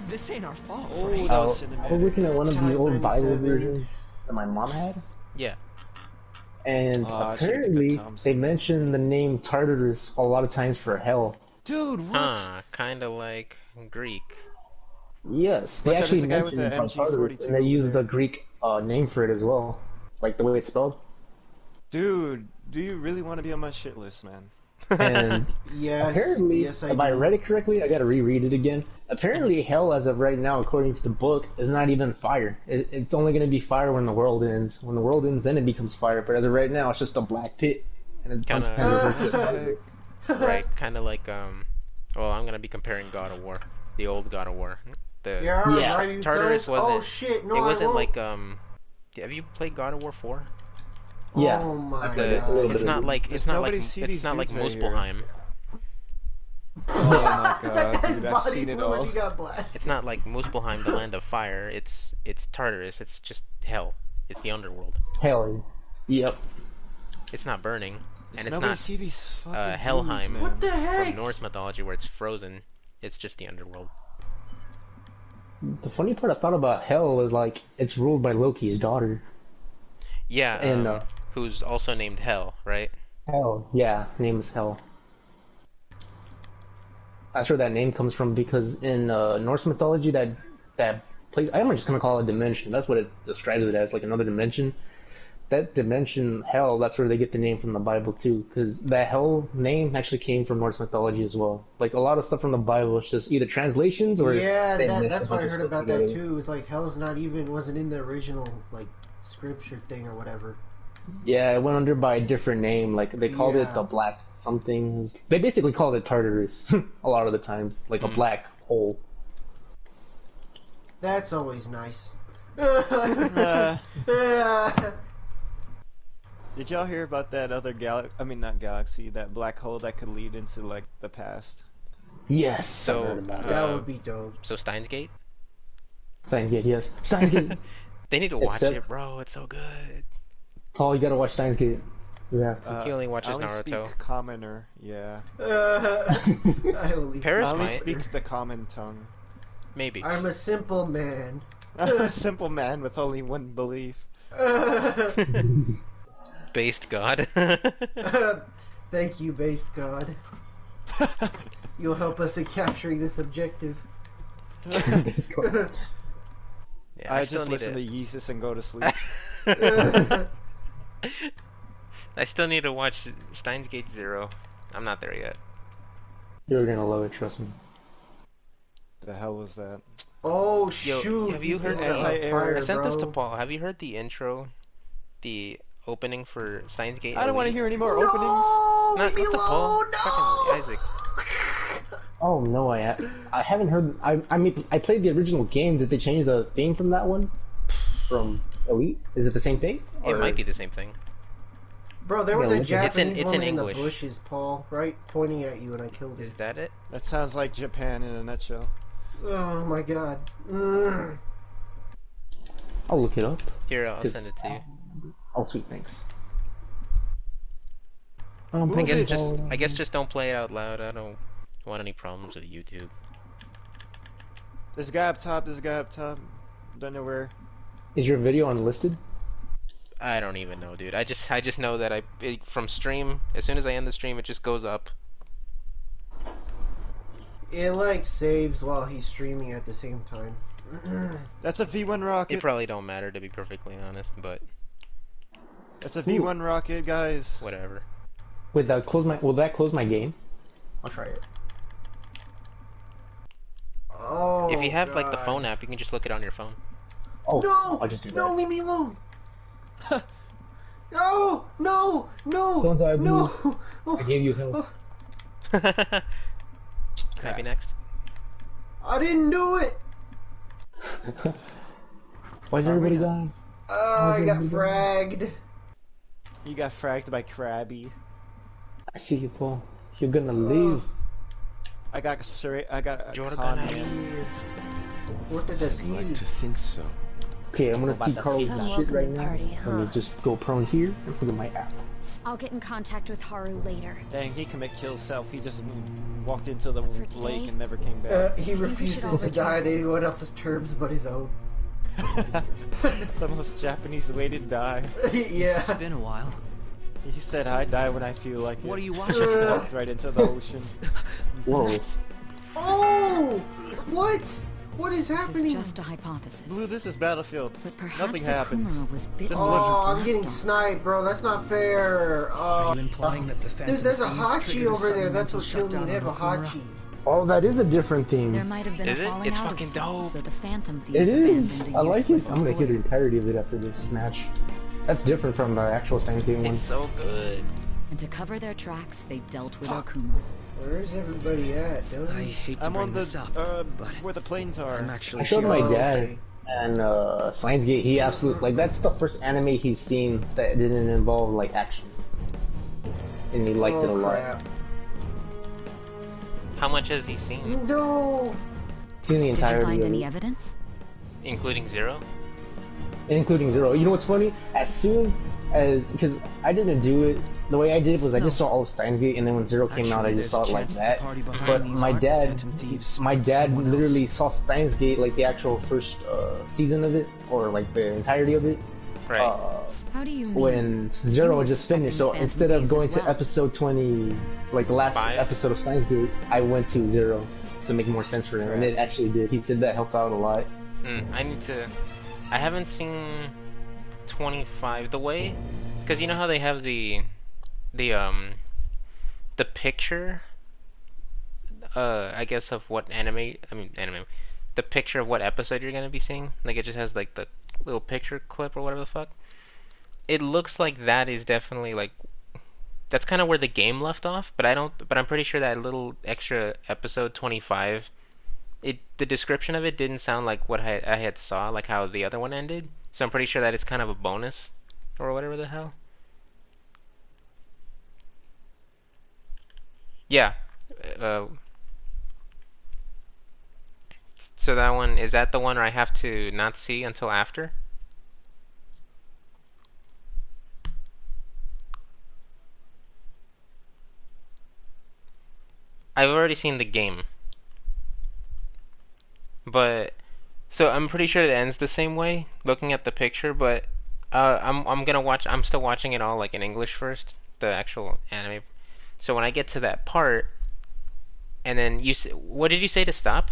This ain't our fault, Oh, right? that I was was cinematic. looking at one of the Time old Bible 97. versions that my mom had, Yeah. and Oh, I should've picked the apparently Thompson. they mention the name Tartarus a lot of times for hell. Dude, what? Huh. Kind of like Greek. Yes, they Watch out, actually there's a guy with mention the it by Tartarus, MG42 and they over use there. the Greek name for it as well, like the way it's spelled. Dude, do you really want to be on my shit list, man? And Yes, apparently, yes, I if I do. read it correctly, I gotta reread it again. Apparently, hell, as of right now, according to the book, is not even fire. It's only gonna be fire when the world ends. When the world ends, then it becomes fire. But as of right now, it's just a black pit, and it's Kinda- kind of ridiculous. Right. Kind of like Well, I'm gonna be comparing God of War, the old God of War. The Yeah, Yeah. right, you Tartarus cuz? wasn't. Oh shit, no, it wasn't I won't. like Have you played God of War 4? Yeah, Oh my I played it a little god. bit It's not of it. like Does it's not like nobody see it's these not like dudes right here? Muspelheim. Oh my god, His dude, I've body seen it blew and all. he got blasted. It's not like Muspelheim, the land of fire. It's Tartarus. It's just hell. It's the underworld. Hell, yep. It's not burning, and Does it's nobody not see these fucking Helheim. dudes, man? What the from heck? Norse mythology where it's frozen. It's just the underworld. The funny part I thought about hell was like it's ruled by Loki's daughter. Yeah, And, who's also named Hel, right? Hell, yeah, name is Hell. That's where that name comes from because in Norse mythology, that place, I'm just gonna call it a dimension. That's what it describes it as, like another dimension. That dimension, Hell, that's where they get the name from the Bible too, because that Hell name actually came from Norse mythology as well. Like a lot of stuff from the Bible is just either translations or Yeah, they mix that's a what bunch I of heard stuff about that together. too. It was like hell's not even wasn't in the original like scripture thing or whatever. Yeah, it went under by a different name. Like they called it Yeah. the Black something. They basically called it Tartarus a lot of the times, like a black hole. That's always nice. Did y'all hear about that other not galaxy, that black hole that could lead into like the past? Yes. So, I heard about That it. would be dope. So Steins Gate? Steins Gate, yes. Steins Gate. They need to watch Except- it, bro. It's so good. Paul, you gotta watch Steins Gate. You have to. He only watches I only Naruto. speak commoner, yeah. I only Paris I only might. speak the common tongue. Maybe. I'm a simple man. I'm a simple man with only one belief. Based God. Thank you, based God. You'll help us in capturing this objective. Yeah, I still just need listen to Yeezus and go to sleep. I still need to watch Steins Gate 0. I'm not there yet. You're gonna love it, trust me. The hell was that? Oh Yo, shoot! have you these heard guys the- are I fire, I sent this to bro. Paul. Have you heard the intro? The opening for Steins Gate? I don't want to Elite? hear any more No, openings. leave me Not to Paul. alone! Fucking No. Isaac. Oh no, I haven't heard. I mean, I played the original game. Did they change the theme from that one? From Elite? Is it the same thing? It might be the same thing. Bro, there was a It's in- Japanese it's in woman in the English. bushes, Paul, right, pointing at you, and I killed her. Is that it? That sounds like Japan in a nutshell. Oh my god. Mm. I'll look it up. Here, I'll 'Cause- send it to you. Oh, sweet, thanks. I was guess it? just don't play it out loud. I don't want any problems with YouTube. There's a guy up top, Don't know where. Is your video unlisted? I don't even know, dude. I just know that from stream, as soon as I end the stream, it just goes up. It like saves while he's streaming at the same time. That's a V1 rocket. It probably don't matter, to be perfectly honest, but That's a V1 rocket, guys. whatever. Will that close my game? I'll try it. Oh. If you have like the God. phone app, you can just look it on your phone. Oh, No! I'll just do No, that. leave me alone! No! No! No! Don't die, No! I gave you help. Can I be next? I didn't do it! Why is everybody dying? Oh, I got fragged. You got fragged by Krabby. I see you, Paul. You're gonna leave. I got a You're con gonna man. What did I see? I'd like to think so. Okay, I'm gonna About see to Carlos see Some shit right welcoming now. party, Let me huh? just go prone here and look at my app. I'll get in contact with Haru later. Dang, he commit kill self. He just walked into the For today, lake and never came back. He we should all refuses to die on return. anyone else's terms but his own. The most Japanese way to die. Yeah. It's been a while. He said, I die when I feel like What it. are you watching? Walked right into the ocean. Whoa. Oh! What? What is This happening? is just a hypothesis. Blue, this is Battlefield. But perhaps Nothing happens. Okumura was bitten Just by Oh, his I'm getting lapdog. sniped, bro. That's not fair. Are you implying that the Phantom Dude, there's a Thieves Hachi triggered a over there. sudden That's mental what killed me. shutdown They have a on Okumura? Hachi. Oh, that is a different theme. There might have been Is a it? falling It's out fucking of sorts, dope. so the Phantom Thieves It is. abandoned the I like it. useless I'm gonna hear the lawyer. entirety of it after this match. That's different from the actual Steins Gate one. It's so good. And to cover their tracks, they dealt with Fuck. Okumura. Where's everybody at, dude? I hate to I'm bring on this the, up, but where the planes are. I'm actually I showed my Oh, dad, okay. and Steins Gate, he absolutely, like, that's the first anime he's seen that didn't involve, like, action. And he liked it a Oh, lot. crap. How much has he seen? No! Seen the Did you entirety find of any it. evidence? Including Zero? Including Zero. You know what's funny? As soon as, because I didn't do it, the way I did it was I just saw all of Steins Gate, and then when Zero came out, I Actually, just saw there's it a like chance that. the party behind But these my aren't dad, Phantom Thieves, my but dad someone literally else. saw Steins Gate, like the actual first season of it, or like the entirety of it. Right. How do you mean? When You Zero were had just finished. So suspecting instead Phantom of going Thieves as to well. episode 20, like the last 5? episode of Steins Gate, I went to Zero to make more sense for him, and it actually did. He said that helped out a lot. I need to... I haven't seen 25. The way... Because you know how they have the picture, I guess, of what anime, the picture of what episode you're gonna be seeing. Like, it just has, like, the little picture clip or whatever the fuck. It looks like that is definitely, like, that's kind of where the game left off, but I'm pretty sure that little extra episode 25, the description of it didn't sound like what I had saw, like how the other one ended. So I'm pretty sure that it's kind of a bonus, or whatever the hell. Yeah. So that one, is that the one where I have to not see until after? I've already seen the game. But so I'm pretty sure it ends the same way, looking at the picture, but I'm still watching it all like in English first, the actual anime. So when I get to that part, and then what did you say to stop?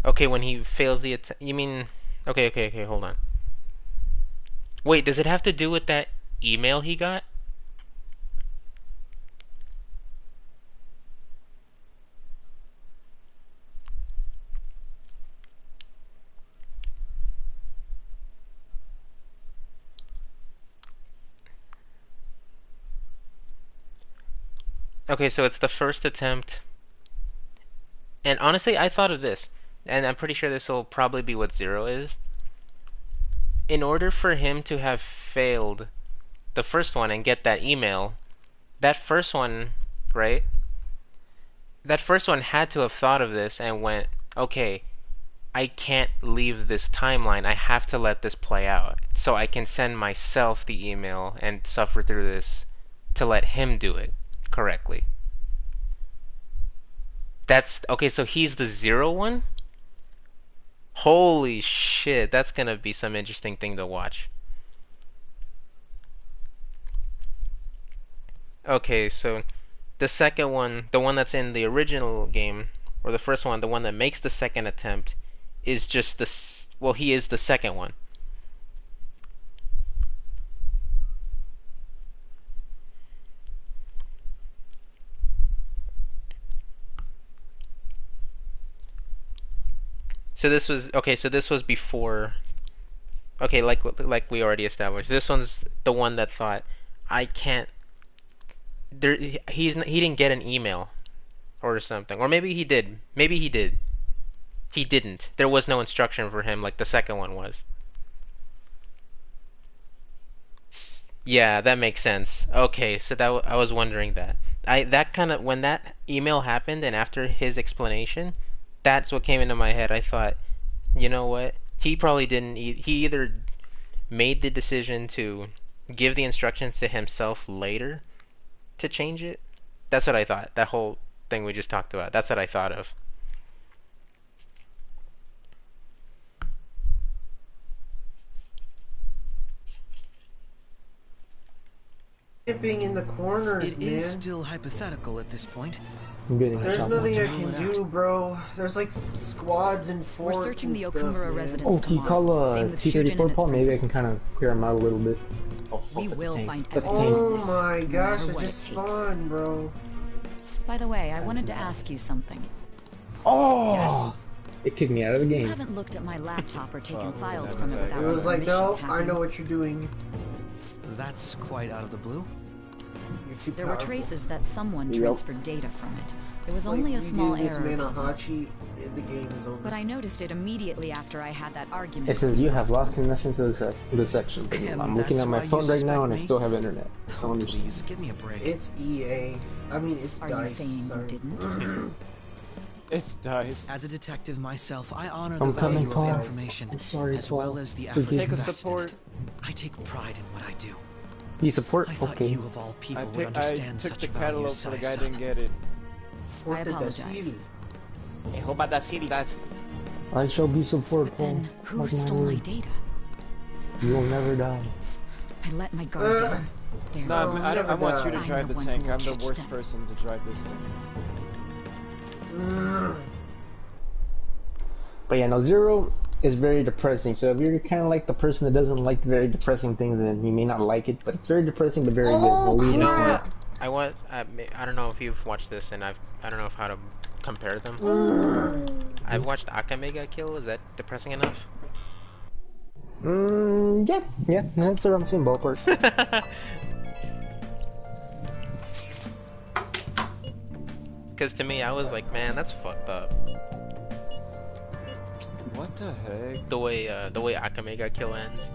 Okay, when he fails the attempt, you mean? Okay, hold on. Wait, does it have to do with that email he got? Okay, so it's the first attempt. And honestly, I thought of this, and I'm pretty sure this will probably be what Zero is. In order for him to have failed the first one and get that email, that first one, right? That first one had to have thought of this and went, okay, I can't leave this timeline. I have to let this play out so I can send myself the email and suffer through this to let him do it correctly. That's okay, so he's the Zero one? Holy shit, that's gonna be some interesting thing to watch. Okay, so the second one, the one that's in the original game, or the first one, the one that makes the second attempt, is just well, he is the second one. So this was okay. So this was before. Okay, like we already established, this one's the one that thought, I can't. He didn't get an email, or something, or maybe he did. Maybe he did. He didn't. There was no instruction for him like the second one was. Yeah, that makes sense. Okay, so I was wondering that. That kind of when that email happened and after his explanation, that's what came into my head. I thought, you know what? He probably didn't. He either made the decision to give the instructions to himself later to change it. That's what I thought. That whole thing we just talked about. That's what I thought of. Being in the corners, It man. is still hypothetical at this point. I'm getting There's shot. nothing I can do, bro. There's like squads and forts. We're searching the and Okumura stuff, residence Oh, can you tomorrow. call Same with Shujin and T-34 its Paul? Maybe I principal. can kind of clear him out a little bit. Oh, We that's a will tank. find That's a evidence. tank. Oh my No gosh, matter I what just it takes. spawned, bro. By the way, I wanted to ask you something. Oh! It kicked me out of the I game. haven't looked at my laptop or taken Oh, files that from was it like- without It was your like, no, permission, I have know you? what you're doing. That's quite out of the blue. You're too There were powerful. traces that someone Yep. transferred data from it. It was Like, only a you small do this error. Manahachi, the game is over. But I noticed it immediately after I had that argument. It says you have lost connection to the section. And I'm looking that's at my why you phone right now and I suspect me? still have internet. I Oh, don't understand. please, give me a break. It's EA. I mean, it's Are you DICE. saying sorry. you didn't? It's DICE. As a detective myself, I honor I'm the coming, value Paul. of information, I'm sorry, as Paul. well as the Forgive effort me. Take a invested in support. it. I take pride in what I do. You support? I thought Okay. you of all people would I understand took such the value, catalog so the guy Sai-san. didn't get it. What I did that apologize. see? Hey, how about that city, lads? I shall be support, But Paul. then, who Mark stole my word. data? You will never die. I let my guard down. There. No, I never want you to die. drive I'm the the one tank. who will I'm the catch worst them. person to drive this thing. But yeah, no, Zero is very depressing. So if you're kind of like the person that doesn't like very depressing things, then you may not like it. But it's very depressing, but very good. Oh, I'll leave You it know at what? I don't know if you've watched this, and I don't know how to compare them. I've watched Akamega Kill. Is that depressing enough? Yeah, that's what I'm saying, ballpark. Because to me, I was like, man, that's fucked up. What the heck? The way Akamega Kill ends.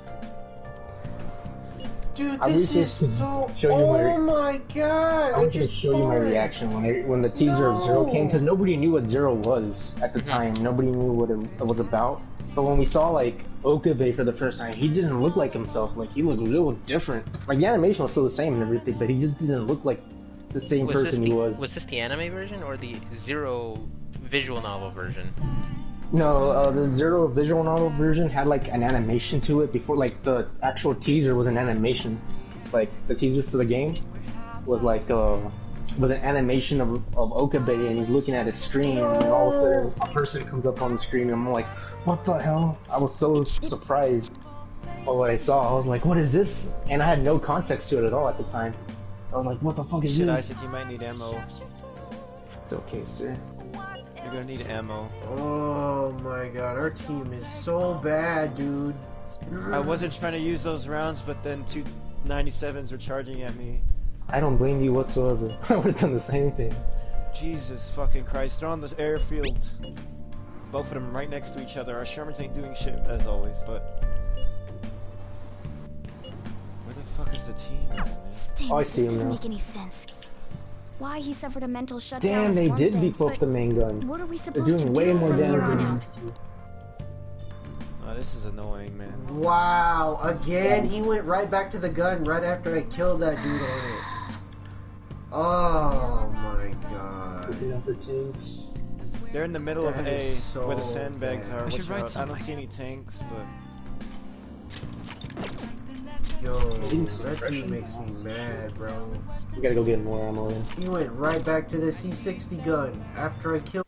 Dude, I this wish I is could so. show you my- Oh my god! I I was gonna just show you my spawned. reaction when the teaser of Zero came, because nobody knew what Zero was at the time. Nobody knew what it was about. But when we saw like Okabe for the first time, he didn't look like himself. Like he looked real different. Like the animation was still the same and everything, but he just didn't look like the same person he was. Was this the anime version or the Zero visual novel version? No, the Zero visual novel version had like an animation to it before, like the actual teaser was an animation. Like the teaser for the game was like was an animation of Okabe, and he's looking at his screen, and then all of a sudden a person comes up on the screen, and I'm like, what the hell? I was so surprised by what I saw. I was like, what is this? And I had no context to it at all at the time. I was like, what the fuck is Shit, this? Isaac, you might need ammo. It's okay, sir. You're gonna need ammo. Oh my god, our team is so bad, dude. I wasn't trying to use those rounds, but then two 97s were charging at me. I don't blame you whatsoever. I would have done the same thing. Jesus fucking Christ, they're on the airfield. Both of them right next to each other. Our Shermans ain't doing shit as always, but... Where the fuck is the team at, man? Damn, Oh, I this see him doesn't now. make any sense. Why he suffered a mental shutdown Damn, is they one did thing, beat both but the main gun. what are we They're supposed to doing do way more from here damage on than out? these two. Oh, this is annoying, man. Wow, again, he went right back to the gun right after I killed that dude on it. Oh my god. Looking out for tanks. They're in the middle of That A, is so where the sandbags bad. are. I should Watch write out. I don't something. see any tanks, but... Yo, that dude makes me mad, bro. We gotta go get more ammo in. He went right back to the C60 gun after I killed